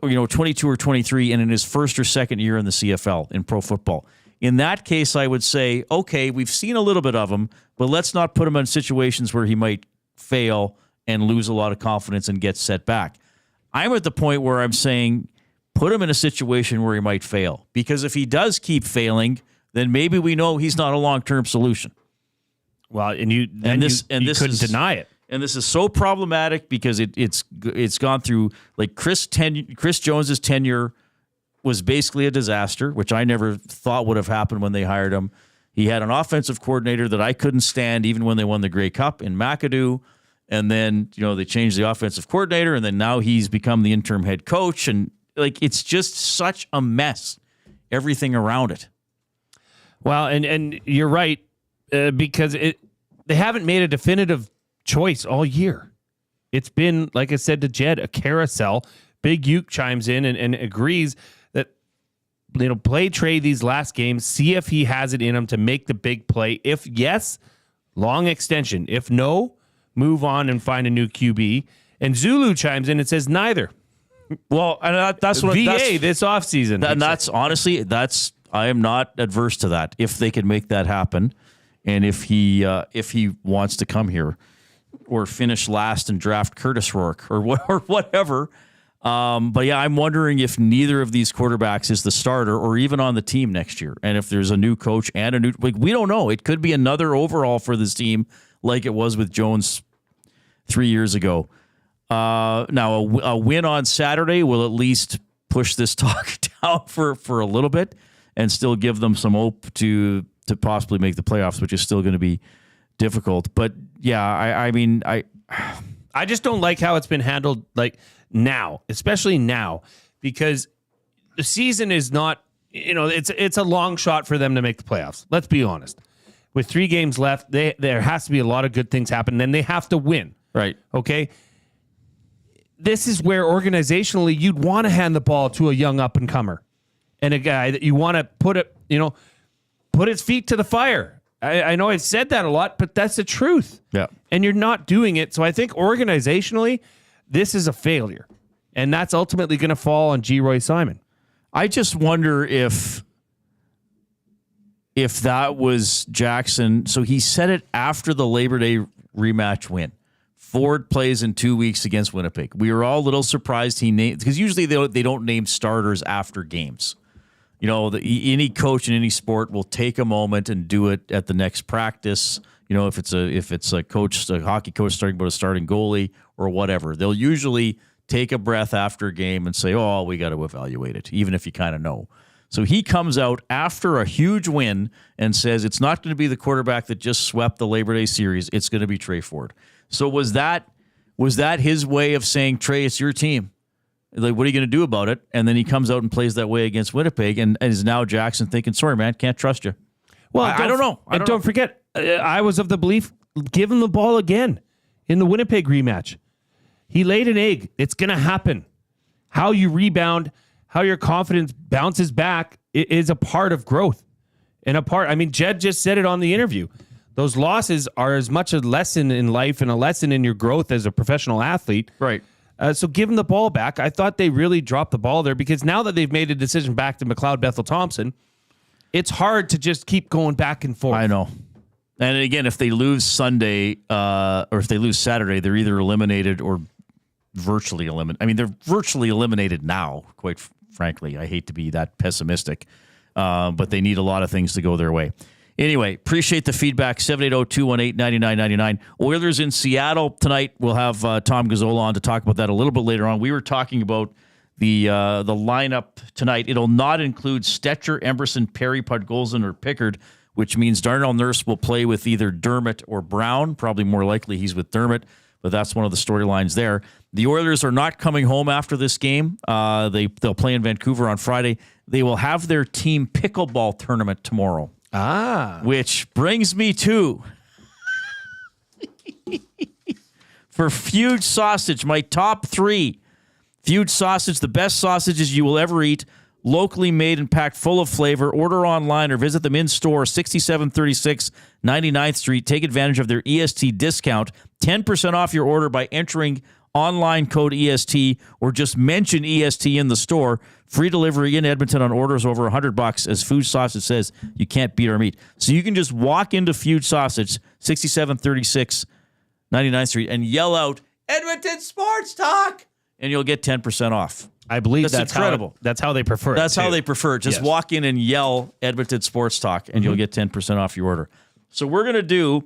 22 or 23, and in his first or second year in the CFL in pro football. In that case, I would say, okay, we've seen a little bit of him, but let's not put him in situations where he might fail and lose a lot of confidence and get set back. I'm at the point where I'm saying, put him in a situation where he might fail, because if he does keep failing, then maybe we know he's not a long-term solution. Well, and you couldn't deny it. And this is so problematic because it's gone through, like, Chris Jones's tenure was basically a disaster, which I never thought would have happened when they hired him. He had an offensive coordinator that I couldn't stand even when they won the Grey Cup in McAdoo. And then, they changed the offensive coordinator, and then now he's become the interim head coach. And, it's just such a mess, everything around it. Well, and you're right, because they haven't made a definitive choice all year. It's been, like I said to Jed, a carousel. Big Uke chimes in and agrees that play Trey these last games, see if he has it in him to make the big play. If yes, long extension. If no, move on and find a new QB. And Zulu chimes in and says neither. Well, and that's what VA this offseason. And that's honestly, I am not adverse to that if they can make that happen, and if he wants to come here. Or finish last and draft Curtis Rourke or whatever. But yeah, I'm wondering if neither of these quarterbacks is the starter or even on the team next year. And if there's a new coach and we don't know. It could be another overhaul for this team like it was with Jones 3 years ago. Now, a win on Saturday will at least push this talk down for a little bit and still give them some hope to possibly make the playoffs, which is still going to be difficult. But yeah, I just don't like how it's been handled, like now, especially now, because the season is not, it's a long shot for them to make the playoffs. Let's be honest. With 3 games left, there has to be a lot of good things happen, and they have to win. Right. Okay? This is where organizationally you'd want to hand the ball to a young up-and-comer and a guy that you want to put his feet to the fire. I know I've said that a lot, but that's the truth. Yeah. And you're not doing it. So I think organizationally, this is a failure. And that's ultimately going to fall on G. Roy Simon. I just wonder if that was Jackson. So he said it after the Labor Day rematch win. Ford plays in 2 weeks against Winnipeg. We were all a little surprised he named, because usually they don't name starters after games. Any coach in any sport will take a moment and do it at the next practice. If it's a hockey coach starting about a starting goalie or whatever, they'll usually take a breath after a game and say, "Oh, we got to evaluate it," even if you kind of know. So he comes out after a huge win and says it's not going to be the quarterback that just swept the Labor Day series. It's going to be Trey Ford. So was that his way of saying, Trey, it's your team? Like, what are you going to do about it? And then he comes out and plays that way against Winnipeg, and is now Jackson thinking, sorry, man, can't trust you. Well, I don't know. And don't forget, I was of the belief, give him the ball again in the Winnipeg rematch. He laid an egg. It's going to happen. How you rebound, how your confidence bounces back is a part of growth. Jed just said it on the interview. Those losses are as much a lesson in life and a lesson in your growth as a professional athlete. Right. So give them the ball back. I thought they really dropped the ball there because now that they've made a decision back to McLeod Bethel Thompson, it's hard to just keep going back and forth. I know. And again, if they lose Sunday or if they lose Saturday, they're either eliminated or virtually eliminated. They're virtually eliminated now, quite frankly. I hate to be that pessimistic, but they need a lot of things to go their way. Anyway, appreciate the feedback. 780-218-9999. Oilers in Seattle tonight. We'll have Tom Gazzola on to talk about that a little bit later on. We were talking about the lineup tonight. It'll not include Stetcher, Emberson, Perry, Podgolzin, or Pickard, which means Darnell Nurse will play with either Dermott or Brown. Probably more likely he's with Dermott, but that's one of the storylines there. The Oilers are not coming home after this game. They'll play in Vancouver on Friday. They will have their team pickleball tournament tomorrow. Which brings me to for Fuge sausage, my top 3. Fuge sausage, the best sausages you will ever eat, locally made and packed full of flavor. Order online or visit them in store, 6736 99th Street. Take advantage of their EST discount, 10% off your order by entering online code EST or just mention EST in the store. Free delivery in Edmonton on orders over $100. As Fuge Sausage says, you can't beat our meat. So you can just walk into Fuge Sausage, 6736 99th Street, and yell out, Edmonton Sports Talk, and you'll get 10% off. I believe that's incredible. That's how they prefer it. That's how they prefer it. Just walk in and yell Edmonton Sports Talk, and you'll get 10% off your order. So we're going to do,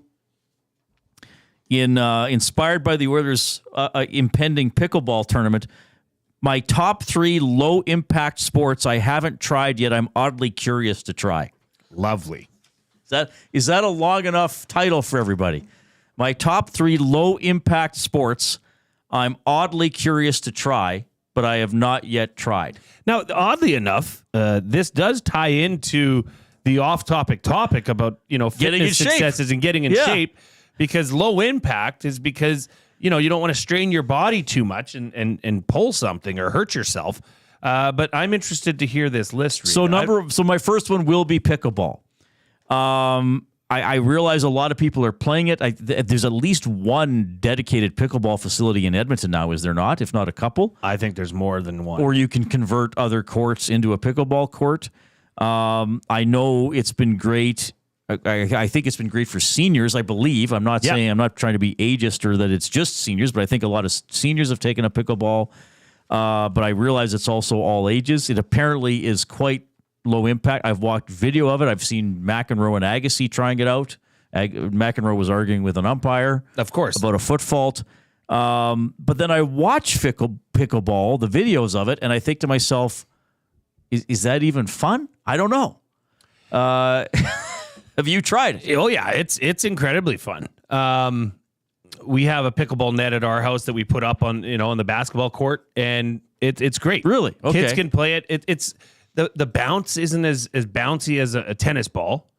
inspired by the Oilers' impending pickleball tournament, my top 3 low-impact sports I haven't tried yet. I'm oddly curious to try. Lovely. Is that a long enough title for everybody? My top 3 low-impact sports I'm oddly curious to try, but I have not yet tried. Now, oddly enough, this does tie into the off-topic topic about fitness successes and getting in shape, because low impact is because you don't want to strain your body too much and pull something or hurt yourself. But I'm interested to hear this list. So my first one will be pickleball. I realize a lot of people are playing it. There's at least one dedicated pickleball facility in Edmonton now, is there not? If not a couple. I think there's more than one. Or you can convert other courts into a pickleball court. I know it's been great. I think it's been great for seniors, I believe. I'm not saying, I'm not trying to be ageist or that it's just seniors, but I think a lot of seniors have taken up pickleball. But I realize it's also all ages. It apparently is quite low impact. I've watched video of it. I've seen McEnroe and Agassi trying it out. McEnroe was arguing with an umpire, of course, about a foot fault. But then I watch pickleball, the videos of it, and I think to myself, is that even fun? I don't know. Have you tried it? Oh yeah, it's incredibly fun. We have a pickleball net at our house that we put up on the basketball court, and It's great. Really? Okay. Kids can play it. It's the bounce isn't as bouncy as a tennis ball,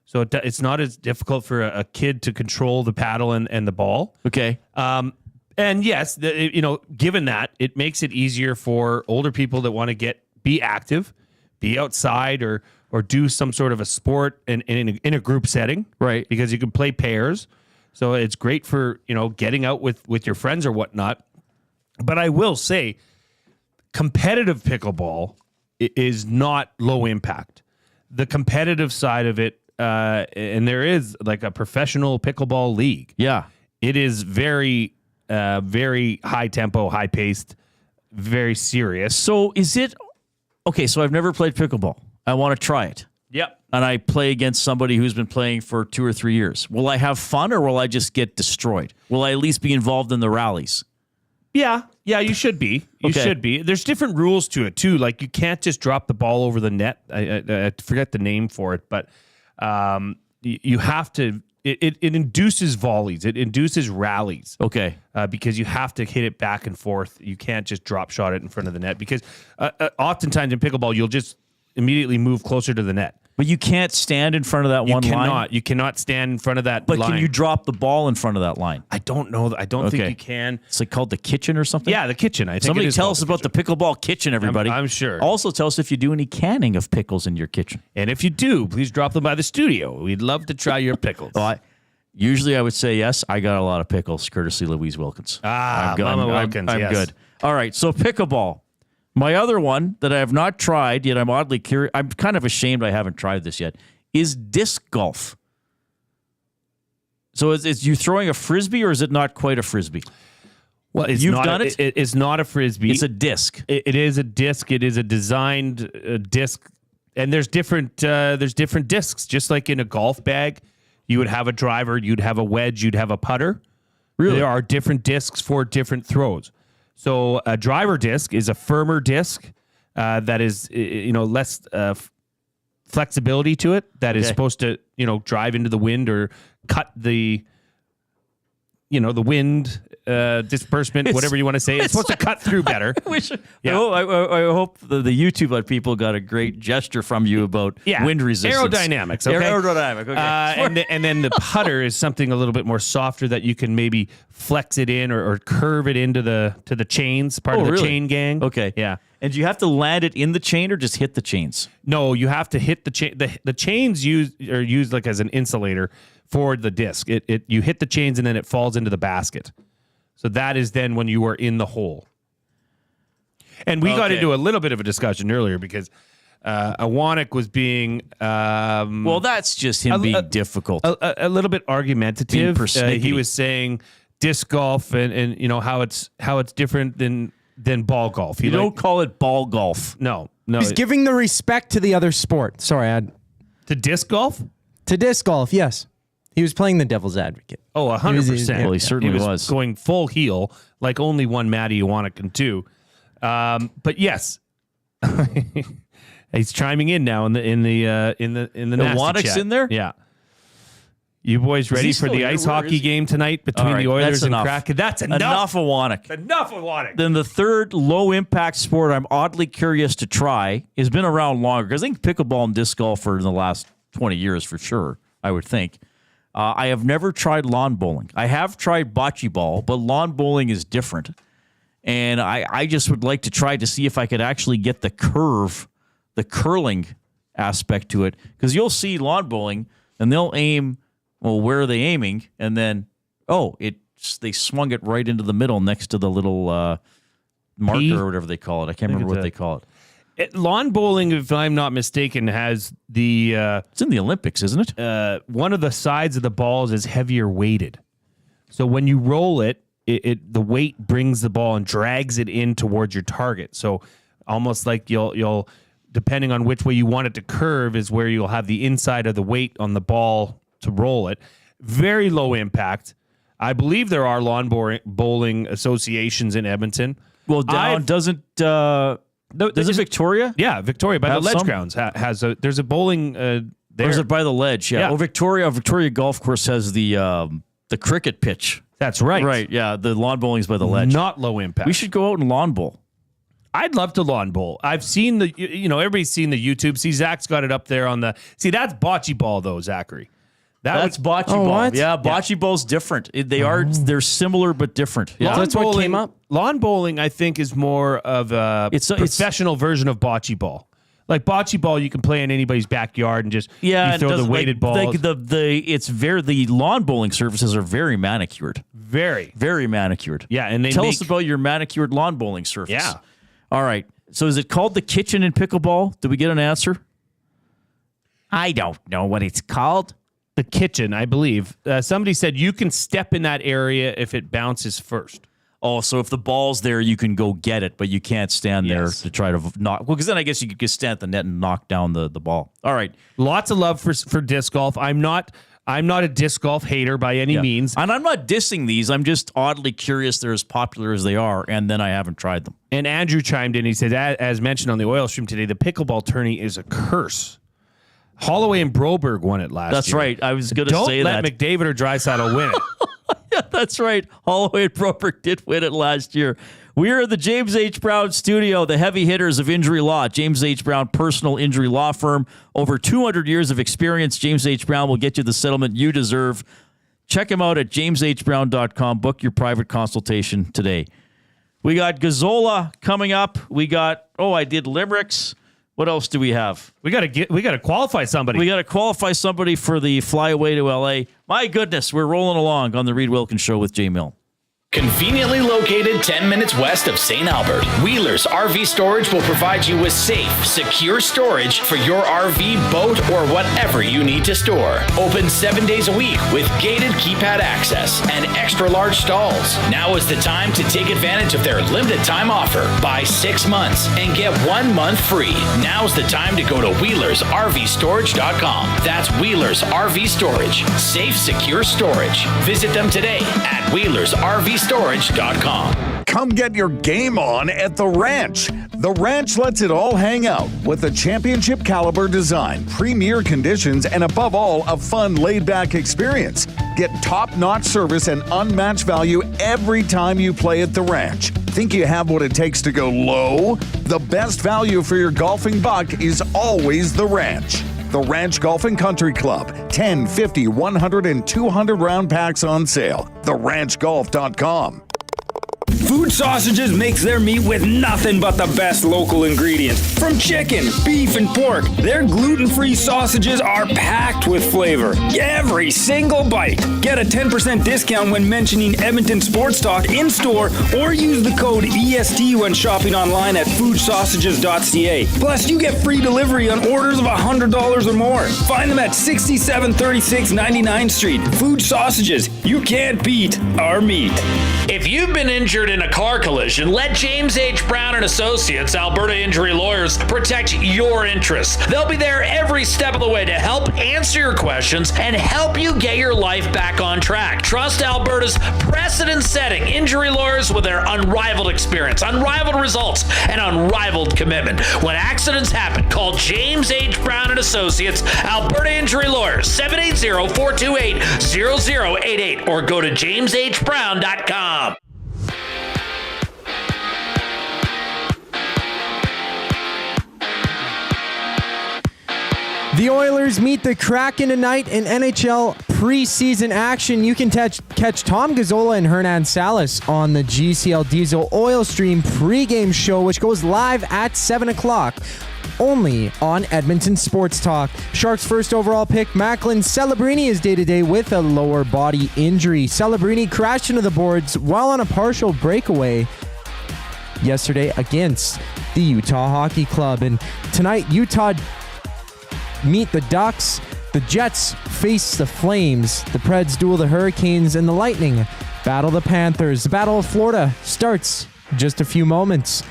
so it's not as difficult for a kid to control the paddle and the ball. Okay. And yes, given that, it makes it easier for older people that want to be active, be outside, or do some sort of a sport in a group setting, right? Because you can play pairs, so it's great for getting out with your friends or whatnot. But I will say, competitive pickleball is not low impact. The competitive side of it, and there is like a professional pickleball league. Yeah, it is very, very high tempo, high paced, very serious. So is it okay? So I've never played pickleball. I want to try it. Yep. And I play against somebody who's been playing for 2 or 3 years. Will I have fun or will I just get destroyed? Will I at least be involved in the rallies? Yeah, you should be. You should be. There's different rules to it too. Like you can't just drop the ball over the net. I forget the name for it, but you have to. It induces volleys. It induces rallies. Okay, because you have to hit it back and forth. You can't just drop shot it in front of the net because oftentimes in pickleball you'll just immediately move closer to the net. But you can't stand in front of that one line? You cannot stand in front of that line. But can you drop the ball in front of that line? I don't know. I don't think you can. It's like called the kitchen or something? Yeah, the kitchen. I think Somebody tell us about the pickleball kitchen, everybody. I'm sure. Also tell us if you do any canning of pickles in your kitchen. And if you do, please drop them by the studio. We'd love to try your pickles. Usually I would say yes. I got a lot of pickles, courtesy Louise Wilkins. Mama Wilkins, I'm yes. good. All right, so pickleball. My other one that I have not tried, yet I'm oddly curious, I'm kind of ashamed I haven't tried this yet, is disc golf. So is you throwing a frisbee or is it not quite a frisbee? Well, You've done it? It's not a frisbee. It's a disc. It is a disc. It is a designed disc. And there's different discs. Just like in a golf bag, you would have a driver, you'd have a wedge, you'd have a putter. Really? There are different discs for different throws. So a driver disc is a firmer disc that is less flexibility to it. That is supposed to drive into the wind or cut the wind disbursement, whatever you want to say. It's supposed to cut through better. I hope the YouTube people got a great gesture from you about wind resistance. Aerodynamics. Okay? Aerodynamic. Okay. And then the putter is something a little bit more softer that you can maybe flex it in or curve it into the chains, part of the chain gang. Okay. Yeah. And do you have to land it in the chain or just hit the chains? No, you have to hit the chain. The chains are used like as an insulator for the disc. You hit the chains and then it falls into the basket. So that is then when you are in the hole. And we got into a little bit of a discussion earlier because Awanek was being... well, that's just him being difficult. A little bit argumentative. He was saying disc golf and how it's different than ball golf. You don't call it ball golf. No. He's giving the respect to the other sport. Sorry, to disc golf? To disc golf, yes. He was playing the devil's advocate. Oh, 100%. Well, he certainly was going full heel, like only one Matty Awanek can do. But yes, he's chiming in now in the Awanek's chat. in there. Yeah, you boys ready for the ice hockey game tonight between the Oilers and Kraken? That's enough. Awanek. Enough Awanek. Then the third low impact sport I'm oddly curious to try has been around longer because I think pickleball and disc golf are in the last 20 years for sure. I would think. I have never tried lawn bowling. I have tried bocce ball, but lawn bowling is different. And I just would like to try to see if I could actually get the curling aspect to it. Because you'll see lawn bowling, and they'll aim, well, where are they aiming? And then, they swung it right into the middle next to the little marker or whatever they call it. I can't remember what they call it. Lawn bowling, if I'm not mistaken, has the... it's in the Olympics, isn't it? One of the sides of the balls is heavier weighted. So when you roll it, the weight brings the ball and drags it in towards your target. So almost like you'll depending on which way you want it to curve is where you'll have the inside of the weight on the ball to roll it. Very low impact. I believe there are lawn bowling associations in Edmonton. Well, doesn't... Is it Victoria? Yeah, Victoria by the Ledge Grounds has a. There's a bowling there. Or is it by the Ledge? Yeah. Well, Victoria Golf Course has the cricket pitch. That's right. Right. Yeah. The lawn bowling's by the Ledge. Not low impact. We should go out and lawn bowl. I'd love to lawn bowl. I've seen everybody's seen the YouTube. See, Zach's got it up there on that's bocce ball though, Zachary. That's bocce ball. What? Yeah, bocce ball's different. They're similar but different. Yeah. That's what came up? Lawn bowling, I think, is more of a professional version of bocce ball. Like bocce ball, you can play in anybody's backyard and just you throw the weighted balls. The lawn bowling surfaces are very manicured. Very, very manicured. Yeah, and tell us about your manicured lawn bowling surface. Yeah. All right. So is it called the kitchen in pickleball? Did we get an answer? I don't know what it's called. The kitchen, I believe. Somebody said you can step in that area if it bounces first. Oh, so if the ball's there, you can go get it, but you can't stand there to try to knock. Well, because then I guess you could just stand at the net and knock down the ball. All right. Lots of love for disc golf. I'm not a disc golf hater by any means. And I'm not dissing these. I'm just oddly curious they're as popular as they are, and then I haven't tried them. And Andrew chimed in. He said, as mentioned on the oil stream today, the pickleball tourney is a curse. Holloway and Broberg won it last year. That's right. I was going to say that. Don't let McDavid or Draisaitl win it. Yeah, that's right. Holloway and Broberg did win it last year. We are at the James H. Brown studio, the heavy hitters of injury law. James H. Brown Personal Injury Law Firm. Over 200 years of experience, James H. Brown will get you the settlement you deserve. Check him out at jameshbrown.com. Book your private consultation today. We got Gazzola coming up. We got, I did Limericks. What else do we have? We got to qualify somebody. We got to qualify somebody for the flyaway to LA. My goodness, we're rolling along on the Reid Wilkins Show with J. Milne. Conveniently located 10 minutes west of St. Albert, Wheeler's RV Storage will provide you with safe, secure storage for your RV, boat, or whatever you need to store. Open 7 days a week with gated keypad access and extra large stalls. Now is the time to take advantage of their limited time offer. Buy 6 months and get 1 month free. Now's the time to go to WheelersRVStorage.com. That's Wheeler's RV Storage. Safe, secure storage. Visit them today at WheelersRVStorage.com. Come get your game on at The Ranch. The Ranch lets it all hang out with a championship caliber design, premier conditions, and above all, a fun laid-back experience. Get top-notch service and unmatched value every time you play at The Ranch. Think you have what it takes to go low? The best value for your golfing buck is always The Ranch. The Ranch Golf and Country Club. 10, 50, 100, and 200 round packs on sale. TheRanchGolf.com. Food Sausages makes their meat with nothing but the best local ingredients. From chicken, beef, and pork, their gluten-free sausages are packed with flavor. Every single bite. Get a 10% discount when mentioning Edmonton Sports Talk in-store or use the code EST when shopping online at foodsausages.ca. Plus, you get free delivery on orders of $100 or more. Find them at 6736 99th Street. Food Sausages. You can't beat our meat. If you've been injured in a car collision, let James H. Brown and Associates, Alberta Injury Lawyers, protect your interests. They'll be there every step of the way to help answer your questions and help you get your life back on track. Trust Alberta's precedent-setting injury lawyers with their unrivaled experience, unrivaled results, and unrivaled commitment. When accidents happen, call James H. Brown and Associates, Alberta Injury Lawyers, 780-428-0088, or go to jameshbrown.com. The Oilers meet the Kraken tonight in NHL preseason action. You can catch Tom Gazzola and Hernan Salas on the GCL Diesel Oil Stream pregame show, which goes live at 7 o'clock. Only on Edmonton Sports Talk. Sharks' first overall pick, Macklin Celebrini, is day-to-day with a lower body injury. Celebrini crashed into the boards while on a partial breakaway yesterday against the Utah Hockey Club. And tonight, Utah meet the Ducks. The Jets face the Flames. The Preds duel the Hurricanes, and the Lightning battle the Panthers. The Battle of Florida starts in just a few moments.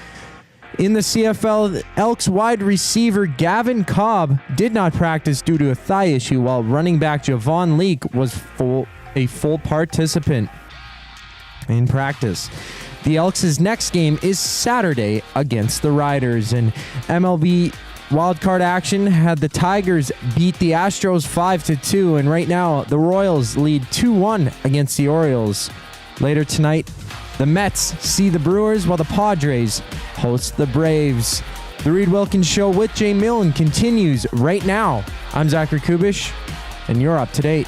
In the CFL, Elks wide receiver Gavin Cobb did not practice due to a thigh issue, while running back Javon Leake was a full participant in practice. The Elks' next game is Saturday against the Riders. And MLB wildcard action had the Tigers beat the Astros 5-2, and right now the Royals lead 2-1 against the Orioles. Later tonight, The Mets see the Brewers while the Padres host the Braves. The Reid Wilkins Show with Jay Milne continues right now. I'm Zachary Kubish, and you're up to date.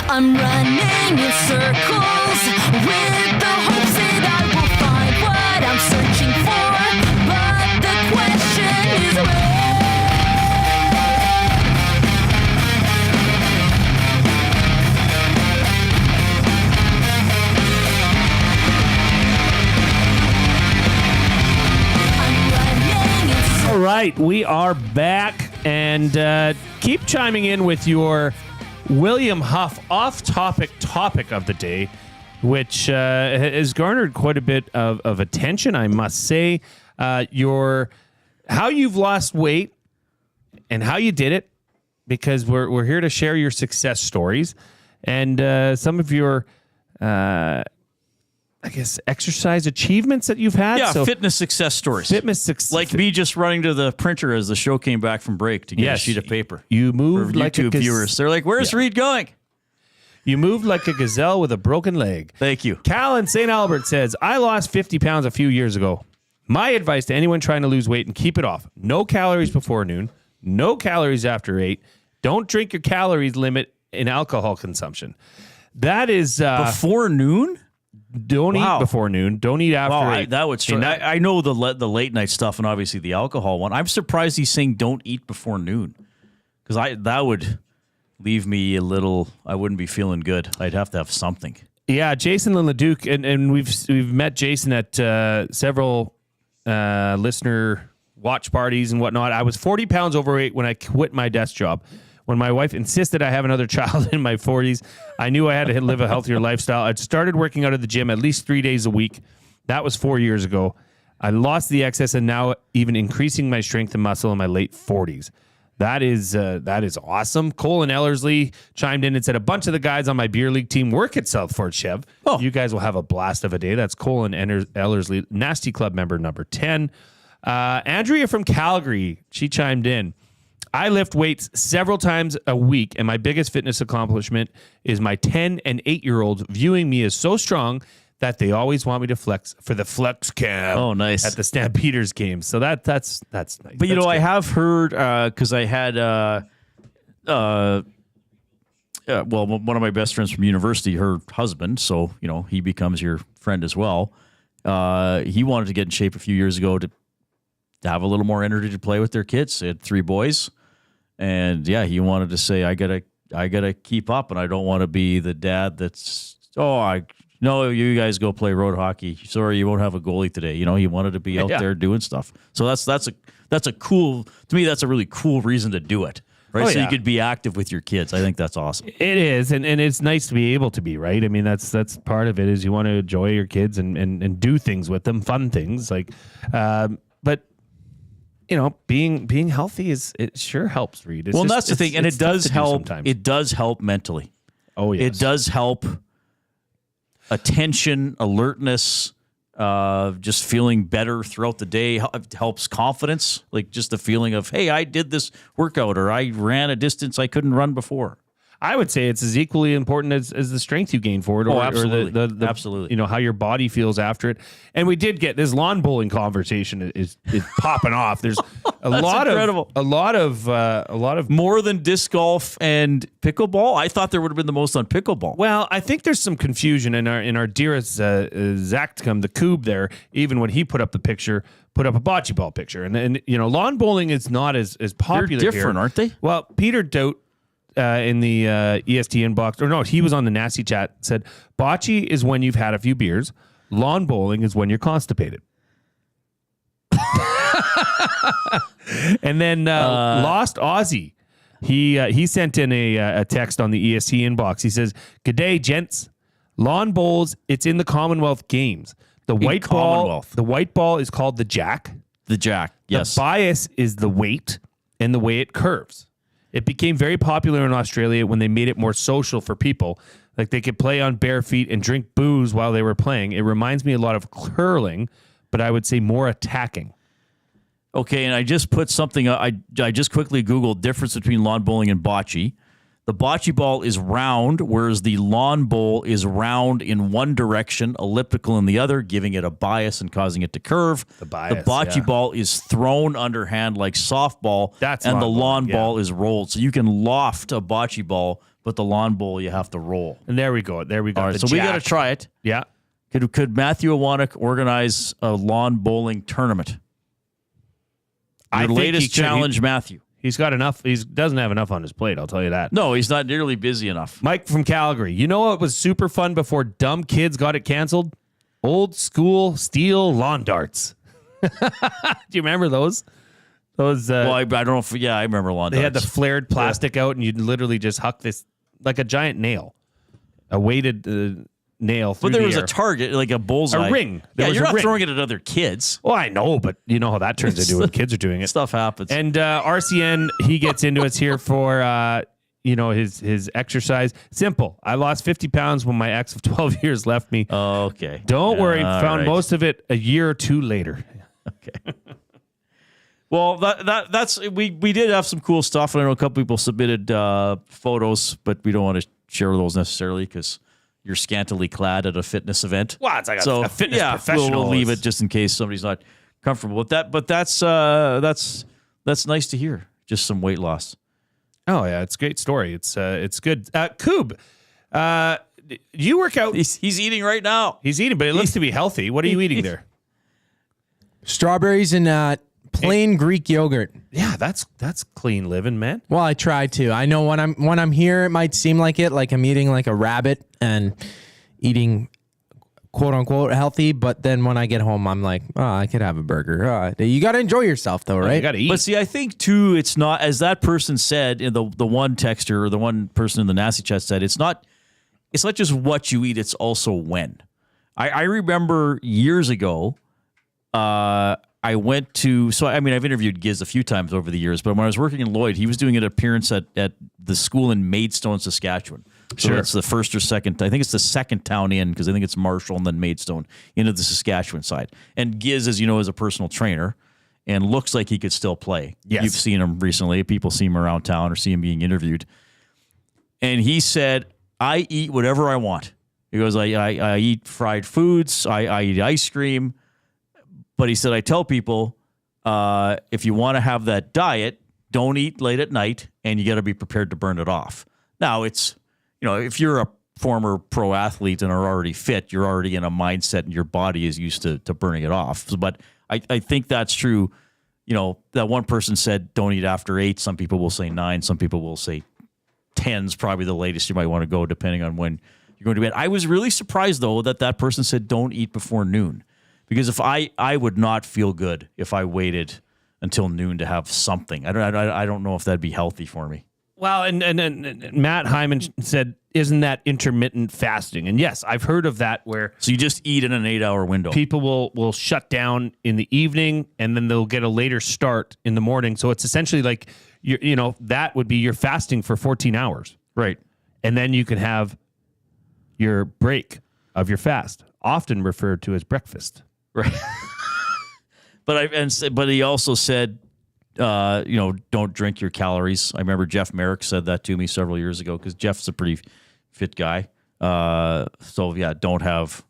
I'm running in circles with the hopes that I will find what I'm searching for, but the question is where. All right, we are back, and keep chiming in with your William Huff off-topic topic of the day, which has garnered quite a bit of attention, I must say. How you've lost weight and how you did it, because we're here to share your success stories and some of your exercise achievements that you've had. Yeah, so, fitness success stories. Like me just running to the printer as the show came back from break to get a sheet of paper. You moved for like YouTube viewers. They're like, where's Reid going? You moved like a gazelle with a broken leg. Thank you. Cal in St. Albert says, I lost 50 pounds a few years ago. My advice to anyone trying to lose weight and keep it off: no calories before noon, no calories after 8. Don't drink your calories limit in alcohol consumption. That is... before noon? Don't eat before noon. Don't eat after 8. That would start. I know the late night stuff and obviously the alcohol one. I'm surprised he's saying don't eat before noon, because that would leave me a little. I wouldn't be feeling good. I'd have to have something. Yeah, Jason and Leduc, and we've met Jason at several listener watch parties and whatnot. I was 40 pounds overweight when I quit my desk job. When my wife insisted I have another child in my 40s, I knew I had to live a healthier lifestyle. I'd started working out at the gym at least 3 days a week. That was 4 years ago. I lost the excess and now even increasing my strength and muscle in my late 40s. That is awesome. Cole and Ellerslie chimed in and said, a bunch of the guys on my beer league team work at South Fort Chev. Oh. You guys will have a blast of a day. That's Cole and Ellerslie, Nasty Club member number 10. Andrea from Calgary, she chimed in. I lift weights several times a week, and my biggest fitness accomplishment is my 10 and 8-year-olds viewing me as so strong that they always want me to flex for the flex cam. Oh, nice. At the Stampeders games. So that's nice. But that's I have heard, because I had one of my best friends from university, her husband, so he becomes your friend as well. He wanted to get in shape a few years ago to have a little more energy to play with their kids. They had 3 boys. And yeah, he wanted to say, I gotta keep up, and I don't want to be the dad that's, no, you guys go play road hockey. Sorry, you won't have a goalie today. He wanted to be out there doing stuff. So that's a cool, to me, that's a really cool reason to do it. Right. You could be active with your kids. I think that's awesome. It is. And it's nice to be able to be, right? I mean, that's part of it, is you want to enjoy your kids and do things with them, fun things but being healthy it sure helps, Reid. That's the thing, and it does help. It does help mentally. Oh, yes. It does help attention, alertness, just feeling better throughout the day. It helps confidence, like just the feeling of, hey, I did this workout, or I ran a distance I couldn't run before. I would say it's as equally important as the strength you gain for it, or absolutely. Absolutely. How your body feels after it. And we did get this lawn bowling conversation is popping off. There's a lot of more than disc golf and pickleball. I thought there would have been the most on pickleball. Well, I think there's some confusion in our dearest Zactum, the Coob there. Even when he put up a bocce ball picture, and lawn bowling is not as popular. They're different, aren't they? Well, Peter Dout, in the EST inbox, or no, he was on the Nasty Chat, said bocce is when you've had a few beers, lawn bowling is when you're constipated. And then Lost Aussie, he sent in a text on the EST inbox. He says, "G'day, gents. Lawn bowls, it's in the Commonwealth Games. The white ball is called the jack. The jack, yes. The bias is the weight and the way it curves. It became very popular in Australia when they made it more social for people. Like they could play on bare feet and drink booze while they were playing. It reminds me a lot of curling, but I would say more attacking." Okay, and I just put something. I just quickly Googled difference between lawn bowling and bocce. The bocce ball is round, whereas the lawn bowl is round in one direction, elliptical in the other, giving it a bias and causing it to curve. The bocce ball is thrown underhand like softball, and the lawn ball is rolled. So you can loft a bocce ball, but the lawn bowl you have to roll. And there we go. All right, so we got to try it. Yeah. Could Matthew Iwanek organize a lawn bowling tournament? Your latest challenge, Matthew. He's got enough. He doesn't have enough on his plate, I'll tell you that. No, he's not nearly busy enough. Mike from Calgary. You know what was super fun before dumb kids got it canceled? Old school steel lawn darts. Do you remember those? Well, I don't know if, I remember lawn darts. They had the flared plastic out, and you'd literally just huck this like a giant nail, a weighted nail through But there the was air. A target, like a bullseye. A ring. You're not throwing it at other kids. Well, I know, but you know how that turns into when kids are doing it. Stuff happens. And RCN, he gets into us here for his exercise. Simple. I lost 50 pounds when my ex of 12 years left me. Oh, okay. Don't worry. Found most of it a year or two later. Okay. Well, that's we did have some cool stuff. I know a couple people submitted photos, but we don't want to share those necessarily because you're scantily clad at a fitness event. Well, it's like a fitness professional. We'll leave it just in case somebody's not comfortable with that. But that's nice to hear. Just some weight loss. Oh yeah, it's a great story. It's good. Koob, you work out. He's eating right now. He's eating, but it looks to be healthy. What are you eating there? Strawberries and plain Greek yogurt. Yeah, that's clean living, man. Well, I try to. I know when I'm here, it might seem like I'm eating like a rabbit and eating quote unquote healthy, but then when I get home, I'm like, I could have a burger. You got to enjoy yourself, though, right? You got to eat. But see, I think too, it's not as that person said. The one texter or the one person in the nasty chat said, it's not just what you eat; it's also when. I remember years ago. I went to, I've interviewed Giz a few times over the years, but when I was working in Lloyd, he was doing an appearance at the school in Maidstone, Saskatchewan. So Sure. It's the first or second, I think it's the second town in, because I think it's Marshall and then Maidstone into the Saskatchewan side. And Giz, as you know, is a personal trainer and looks like he could still play. Yes. You've seen him recently. People see him around town or see him being interviewed. And he said, I eat whatever I want. He goes, I eat fried foods. I eat ice cream. But he said, I tell people, if you want to have that diet, don't eat late at night, and you got to be prepared to burn it off. Now, it's, if you're a former pro athlete and are already fit, you're already in a mindset and your body is used to burning it off. But I think that's true. That one person said, don't eat after 8. Some people will say 9. Some people will say 10's probably the latest you might want to go, depending on when you're going to bed. I was really surprised, though, that person said, don't eat before noon. Because if I would not feel good if I waited until noon to have something. I don't know if that'd be healthy for me. Well, and Matt Hyman said, isn't that intermittent fasting? And yes, I've heard of that where... So you just eat in an 8-hour window. People will shut down in the evening and then they'll get a later start in the morning. So it's essentially like, that would be your fasting for 14 hours. Right. And then you can have your break of your fast, often referred to as breakfast. Right. But he also said, don't drink your calories. I remember Jeff Merrick said that to me several years ago because Jeff's a pretty fit guy. Don't have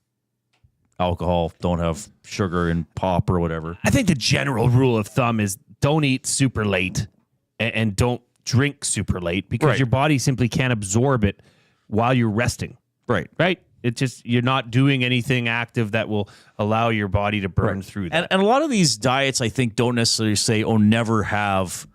alcohol, don't have sugar and pop or whatever. I think the general rule of thumb is don't eat super late and don't drink super late because your body simply can't absorb it while you're resting. Right. Right. It's just you're not doing anything active that will allow your body to burn through that. And a lot of these diets, I think, don't necessarily say, never have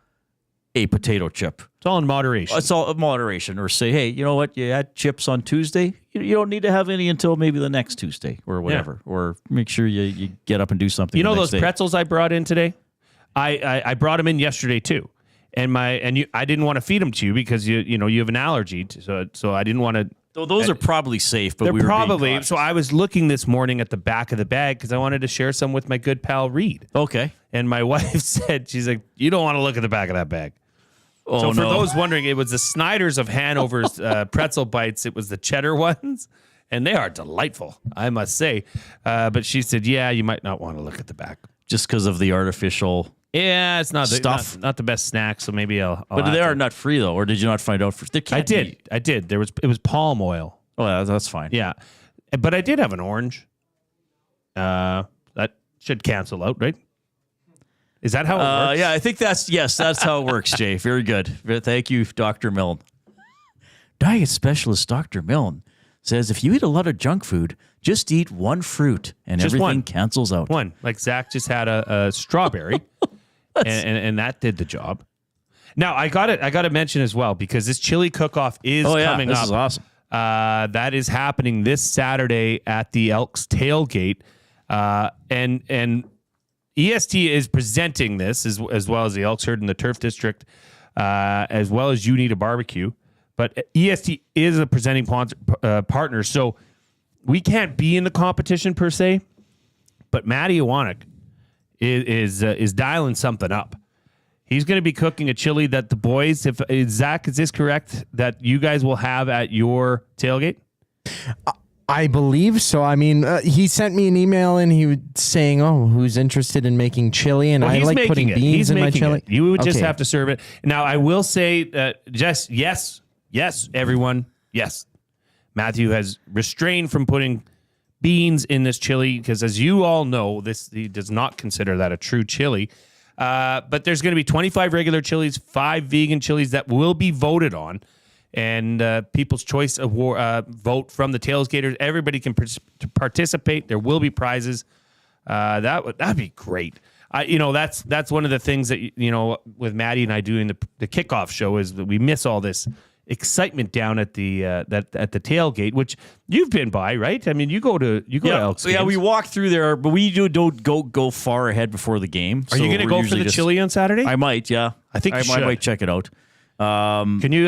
a potato chip. It's all in moderation. It's all in moderation. Or say, hey, you know what? You had chips on Tuesday. You don't need to have any until maybe the next Tuesday or whatever. Yeah. Or make sure you get up and do something. You know those pretzels I brought in today? I brought them in yesterday too. And I didn't want to feed them to you because you have an allergy. So I didn't want to. So those are probably safe, but they're we were probably. being cautious. So I was looking this morning at the back of the bag because I wanted to share some with my good pal Reid. Okay. And my wife said, she's like, you don't want to look at the back of that bag. Oh, so for those wondering, it was the Snyder's of Hanover's pretzel bites. It was the cheddar ones, and they are delightful, I must say. But she said, yeah, you might not want to look at the back. Just because of the artificial Yeah, it's not stuff. not the best snack, so maybe I'll but they are nut free though, or did you not find out? I did. It was palm oil. Oh, yeah, that's fine. Yeah, but I did have an orange. That should cancel out, right? Is that how it works? Yeah, I think that's how it works, Jay. Very good. Thank you, Dr. Milne. Diet specialist Dr. Milne says if you eat a lot of junk food, just eat one fruit and Just everything one. cancels out. One. Like Zach just had a strawberry, and that did the job. Now I got to mention as well, because this chili cook-off is coming up. This is awesome. That is happening this Saturday at the Elks tailgate, and EST is presenting this as well as the Elks Herd in the Turf District, as well as You Need a Barbecue. But EST is a presenting partner, so we can't be in the competition per se. But Matty Iwanek is dialing something up. He's going to be cooking a chili that the boys, if Zach, is this correct, that you guys will have at your tailgate? I believe so. I mean, he sent me an email and he was saying, "Oh, who's interested in making chili?" And I like putting beans in my chili. You would just have to serve it. Now, I will say, just yes, everyone, yes. Matthew has restrained from putting beans in this chili because, as you all know, he does not consider that a true chili. But there's going to be 25 regular chilies, 5 vegan chilies that will be voted on. And People's Choice vote from the tailgaters. Everybody can participate. There will be prizes. That'd be great. That's one of the things that with Maddie and I doing the kickoff show is that we miss all this excitement down at the at the tailgate, which you've been by, right? I mean, you go to Elks games. Yeah, we walk through there, but we don't go far ahead before the game. Are you going to go for the chili on Saturday? I might. Yeah, I think I might check it out. Can you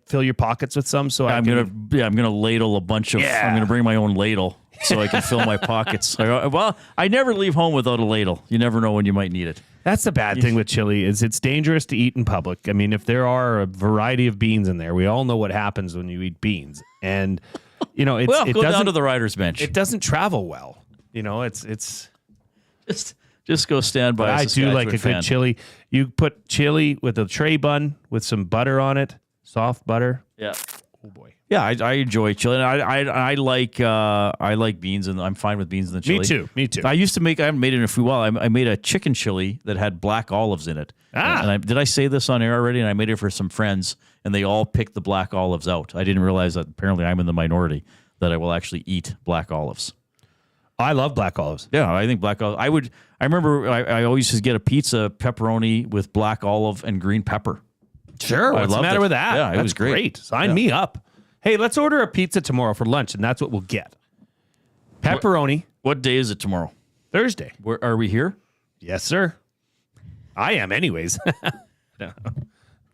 fill your pockets with some? So I'm gonna ladle a bunch of. I'm gonna bring my own ladle so I can fill my pockets. Well, I never leave home without a ladle. You never know when you might need it. That's the bad thing with chili is it's dangerous to eat in public. I mean, if there are a variety of beans in there, we all know what happens when you eat beans, and it go doesn't down to the writer's bench. It doesn't travel well. It's just go stand by. I do like a good chili. You put chili with a tray bun with some butter on it, soft butter. Yeah. Oh boy. Yeah, I enjoy chili. And I like beans, and I'm fine with beans in the chili. Me too. I used to make. I haven't made it in a while. I made a chicken chili that had black olives in it. And did I say this on air already? And I made it for some friends, and they all picked the black olives out. I didn't realize that apparently I'm in the minority that I will actually eat black olives. I love black olives. Yeah, I think black olives. I remember I always used to get a pizza pepperoni with black olive and green pepper. Sure. What's the matter with that? Yeah, it was great. Sign me up. Hey, let's order a pizza tomorrow for lunch, and that's what we'll get. Pepperoni. What day is it tomorrow? Thursday. Where are we here? Yes, sir. I am anyways. No.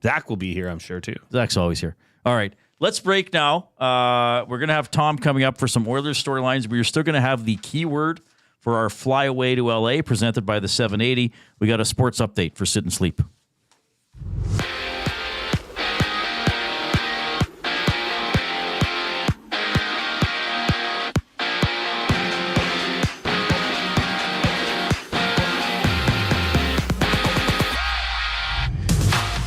Zach will be here, I'm sure, too. Zach's always here. All right. Let's break now. We're going to have Tom coming up for some Oilers storylines. We're still going to have the keyword for our flyaway to LA presented by the 780. We got a sports update for Sit and Sleep.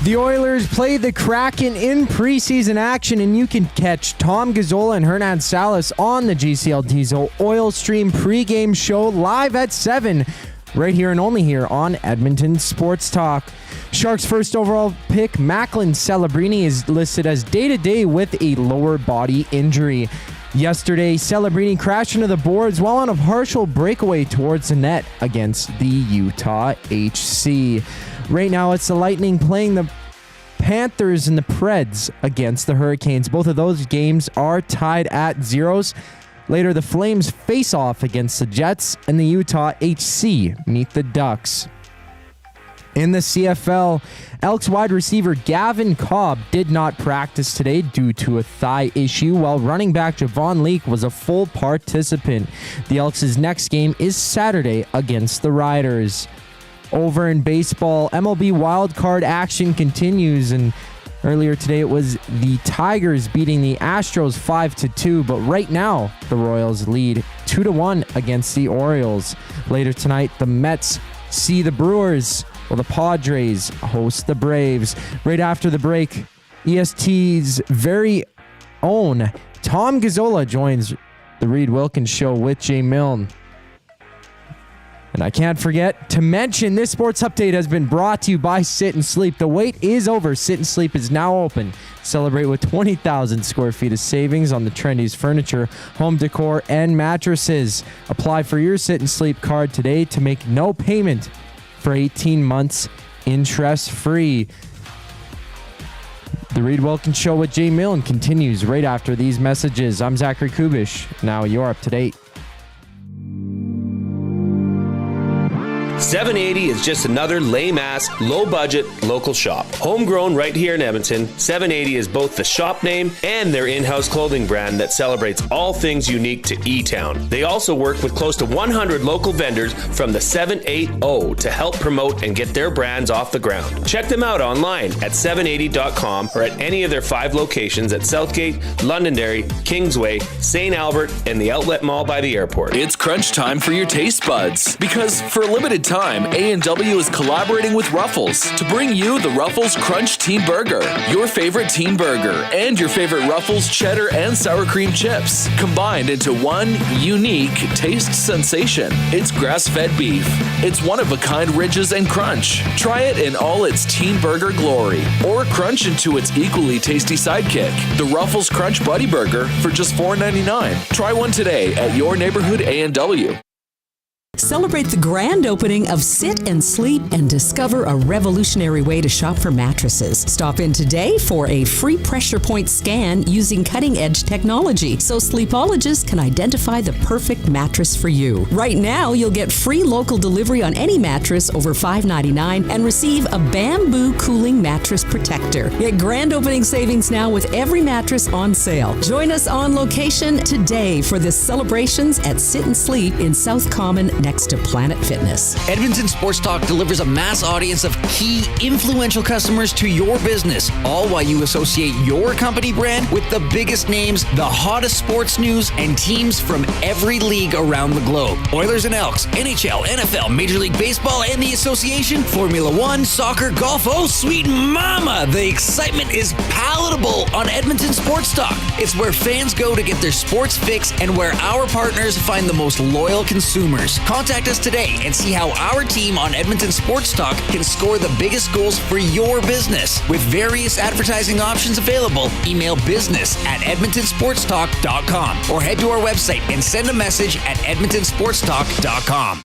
The Oilers play the Kraken in preseason action, and you can catch Tom Gazzola and Hernan Salas on the GCL Diesel Oil Stream pregame show live at 7, right here and only here on Edmonton Sports Talk. Sharks' first overall pick, Macklin Celebrini, is listed as day-to-day with a lower body injury. Yesterday, Celebrini crashed into the boards while on a partial breakaway towards the net against the Utah HC. Right now, it's the Lightning playing the Panthers and the Preds against the Hurricanes. Both of those games are tied at zeros. Later, the Flames face off against the Jets, and the Utah HC meet the Ducks. In the CFL, Elks wide receiver Gavin Cobb did not practice today due to a thigh issue, while running back Javon Leake was a full participant. The Elks' next game is Saturday against the Riders. Over in baseball, MLB wildcard action continues, and earlier today it was the Tigers beating the Astros 5-2, but right now the Royals lead 2-1 against the Orioles. Later tonight, the Mets see the Brewers while the Padres host the Braves. Right after the break, EST's very own Tom Gazzola joins the Reid Wilkins Show with Jay Milne. And I can't forget to mention this sports update has been brought to you by Sit and Sleep. The wait is over. Sit and Sleep is now open. Celebrate with 20,000 square feet of savings on the trendiest furniture, home decor, and mattresses. Apply for your Sit and Sleep card today to make no payment for 18 months interest-free. The Reid Wilkins Show with Jay Milne continues right after these messages. I'm Zachary Kubish. Now you're up to date. 780 is just another lame-ass, low-budget local shop. Homegrown right here in Edmonton, 780 is both the shop name and their in-house clothing brand that celebrates all things unique to E-Town. They also work with close to 100 local vendors from the 780 to help promote and get their brands off the ground. Check them out online at 780.com or at any of their 5 locations at Southgate, Londonderry, Kingsway, St. Albert, and the Outlet Mall by the airport. It's crunch time for your taste buds because for a limited time, A&W is collaborating with Ruffles to bring you the Ruffles Crunch Teen Burger, your favorite teen burger, and your favorite Ruffles cheddar and sour cream chips, combined into one unique taste sensation. It's grass-fed beef. It's one-of-a-kind ridges and crunch. Try it in all its teen burger glory, or crunch into its equally tasty sidekick, the Ruffles Crunch Buddy Burger for just $4.99. Try one today at your neighborhood A&W. Celebrate the grand opening of Sit and Sleep and discover a revolutionary way to shop for mattresses. Stop in today for a free pressure point scan using cutting-edge technology so sleepologists can identify the perfect mattress for you. Right now, you'll get free local delivery on any mattress over $5.99 and receive a bamboo cooling mattress protector. Get grand opening savings now with every mattress on sale. Join us on location today for the celebrations at Sit and Sleep in South Common next to Planet Fitness. Edmonton Sports Talk delivers a mass audience of key influential customers to your business, all while you associate your company brand with the biggest names, the hottest sports news, and teams from every league around the globe. Oilers and Elks, NHL, NFL, Major League Baseball, and the Association, Formula One, soccer, golf, oh sweet mama! The excitement is palatable on Edmonton Sports Talk. It's where fans go to get their sports fix and where our partners find the most loyal consumers. Contact us today and see how our team on Edmonton Sports Talk can score the biggest goals for your business. With various advertising options available, email business@edmontonsportstalk.com or head to our website and send a message at edmontonsportstalk.com.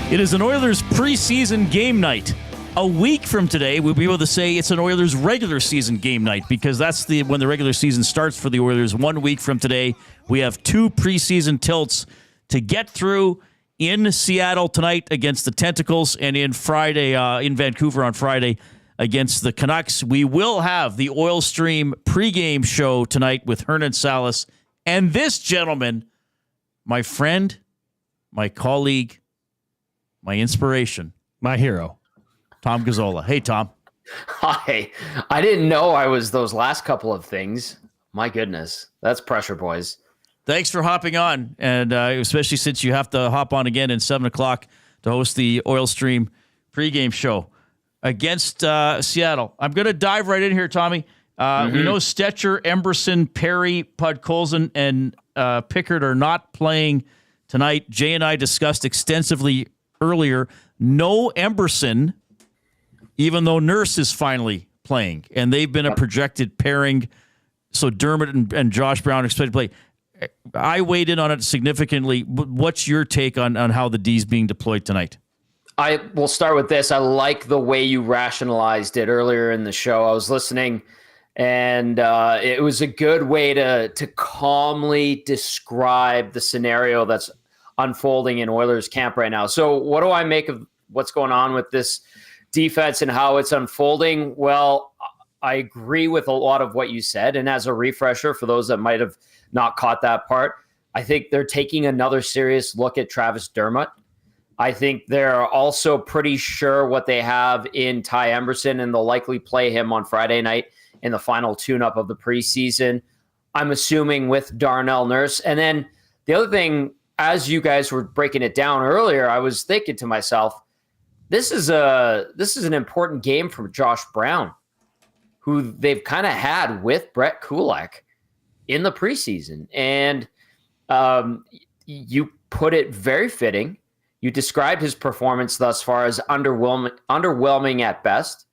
It is an Oilers preseason game night. A week from today, we'll be able to say it's an Oilers regular season game night because that's when the regular season starts for the Oilers. 1 week from today, we have 2 preseason tilts to get through in Seattle tonight against the Tentacles and in Vancouver on Friday against the Canucks. We will have the Oil Stream pregame show tonight with Hernan Salas and this gentleman, my friend, my colleague, my inspiration, my hero, Tom Gazzola. Hey, Tom. Hi. I didn't know I was those last couple of things. My goodness. That's pressure, boys. Thanks for hopping on, and especially since you have to hop on again at 7 o'clock to host the Oil Stream pregame show against Seattle. I'm going to dive right in here, Tommy. We know Stetcher, Emberson, Perry, Podkolzin, and Pickard are not playing tonight. Jay and I discussed extensively earlier, no Emberson, even though Nurse is finally playing, and they've been a projected pairing. So Dermott and Josh Brown expected to play. I weighed in on it significantly. What's your take on how the D's being deployed tonight? I will start with this. I like the way you rationalized it earlier in the show. I was listening, and it was a good way to calmly describe the scenario that's unfolding in Oilers camp right now. So what do I make of what's going on with this defense and how it's unfolding? Well, I agree with a lot of what you said. And as a refresher for those that might have not caught that part, I think they're taking another serious look at Travis Dermott. I think they're also pretty sure what they have in Ty Emberson, and they'll likely play him on Friday night in the final tune-up of the preseason. I'm assuming with Darnell Nurse. And then the other thing, as you guys were breaking it down earlier, I was thinking to myself, this is an important game for Josh Brown, who they've kind of had with Brett Kulak in the preseason. And you put it very fitting. You described his performance thus far as underwhelming at best.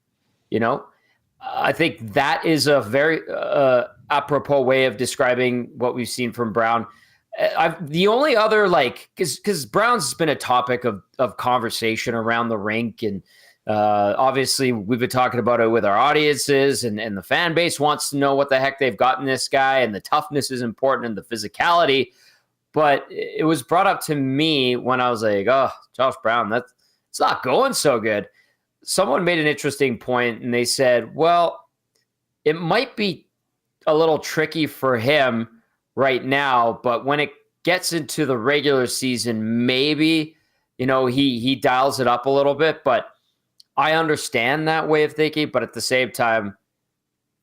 I think that is a very apropos way of describing what we've seen from Brown. The only other, because Brown's been a topic of conversation around the rink, and obviously we've been talking about it with our audiences, and the fan base wants to know what the heck they've got in this guy, and the toughness is important and the physicality. But it was brought up to me when I was like, oh, Josh Brown, it's not going so good. Someone made an interesting point, and they said, well, it might be a little tricky for him right now, but when it gets into the regular season, maybe, he dials it up a little bit. But I understand that way of thinking, but at the same time,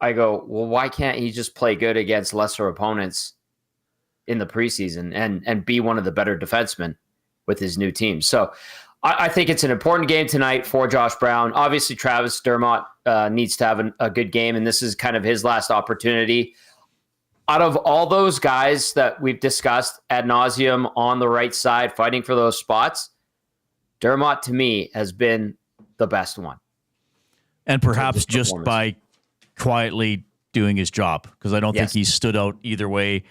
I go, well, why can't he just play good against lesser opponents in the preseason and be one of the better defensemen with his new team? So I think it's an important game tonight for Josh Brown. Obviously, Travis Dermott needs to have a good game, and this is kind of his last opportunity. Out of all those guys that we've discussed ad nauseum on the right side fighting for those spots, Dermott, to me, has been the best one. And perhaps just by quietly doing his job, because I don't think he stood out either way.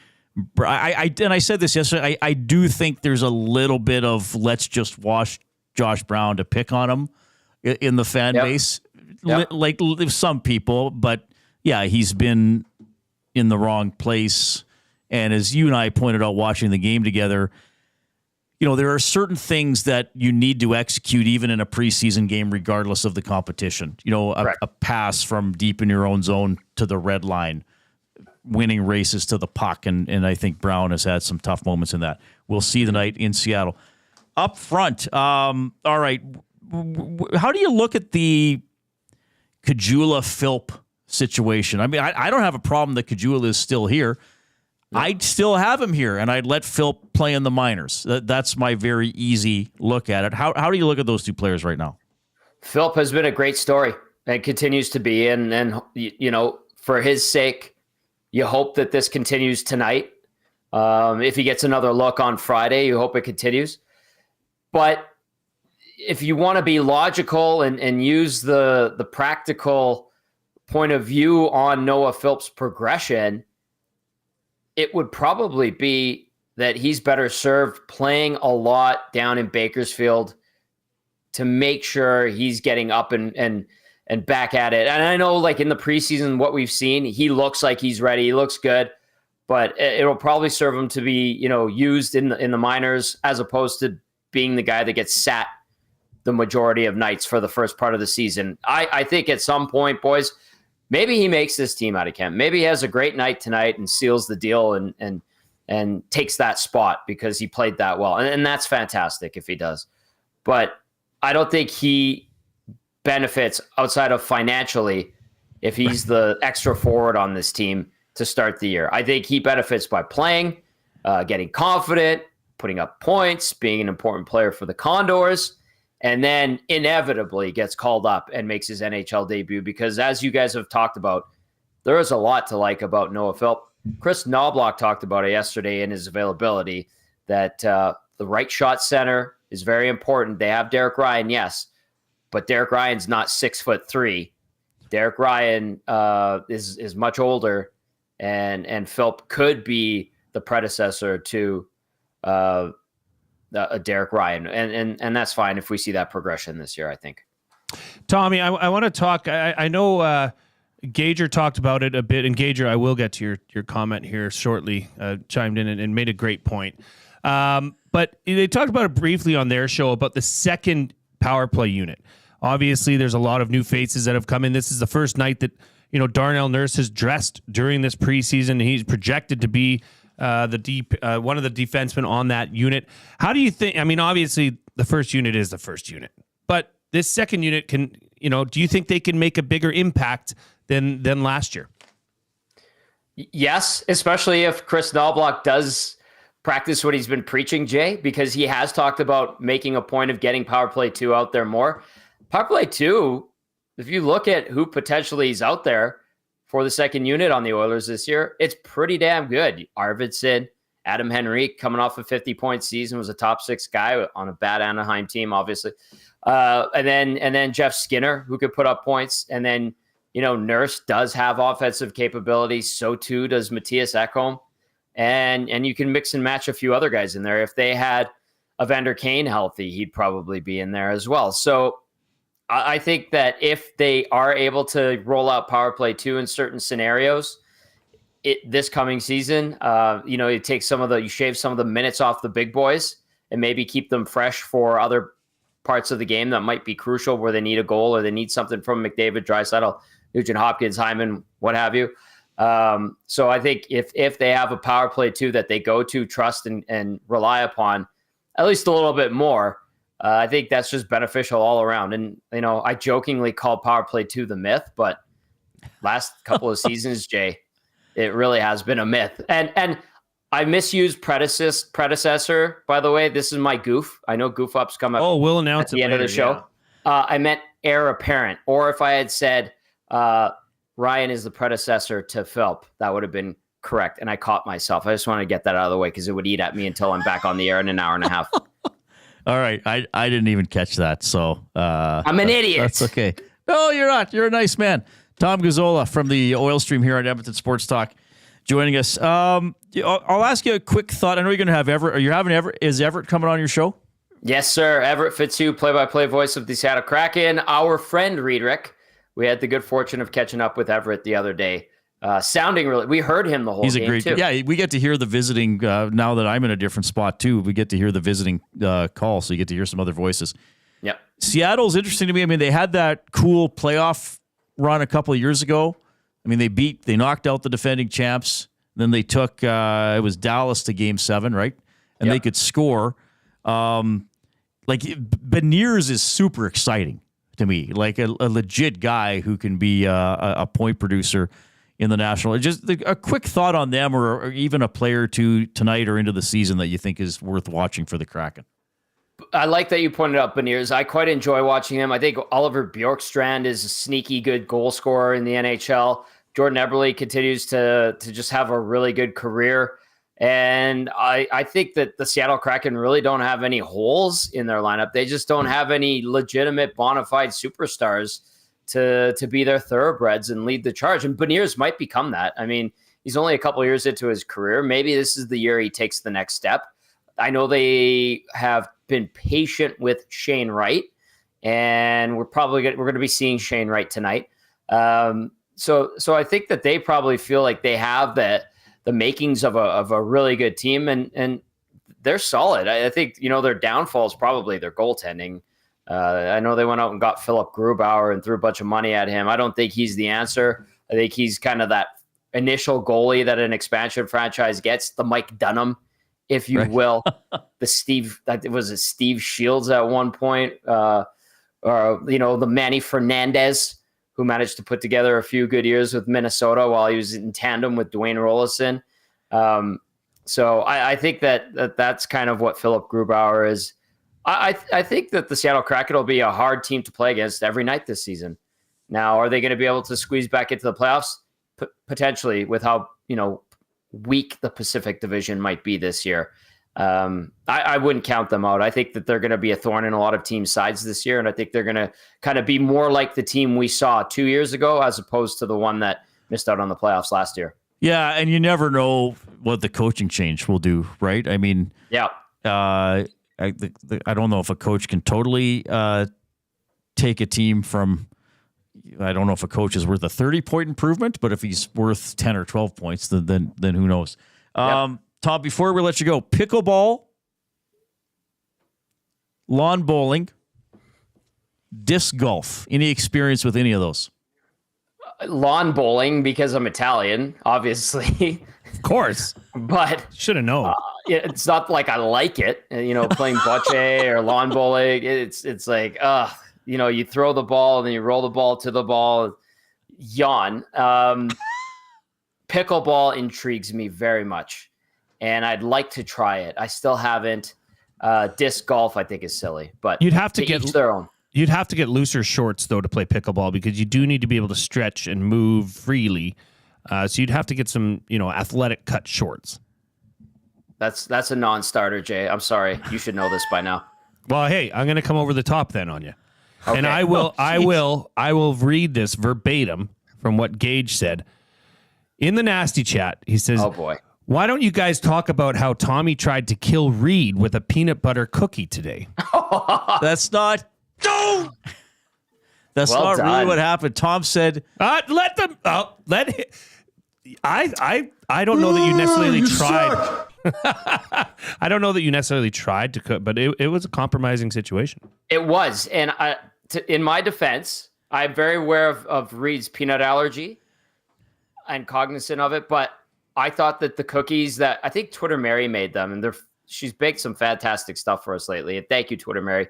And I said this yesterday, I do think there's a little bit of let's just wash Josh Brown to pick on him in the fan base. Like some people, but yeah, he's been in the wrong place. And as you and I pointed out watching the game together, there are certain things that you need to execute even in a preseason game, regardless of the competition. A pass from deep in your own zone to the red line, winning races to the puck. And I think Brown has had some tough moments in that. We'll see tonight in Seattle. Up front, all right, how do you look at the Caggiula-Philp situation? I mean, I don't have a problem that Caggiula is still here. I'd still have him here, and I'd let Philp play in the minors. That's my very easy look at it. How do you look at those two players right now? Philp has been a great story and continues to be. And for his sake, you hope that this continues tonight. If he gets another look on Friday, you hope it continues. But if you want to be logical and use the practical point of view on Noah Philp's progression, it would probably be that he's better served playing a lot down in Bakersfield to make sure he's getting up and back at it. And I know, like, in the preseason, what we've seen, he looks like he's ready. He looks good, but it'll probably serve him to be, used in the minors as opposed to being the guy that gets sat the majority of nights for the first part of the season. I think at some point, boys, maybe he makes this team out of camp. Maybe he has a great night tonight and seals the deal and takes that spot because he played that well. And that's fantastic if he does. But I don't think he benefits outside of financially if he's the extra forward on this team to start the year. I think he benefits by playing, getting confident, putting up points, being an important player for the Condors, and then inevitably gets called up and makes his NHL debut because, as you guys have talked about, there is a lot to like about Noah Philp. Chris Knobloch talked about it yesterday in his availability, that the right shot center is very important. They have Derek Ryan, yes, but Derek Ryan's not 6'3". Derek Ryan is much older, and Philp could be the predecessor to Derek Ryan, and that's fine if we see that progression this year, I think. Tommy, I want to talk. I know Gager talked about it a bit, and Gager, I will get to your comment here shortly. Chimed in and made a great point. But they talked about it briefly on their show about the second power play unit. Obviously, there's a lot of new faces that have come in. This is the first night that Darnell Nurse has dressed during this preseason. He's projected to be one of the defensemen on that unit. How do you think? I mean, obviously, the first unit is the first unit. But this second unit can, do you think they can make a bigger impact than last year? Yes, especially if Chris Knobloch does practice what he's been preaching, Jay, because he has talked about making a point of getting power play 2 out there more. Power play 2, if you look at who potentially is out there for the second unit on the Oilers this year, it's pretty damn good. Arvidsson, Adam Henrique, coming off a 50-point season, was a top 6 guy on a bad Anaheim team, obviously. And then Jeff Skinner, who could put up points. And then, Nurse does have offensive capabilities. So too does Matthias Ekholm. And you can mix and match a few other guys in there. If they had Evander Kane healthy, he'd probably be in there as well. So I think that if they are able to roll out power play 2 in certain scenarios, this coming season, you shave some of the minutes off the big boys and maybe keep them fresh for other parts of the game that might be crucial, where they need a goal or they need something from McDavid, Draisaitl, Nugent Hopkins, Hyman, what have you. So I think if they have a power play 2 that they go to, trust and rely upon at least a little bit more, I think that's just beneficial all around. And, I jokingly call power play 2 the myth, but last couple of seasons, Jay, it really has been a myth. And I misused predecessor, by the way. This is my goof. I know goof ups come up. Oh, we'll announce at the end of the show. Yeah. I meant heir apparent. Or if I had said Ryan is the predecessor to Philp, that would have been correct. And I caught myself. I just want to get that out of the way because it would eat at me until I'm back on the air in an hour and a half. All right. I didn't even catch that. So I'm an idiot. That's okay. No, you're not. You're a nice man. Tom Gazzola from the Oil Stream here on Edmonton Sports Talk joining us. I'll ask you a quick thought. I know you're going to have Everett. Are you having Everett? Is Everett coming on your show? Yes, sir. Everett Fitzhugh, play-by-play voice of the Seattle Kraken. Our friend Riedrich. We had the good fortune of catching up with Everett the other day. Sounding really, we heard him the whole game. He's a great, too. Yeah, we get to hear the visiting, now that I'm in a different spot too, we get to hear the visiting call, so you get to hear some other voices. Yep. Seattle's interesting to me. I mean, they had that cool playoff run a couple of years ago. I mean, they knocked out the defending champs. Then they took, it was Dallas to Game 7, right? And they could score. Beniers is super exciting to me, like a legit guy who can be a point producer in the National. Just a quick thought on them, or even a player or two tonight or into the season that you think is worth watching for the Kraken. I like that you pointed out Beniers. I quite enjoy watching him. I think Oliver Bjorkstrand is a sneaky good goal scorer in the NHL. Jordan Eberle continues to just have a really good career. And I think that the Seattle Kraken really don't have any holes in their lineup. They just don't have any legitimate bona fide superstars to be their thoroughbreds and lead the charge. And Beniers might become that. I mean, he's only a couple years into his career. Maybe this is the year he takes the next step. I know they have been patient with Shane Wright, and we're going to be seeing Shane Wright tonight. So I think that they probably feel like they have the makings of a really good team, and they're solid. I think, their downfall is probably their goaltending. I know they went out and got Philip Grubauer and threw a bunch of money at him. I don't think he's the answer. I think he's kind of that initial goalie that an expansion franchise gets, the Mike Dunham, if you will. Steve Shields at one point, or the Manny Fernandez, who managed to put together a few good years with Minnesota while he was in tandem with Dwayne Rollison. So I think that's kind of what Philip Grubauer is. I think that the Seattle Kraken will be a hard team to play against every night this season. Now, are they going to be able to squeeze back into the playoffs? Potentially, with how weak the Pacific Division might be this year. I wouldn't count them out. I think that they're going to be a thorn in a lot of teams' sides this year, and I think they're going to kind of be more like the team we saw 2 years ago as opposed to the one that missed out on the playoffs last year. Yeah, and you never know what the coaching change will do, right? I mean, I don't know if a coach can totally take a team from. I don't know if a coach is worth a 30-point improvement, but if he's worth 10 or 12 points, then who knows? Tom, before we let you go, pickleball, lawn bowling, disc golf. Any experience with any of those? Lawn bowling, because I'm Italian, obviously. Of course. But should have known. it's not like I like it, playing bocce or lawn bowling. It's like, you throw the ball and then you roll the ball to the ball. Yawn. Pickleball intrigues me very much, and I'd like to try it. I still haven't. Disc golf, I think, is silly, but you'd have to get each their own. You'd have to get looser shorts though to play pickleball because you do need to be able to stretch and move freely. So you'd have to get some, athletic cut shorts. That's a non-starter, Jay. I'm sorry. You should know this by now. Well, hey, I'm going to come over the top then on you. Okay. And I will read this verbatim from what Gage said. In the nasty chat, he says, "Oh boy. Why don't you guys talk about how Tommy tried to kill Reid with a peanut butter cookie today?" That's not That's Well not done. really what happened. Tom said, let them let it. I don't know that you necessarily tried. I don't know that you necessarily tried to cook, but it was a compromising situation. It was. And in my defense, I'm very aware of Reid's peanut allergy and cognizant of it. But I thought that the cookies that I think Twitter Mary made them, and she's baked some fantastic stuff for us lately. And thank you, Twitter Mary.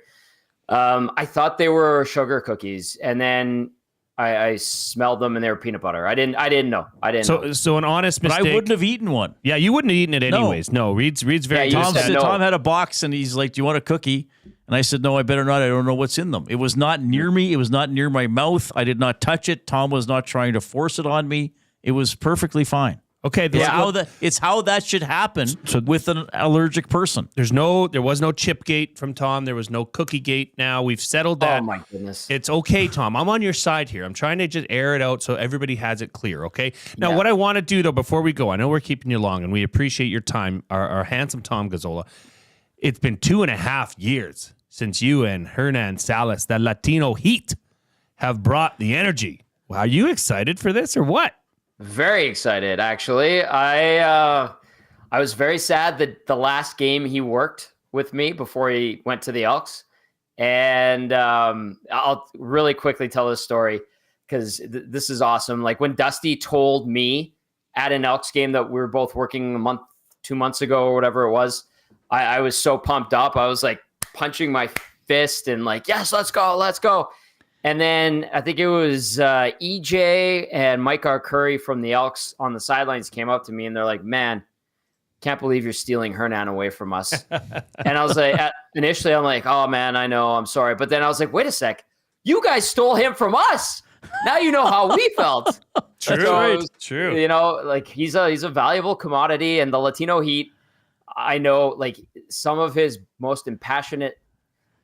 I thought they were sugar cookies, and then I smelled them and they were peanut butter. I didn't know. So an honest mistake. but I wouldn't have eaten one. Yeah, you wouldn't have eaten it anyways. No, Reid's very. Tom had a box and he's like, "Do you want a cookie?" And I said, "No, I better not. I don't know what's in them." It was not near me. It was not near my mouth. I did not touch it. Tom was not trying to force it on me. It was perfectly fine. Okay, it's how that should happen with an allergic person. There was no chip gate from Tom. There was no cookie gate. Now we've settled that. Oh my goodness. It's okay, Tom. I'm on your side here. I'm trying to just air it out so everybody has it clear. Okay. Now, what I want to do though, before we go, I know we're keeping you long, and we appreciate your time. Our handsome Tom Gazzola. It's been 2.5 years since you and Hernan Salas, the Latino Heat, have brought the energy. Are you excited for this or what? Very excited, actually. I was very sad that the last game he worked with me before he went to the Elks. And I'll really quickly tell this story because this is awesome. Like when Dusty told me at an Elks game that we were both working 2 months ago or whatever it was, I was so pumped up. I was like punching my fist and like, yes, let's go. And then I think it was EJ and Mike Arcuri from the Elks on the sidelines came up to me and they're like, "Man, can't believe you're stealing Hernan away from us." And I was like, initially I'm like, "Oh man, I know, I'm sorry." But then I was like, wait a sec, you guys stole him from us. Now you know how we felt. True. You know, like he's a valuable commodity, and the Latino Heat, I know like some of his most impassionate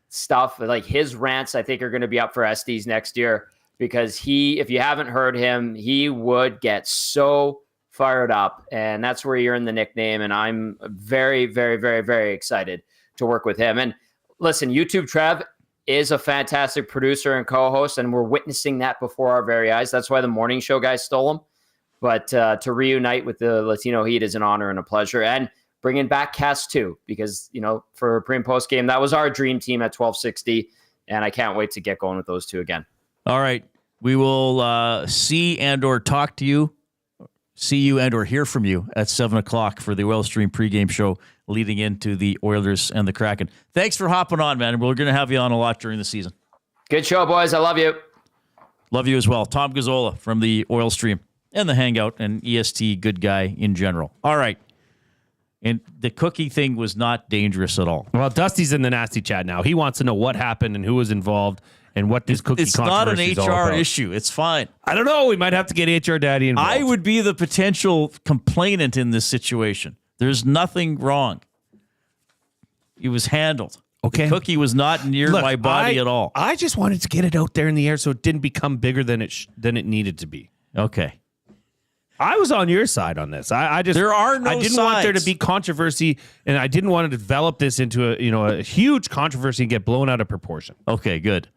stuff, like his rants, I think are going to be up for Estes next year because if you haven't heard him, he would get so fired up, and that's where you're in the nickname. And I'm very, very, very, very excited to work with him. And listen, YouTube Trev is a fantastic producer and co-host, and we're witnessing that before our very eyes. That's why the morning show guys stole him. But to reunite with the Latino Heat is an honor and a pleasure. And bringing back Cast 2 because, for pre and post game, that was our dream team at 1260, and I can't wait to get going with those two again. All right. We will see and or talk to you, see you and or hear from you at 7 o'clock for the Oil Stream pregame show leading into the Oilers and the Kraken. Thanks for hopping on, man. We're going to have you on a lot during the season. Good show, boys. I love you. Love you as well. Tom Gazzola from the Oil Stream and the Hangout and EST good guy in general. All right. And the cookie thing was not dangerous at all. Well, Dusty's in the nasty chat now. He wants to know what happened and who was involved and what this cookie controversy is all about. It's not an HR issue. It's fine. I don't know. We might have to get HR Daddy involved. I would be the potential complainant in this situation. There's nothing wrong. It was handled. Okay. The cookie was not near my body at all. I just wanted to get it out there in the air so it didn't become bigger than it needed to be. Okay. I was on your side on this. I didn't want there to be controversy, and I didn't want to develop this into a huge controversy and get blown out of proportion. Okay, good.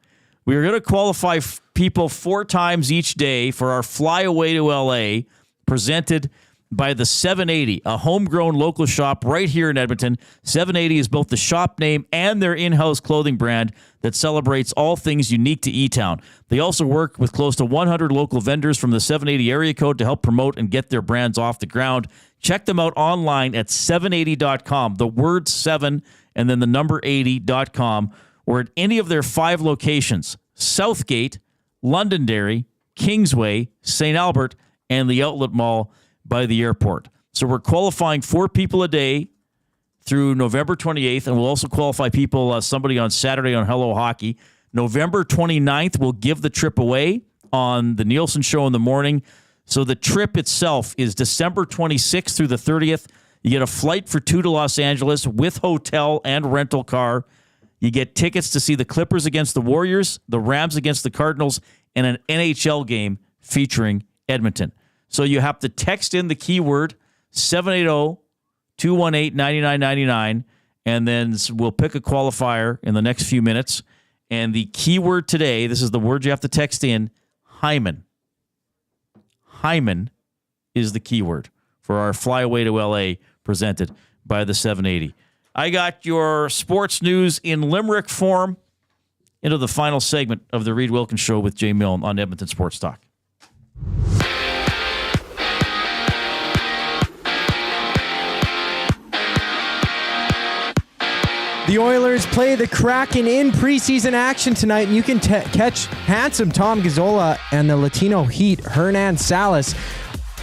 We are going to qualify people 4 times each day for our flyaway to LA, presented by the 780, a homegrown local shop right here in Edmonton. 780 is both the shop name and their in-house clothing brand. that celebrates all things unique to E-Town. They also work with close to 100 local vendors from the 780 area code to help promote and get their brands off the ground. Check them out online at 780.com, the word 7 and then the number 80.com, or at any of their 5 locations: Southgate, Londonderry, Kingsway, St. Albert, and the Outlet Mall by the airport. So we're qualifying 4 people a day through November 28th, and we'll also qualify people, somebody on Saturday on Hello Hockey. November 29th, we'll give the trip away on the Nielsen Show in the morning. So the trip itself is December 26th through the 30th. You get a flight for 2 to Los Angeles with hotel and rental car. You get tickets to see the Clippers against the Warriors, the Rams against the Cardinals, and an NHL game featuring Edmonton. So you have to text in the keyword 780-218-9999, and then we'll pick a qualifier in the next few minutes. And the keyword today, this is the word you have to text in, Hyman. Hyman is the keyword for our Flyaway to LA presented by the 780. I got your sports news in Limerick form into the final segment of the Reid Wilkins Show with Jay Milne on Edmonton Sports Talk. The Oilers play the Kraken in preseason action tonight, and you can catch handsome Tom Gazzola and the Latino Heat Hernan Salas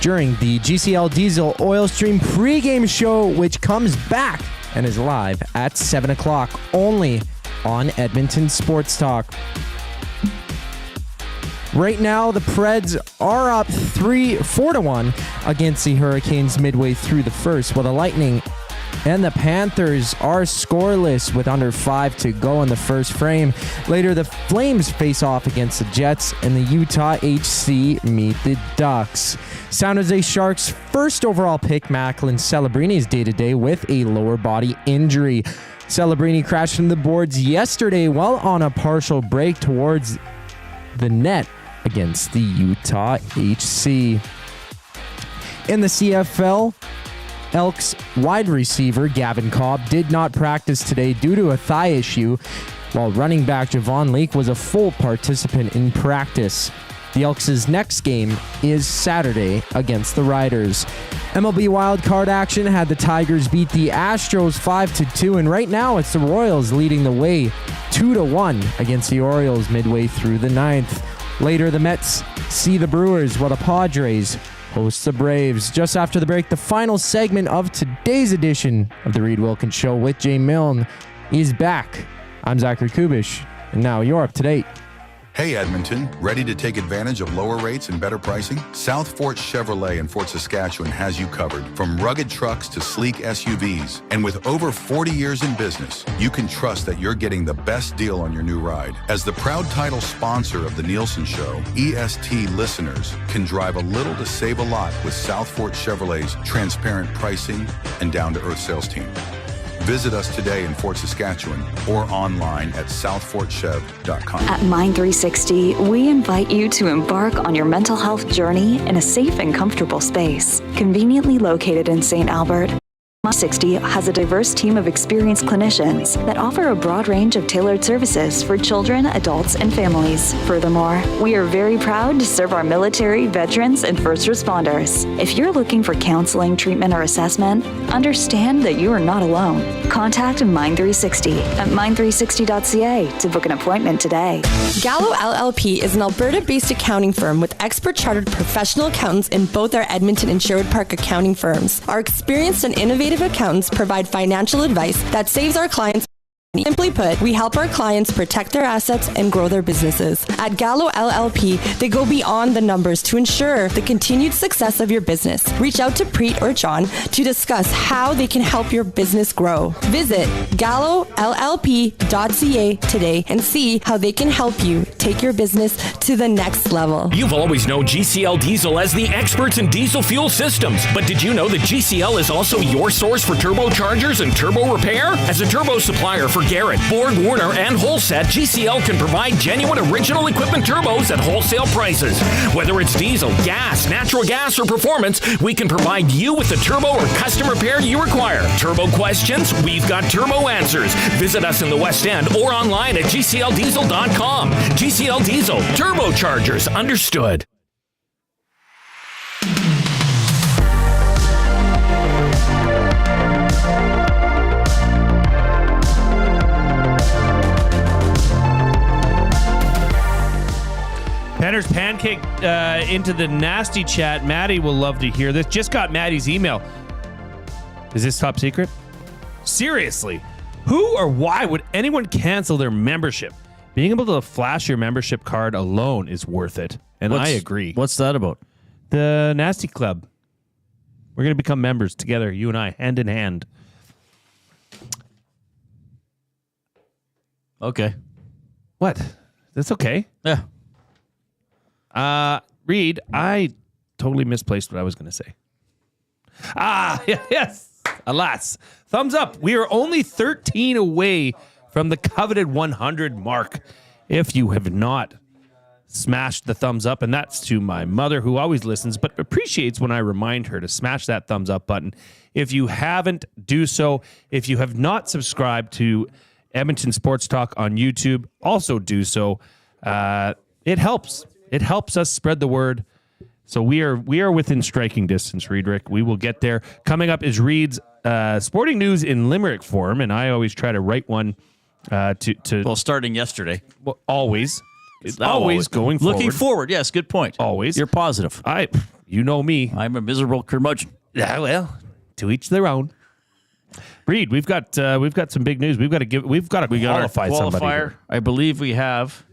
during the GCL Diesel Oil Stream pregame show, which comes back and is live at 7 o'clock only on Edmonton Sports Talk. Right now, the Preds are up 4-1 against the Hurricanes midway through the first, while the Lightning and the Panthers are scoreless with under 5 to go in the first frame. Later, the Flames face off against the Jets, and the Utah HC meet the Ducks. San Jose Sharks' first overall pick, Macklin Celebrini, is day-to-day with a lower body injury. Celebrini crashed from the boards yesterday while on a partial break towards the net against the Utah HC. In the CFL, Elks wide receiver Gavin Cobb did not practice today due to a thigh issue, while running back Javon Leake was a full participant in practice. The Elks' next game is Saturday against the Riders. MLB wildcard action had the Tigers beat the Astros 5-2, and right now it's the Royals leading the way 2-1 against the Orioles midway through the 9th. Later, the Mets see the Brewers, while the Padres host the Braves. Just after the break, the final segment of today's edition of the Reid Wilkins Show with Jay Milne is back. I'm Zachary Kubish, and now you're up to date. Hey Edmonton, ready to take advantage of lower rates and better pricing? South Fort Chevrolet in Fort Saskatchewan has you covered. From rugged trucks to sleek SUVs. And with over 40 years in business, you can trust that you're getting the best deal on your new ride. As the proud title sponsor of the Nielsen Show, EST listeners can drive a little to save a lot with South Fort Chevrolet's transparent pricing and down-to-earth sales team. Visit us today in Fort Saskatchewan or online at southfortchev.com. At Mind 360, we invite you to embark on your mental health journey in a safe and comfortable space. Conveniently located in St. Albert, Mind 360 has a diverse team of experienced clinicians that offer a broad range of tailored services for children, adults, and families. Furthermore, we are very proud to serve our military, veterans, and first responders. If you're looking for counseling, treatment, or assessment, understand that you are not alone. Contact Mind 360 at mind360.ca to book an appointment today. Gallo LLP is an Alberta-based accounting firm with expert chartered professional accountants in both our Edmonton and Sherwood Park accounting firms. Our experienced and innovative accountants provide financial advice that saves our clients. Simply put, we help our clients protect their assets and grow their businesses. At Gallo LLP, they go beyond the numbers to ensure the continued success of your business. Reach out to Preet or John to discuss how they can help your business grow. Visit gallollp.ca today and see how they can help you take take your business to the next level. You've always known GCL Diesel as the experts in diesel fuel systems, but did you know that GCL is also your source for turbochargers and turbo repair? As a turbo supplier for Garrett, Ford, Warner, and Holset, GCL can provide genuine original equipment turbos at wholesale prices. Whether it's diesel, gas, natural gas, or performance, we can provide you with the turbo or custom repair you require. Turbo questions? We've got turbo answers. Visit us in the West End or online at GCLDiesel.com. GCL Diesel, turbochargers, understood. Penner's pancake into the nasty chat. Maddie will love to hear this. Just got Maddie's email. Is this top secret? Seriously, who or why would anyone cancel their membership? Being able to flash your membership card alone is worth it. And I agree. What's that about? The Nasty Club. We're going to become members together, you and I, hand in hand. Okay. What? That's okay. Yeah. Reid, I totally misplaced what I was going to say. Yes. Alas. Thumbs up. We are only 13 away from the coveted 100 mark. If you have not smashed the thumbs up, and that's to my mother who always listens but appreciates when I remind her to smash that thumbs up button. If you haven't, do so. If you have not subscribed to Edmonton Sports Talk on YouTube, also do so. It helps. It helps us spread the word. So we are within striking distance, Riedrich. We will get there. Coming up is Reid's sporting news in Limerick form, and I always try to write one Well, starting yesterday. Well, always. It's always going forward. Looking forward, yes, good point. Always. You're positive. You know me. I'm a miserable curmudgeon. Yeah, well, to each their own. Reid, we've got some big news. We've got to qualify somebody. Here. I believe we have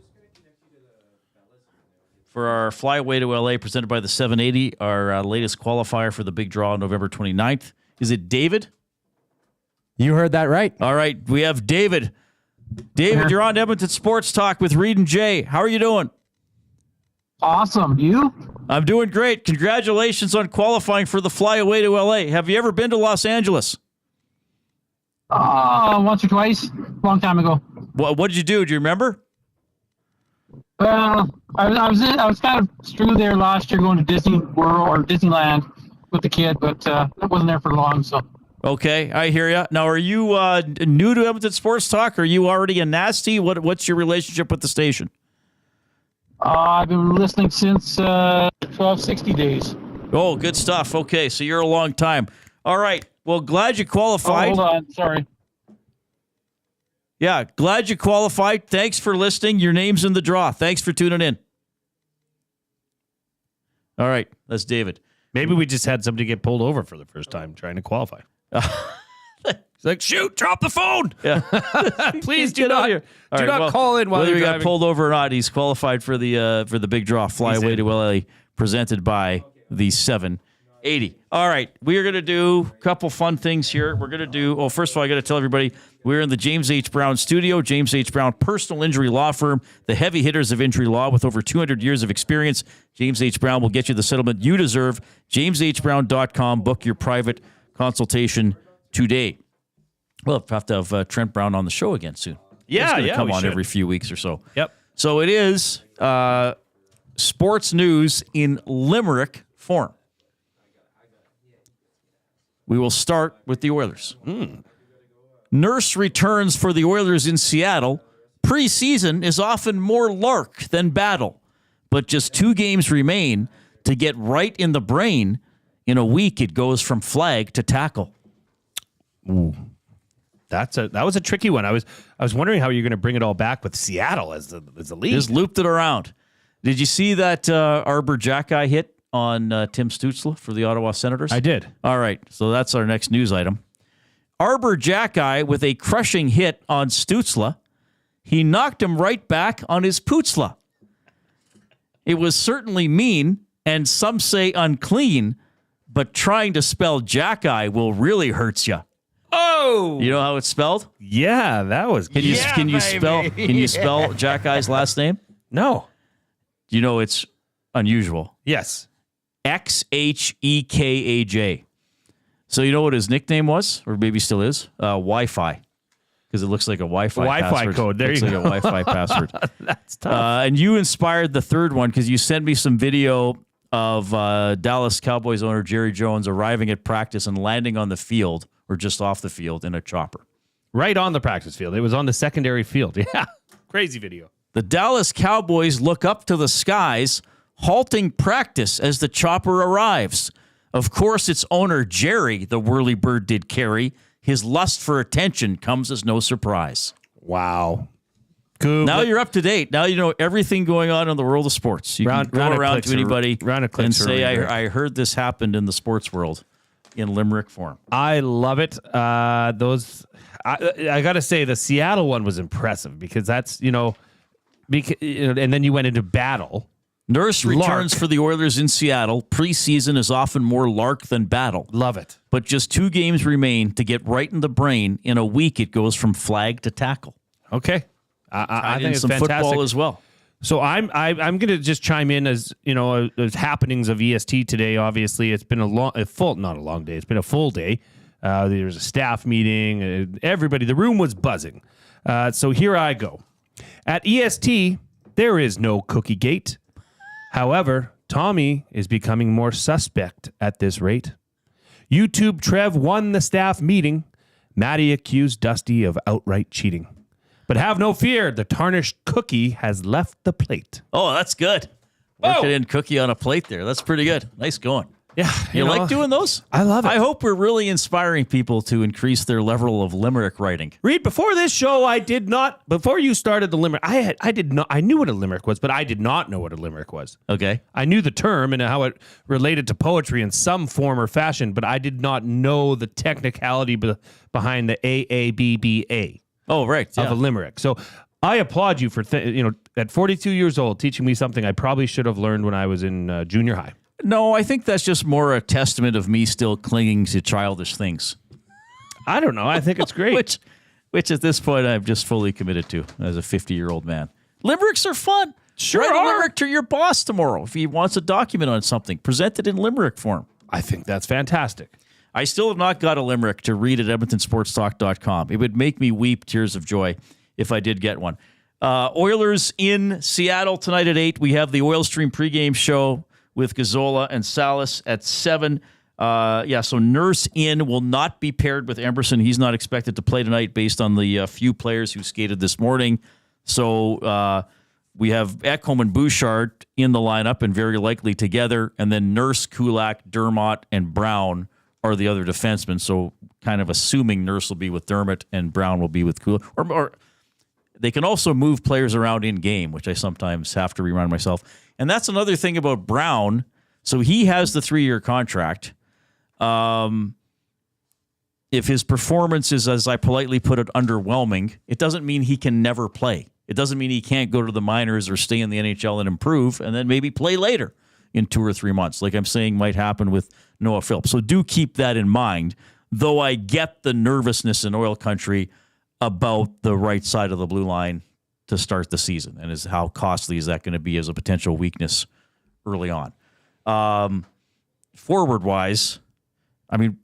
for our flyaway to LA presented by the 780, our latest qualifier for the big draw on November 29th. Is it David? You heard that right. All right, we have David. David, you're on Edmonton Sports Talk with Reid and Jay. How are you doing? Awesome. You? I'm doing great. Congratulations on qualifying for the flyaway to LA. Have you ever been to Los Angeles? Once or twice. Long time ago. What did you do? Do you remember? I was kind of through there last year going to Disney World or Disneyland with the kid, but I wasn't there for long. So. Okay, I hear you. Now, are you new to Edmonton Sports Talk? Are you already a nasty? What's your relationship with the station? I've been listening since 1260 days. Oh, good stuff. Okay, so you're a long time. All right. Well, glad you qualified. Hold on. Sorry. Yeah, glad you qualified. Thanks for listening. Your name's in the draw. Thanks for tuning in. All right, that's David. Maybe we just had somebody get pulled over for the first time trying to qualify. It's like, shoot, drop the phone. Yeah. Please do not call in while whether you're he driving. got pulled over or not, he's qualified for the big draw, flyaway to LA, presented by the 780. All right, we are going to do a couple fun things here. We're going to do, first of all, I got to tell everybody, we're in the James H. Brown studio. James H. Brown, personal injury law firm, the heavy hitters of injury law with over 200 years of experience. James H. Brown will get you the settlement you deserve. JamesHBrown.com. Book your private consultation today. We'll have to have Trent Brown on the show again soon. Yeah, come on every few weeks or so. Yep. So it is sports news in Limerick form. We will start with the Oilers. Nurse returns for the Oilers in Seattle. Preseason is often more lark than battle, but just 2 games remain to get right in the brain. In a week, it goes from flag to tackle. Ooh. That was a tricky one. I was wondering how you're going to bring it all back with Seattle as the lead. Just looped it around. Did you see that Arbor Jackeye hit on Tim Stützle for the Ottawa Senators? I did. All right, so that's our next news item. Arbor Jackeye with a crushing hit on Stützle. He knocked him right back on his pootzla. It was certainly mean, and some say unclean, but trying to spell Jackeye will really hurt you. Oh, you know how it's spelled? Yeah, that was. Can you spell Jackeye's last name? No. You know it's unusual. Yes. XHEKAJ. So you know what his nickname was, or maybe still is? Wi-Fi. Because it looks like a Wi-Fi password. code. There looks you like go. a Wi-Fi password. That's tough. And you inspired the third one because you sent me some video of Dallas Cowboys owner Jerry Jones arriving at practice and landing on the field or just off the field in a chopper. Right on the practice field. It was on the secondary field. Yeah. Crazy video. The Dallas Cowboys look up to the skies, halting practice as the chopper arrives. Of course, its owner, Jerry, the whirlybird did carry. His lust for attention comes as no surprise. Wow. Now you're up to date. Now you know everything going on in the world of sports. You can go around to anybody and say, I heard this happened in the sports world in Limerick form. I love it. I got to say, the Seattle one was impressive because that's, and then you went into battle. Nurse returns for the Oilers in Seattle. Preseason is often more lark than battle. Love it. But just 2 games remain to get right in the brain. In a week, it goes from flag to tackle. Okay. I think it's some fantastic. Football as well. So I'm going to just chime in as happenings of EST today. Obviously, it's been not a long day. It's been a full day. There was a staff meeting. Everybody, the room was buzzing. So here I go. At EST, there is no cookie gate. However, Tommy is becoming more suspect at this rate. YouTube Trev won the staff meeting. Maddie accused Dusty of outright cheating. But have no fear, the tarnished cookie has left the plate. Oh, that's good. Working in cookie on a plate there. That's pretty good. Nice going. Yeah. You like doing those? I love it. I hope we're really inspiring people to increase their level of limerick writing. Reid, before this show, before you started the limerick, I knew what a limerick was, but I did not know what a limerick was. Okay. I knew the term and how it related to poetry in some form or fashion, but I did not know the technicality behind the AABBA. Oh, right. Of a limerick. So I applaud you for, at 42 years old, teaching me something I probably should have learned when I was in junior high. No, I think that's just more a testament of me still clinging to childish things. I don't know. I think it's great. which at this point I'm just fully committed to as a 50-year-old man. Limericks are fun. Sure Write are. a limerick to your boss tomorrow if he wants a document on something. Present it in limerick form. I think that's fantastic. I still have not got a limerick to read at edmontonsportstalk.com. It would make me weep tears of joy if I did get one. Oilers in Seattle tonight at 8. We have the Oil Stream pregame show with Gazzola and Salas at 7. So Nurse in will not be paired with Emerson. He's not expected to play tonight based on the few players who skated this morning. So we have Ekholm and Bouchard in the lineup and very likely together. And then Nurse, Kulak, Dermott, and Brown are the other defensemen. So kind of assuming Nurse will be with Dermott and Brown will be with Kulak. Or they can also move players around in game, which I sometimes have to remind myself. And that's another thing about Brown. So he has the 3-year contract. If his performance is, as I politely put it, underwhelming, it doesn't mean he can never play. It doesn't mean he can't go to the minors or stay in the NHL and improve and then maybe play later in 2 or 3 months, like I'm saying might happen with Noah Phillips. So do keep that in mind, though I get the nervousness in oil country about the right side of the blue line to start the season, and is how costly is that going to be as a potential weakness early on. Forward-wise, I mean,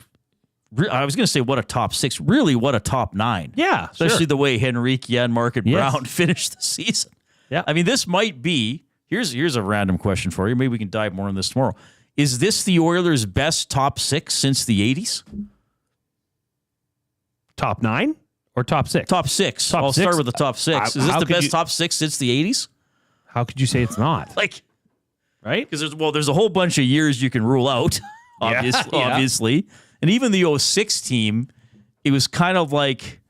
I was going to say what a top 6. Really, what a top 9. Yeah, especially the way Henrique, Janmark, and Brown finished the season. Yeah, I mean, this might be. Here's a random question for you. Maybe we can dive more on this tomorrow. Is this the Oilers' best top 6 since the 80s? Top 9 or top 6? Top 6. I'll start with the top 6. Is this the best top 6 since the 80s? How could you say it's not? Right? Because there's a whole bunch of years you can rule out, obviously. And even the 06 team, it was kind of like,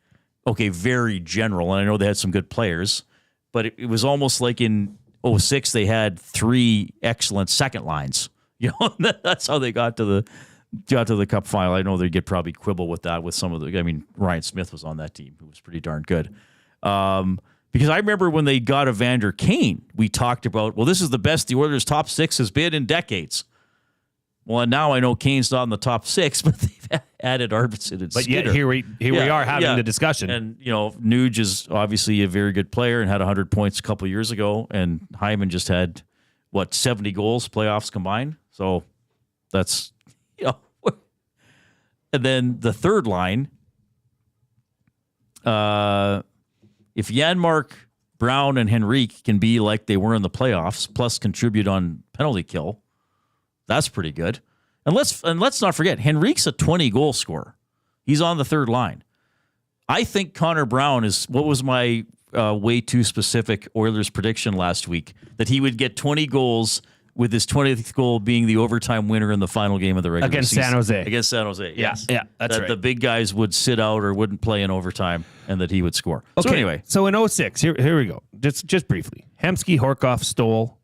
okay, very general. And I know they had some good players, but it was almost like in 06 they had 3 excellent second lines. You know, that's how they got to the Cup final. I know they'd get probably quibble with that with some of the. I mean, Ryan Smith was on that team, who was pretty darn good. Because I remember when they got Evander Kane, we talked about, well, this is the best the Oilers' top 6 has been in decades. Well, and now I know Kane's not in the top 6, but they've added Arvidsson and But Skinner. yet here we are having the discussion. And, Nuge is obviously a very good player and had 100 points a couple of years ago. And Hyman just had, 70 goals, playoffs combined? So that's, And then the third line, if Janmark, Brown, and Henrique can be like they were in the playoffs, plus contribute on penalty kill, that's pretty good. And let's not forget, Henrique's a 20-goal scorer. He's on the third line. I think Connor Brown is, what was my way too specific Oilers prediction last week, that he would get 20 goals with his 20th goal being the overtime winner in the final game of the regular Against season. San Jose. Against San Jose, yes. Yeah, that's that right. The big guys would sit out or wouldn't play in overtime and that he would score. Okay. So anyway. So in 06, here we go. Just briefly. Hemsky, Horkoff, Stoll,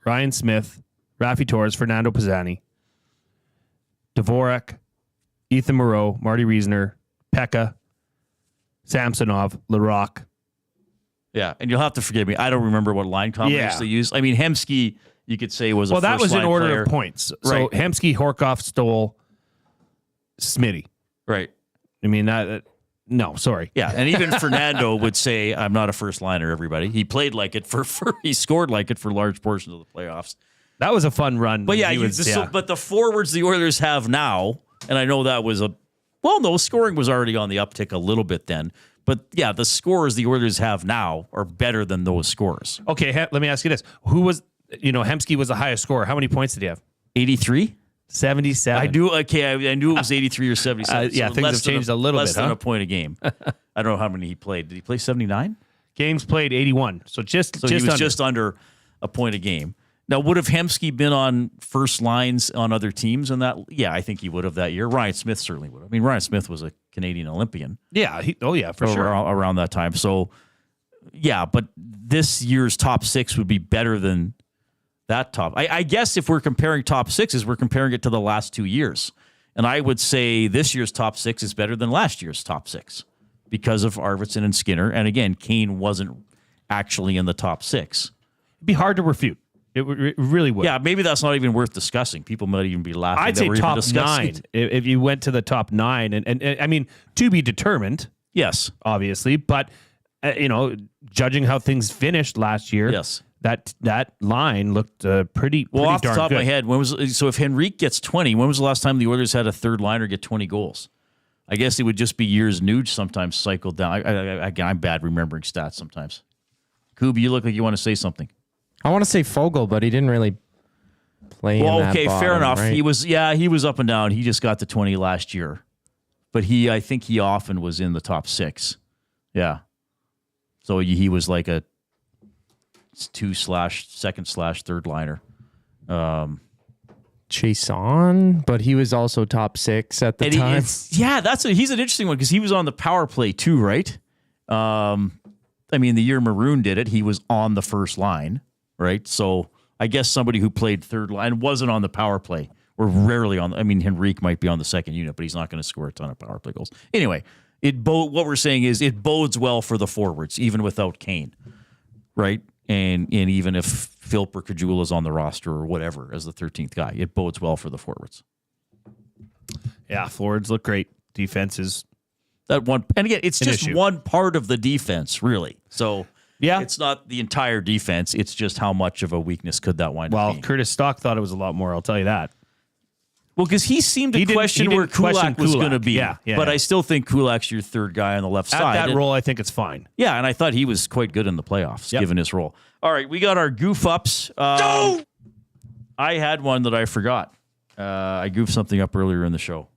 Ryan Smith, Raffi Torres, Fernando Pizzani, Dvorak, Ethan Moreau, Marty Reisner, Pekka, Samsonov, Larocque. Yeah, and you'll have to forgive me. I don't remember what line combination they used. I mean, Hemsky, you could say, was a first-line that was in order player. of points. Right. So Hemsky, Horkoff, Stoll, Smitty. Right. I mean, no, sorry. Yeah, and even Fernando would say, I'm not a first-liner, everybody. He played like it he scored like it for large portions of the playoffs. That was a fun run. But yeah, but the forwards the Oilers have now, and I know that was scoring was already on the uptick a little bit then. But yeah, the scores the Oilers have now are better than those scores. Okay, let me ask you this. Who was, Hemsky was the highest score. How many points did he have? 83? 77. I knew it was 83 or 77. Yeah, things have changed a little bit, Less than a point a game. I don't know how many he played. Did he play 79? Games played 81. So he was just under a point a game. Now, would have Hemsky been on first lines on other teams in that? Yeah, I think he would have that year. Ryan Smith certainly would have. I mean, Ryan Smith was a Canadian Olympian. Yeah. For sure. Around that time. So, yeah, but this year's top six would be better than that top. I guess if we're comparing top sixes, we're comparing it to the last 2 years. And I would say this year's top six is better than last year's top six because of Arvidsson and Skinner. And again, Kane wasn't actually in the top six. It'd be hard to refute. It really would. Yeah, maybe that's not even worth discussing. People might even be laughing. I'd that say we're top even discussing 9. If you went to the top 9, and I mean, to be determined. Yes, obviously, but judging how things finished last year, yes, that line looked pretty. Off the darn top good. of my head, if Henrique gets 20, when was the last time the Oilers had a third liner get 20 goals? I guess it would just be years Nuge sometimes cycled down. I'm bad remembering stats sometimes. Koob, you look like you want to say something. I want to say Fogle, but he didn't really play. Well, in that okay, bottom, fair enough. Right? He was up and down. He just got to 20 last year, but I think he often was in the top 6. Yeah, so he was like a 2/2/3 liner. Chiasson, but he was also top 6 at the time. He's an interesting one because he was on the power play too, right? I mean, the year Maroon did it, he was on the first line. Right, so I guess somebody who played third line wasn't on the power play. We're rarely on. I mean, Henrique might be on the second unit, but he's not going to score a ton of power play goals. Anyway, what we're saying is it bodes well for the forwards, even without Kane, right? And even if Philp or Caggiula is on the roster or whatever as the 13th guy, it bodes well for the forwards. Yeah, forwards look great. Defense is that one, and again, it's just one part of the defense, really. So. Yeah, it's not the entire defense. It's just how much of a weakness could that wind up being. Curtis Stock thought it was a lot more, I'll tell you that. Well, because he seemed to question where Kulak was going to be. Yeah, but I still think Kulak's your third guy on the left side. At that role, I think it's fine. Yeah, and I thought he was quite good in the playoffs, given his role. All right, we got our goof-ups. I had one that I forgot. I goofed something up earlier in the show.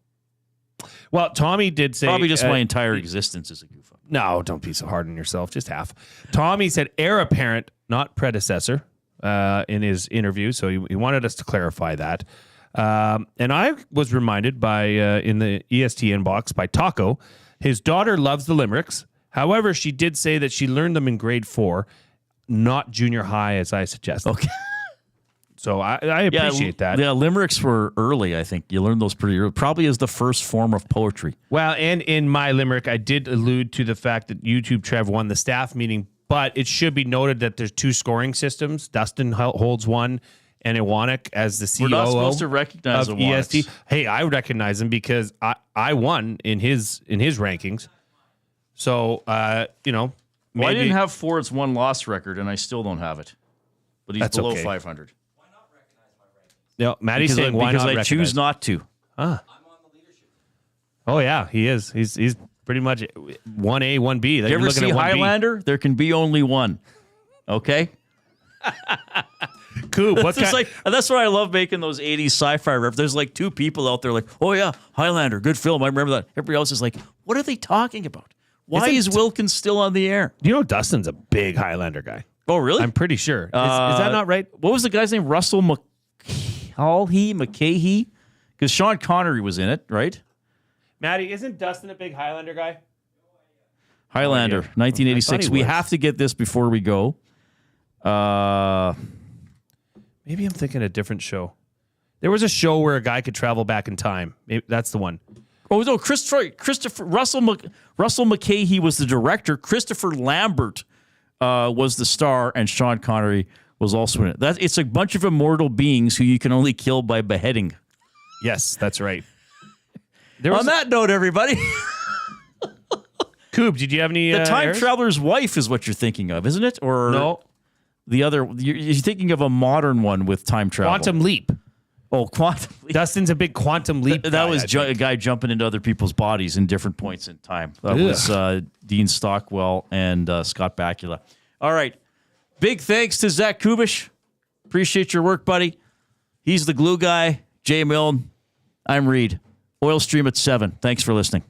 Well, Tommy did say... Probably just my entire existence is a goof-up. No, don't be so hard on yourself. Just half. Tommy said heir apparent, not predecessor, in his interview. So he wanted us to clarify that. And I was reminded by in the EST inbox by Taco, his daughter loves the Limericks. However, she did say that she learned them in grade 4, not junior high, as I suggested. Okay. So I appreciate that. Yeah, Limericks were early, I think. You learned those pretty early. Probably as the first form of poetry. Well, and in my Limerick, I did allude to the fact that YouTube Trev won the staff meeting, but it should be noted that there's 2 scoring systems. Dustin holds one, and Iwanek as the COO. We're not supposed to recognize of Iwaneks. EST. Hey, I recognize him because I won in his rankings. So maybe, Well, I didn't have Ford's 1-loss record, and I still don't have it. But he's That's below okay. 500. No, Maddie's saying why because not I choose not to. Oh yeah, he is. He's pretty much 1A, 1B. You ever see Highlander? There can be only one. Okay. Coop, that's why I love making those 80s sci-fi references. There's like two people out there like, oh yeah, Highlander, good film. I remember that. Everybody else is like, what are they talking about? Why is Wilkins still on the air? You know Dustin's a big Highlander guy. Oh, really? I'm pretty sure. Is that not right? What was the guy's name? Russell McKay? Because Sean Connery was in it, right? Maddie, isn't Dustin a big Highlander guy? Highlander, 1986. We was. have to get this before we go. Maybe I'm thinking a different show. There was a show where a guy could travel back in time. Maybe that's the one. Oh no, Christopher Russell McKay was the director. Christopher Lambert was the star, and Sean Connery was also in it. It's a bunch of immortal beings who you can only kill by beheading. Yes, that's right. On that note, everybody. Coop, did you have any? The Time errors? Traveler's Wife is what you're thinking of, isn't it? Or no? The other, you're thinking of a modern one with time travel. Quantum Leap. Oh, Quantum Leap. Dustin's a big Quantum Leap. That was a guy jumping into other people's bodies in different points in time. That was Dean Stockwell and Scott Bakula. All right. Big thanks to Zach Kubish. Appreciate your work, buddy. He's the glue guy. Jay Milne. I'm Reid. Oil Stream at 7. Thanks for listening.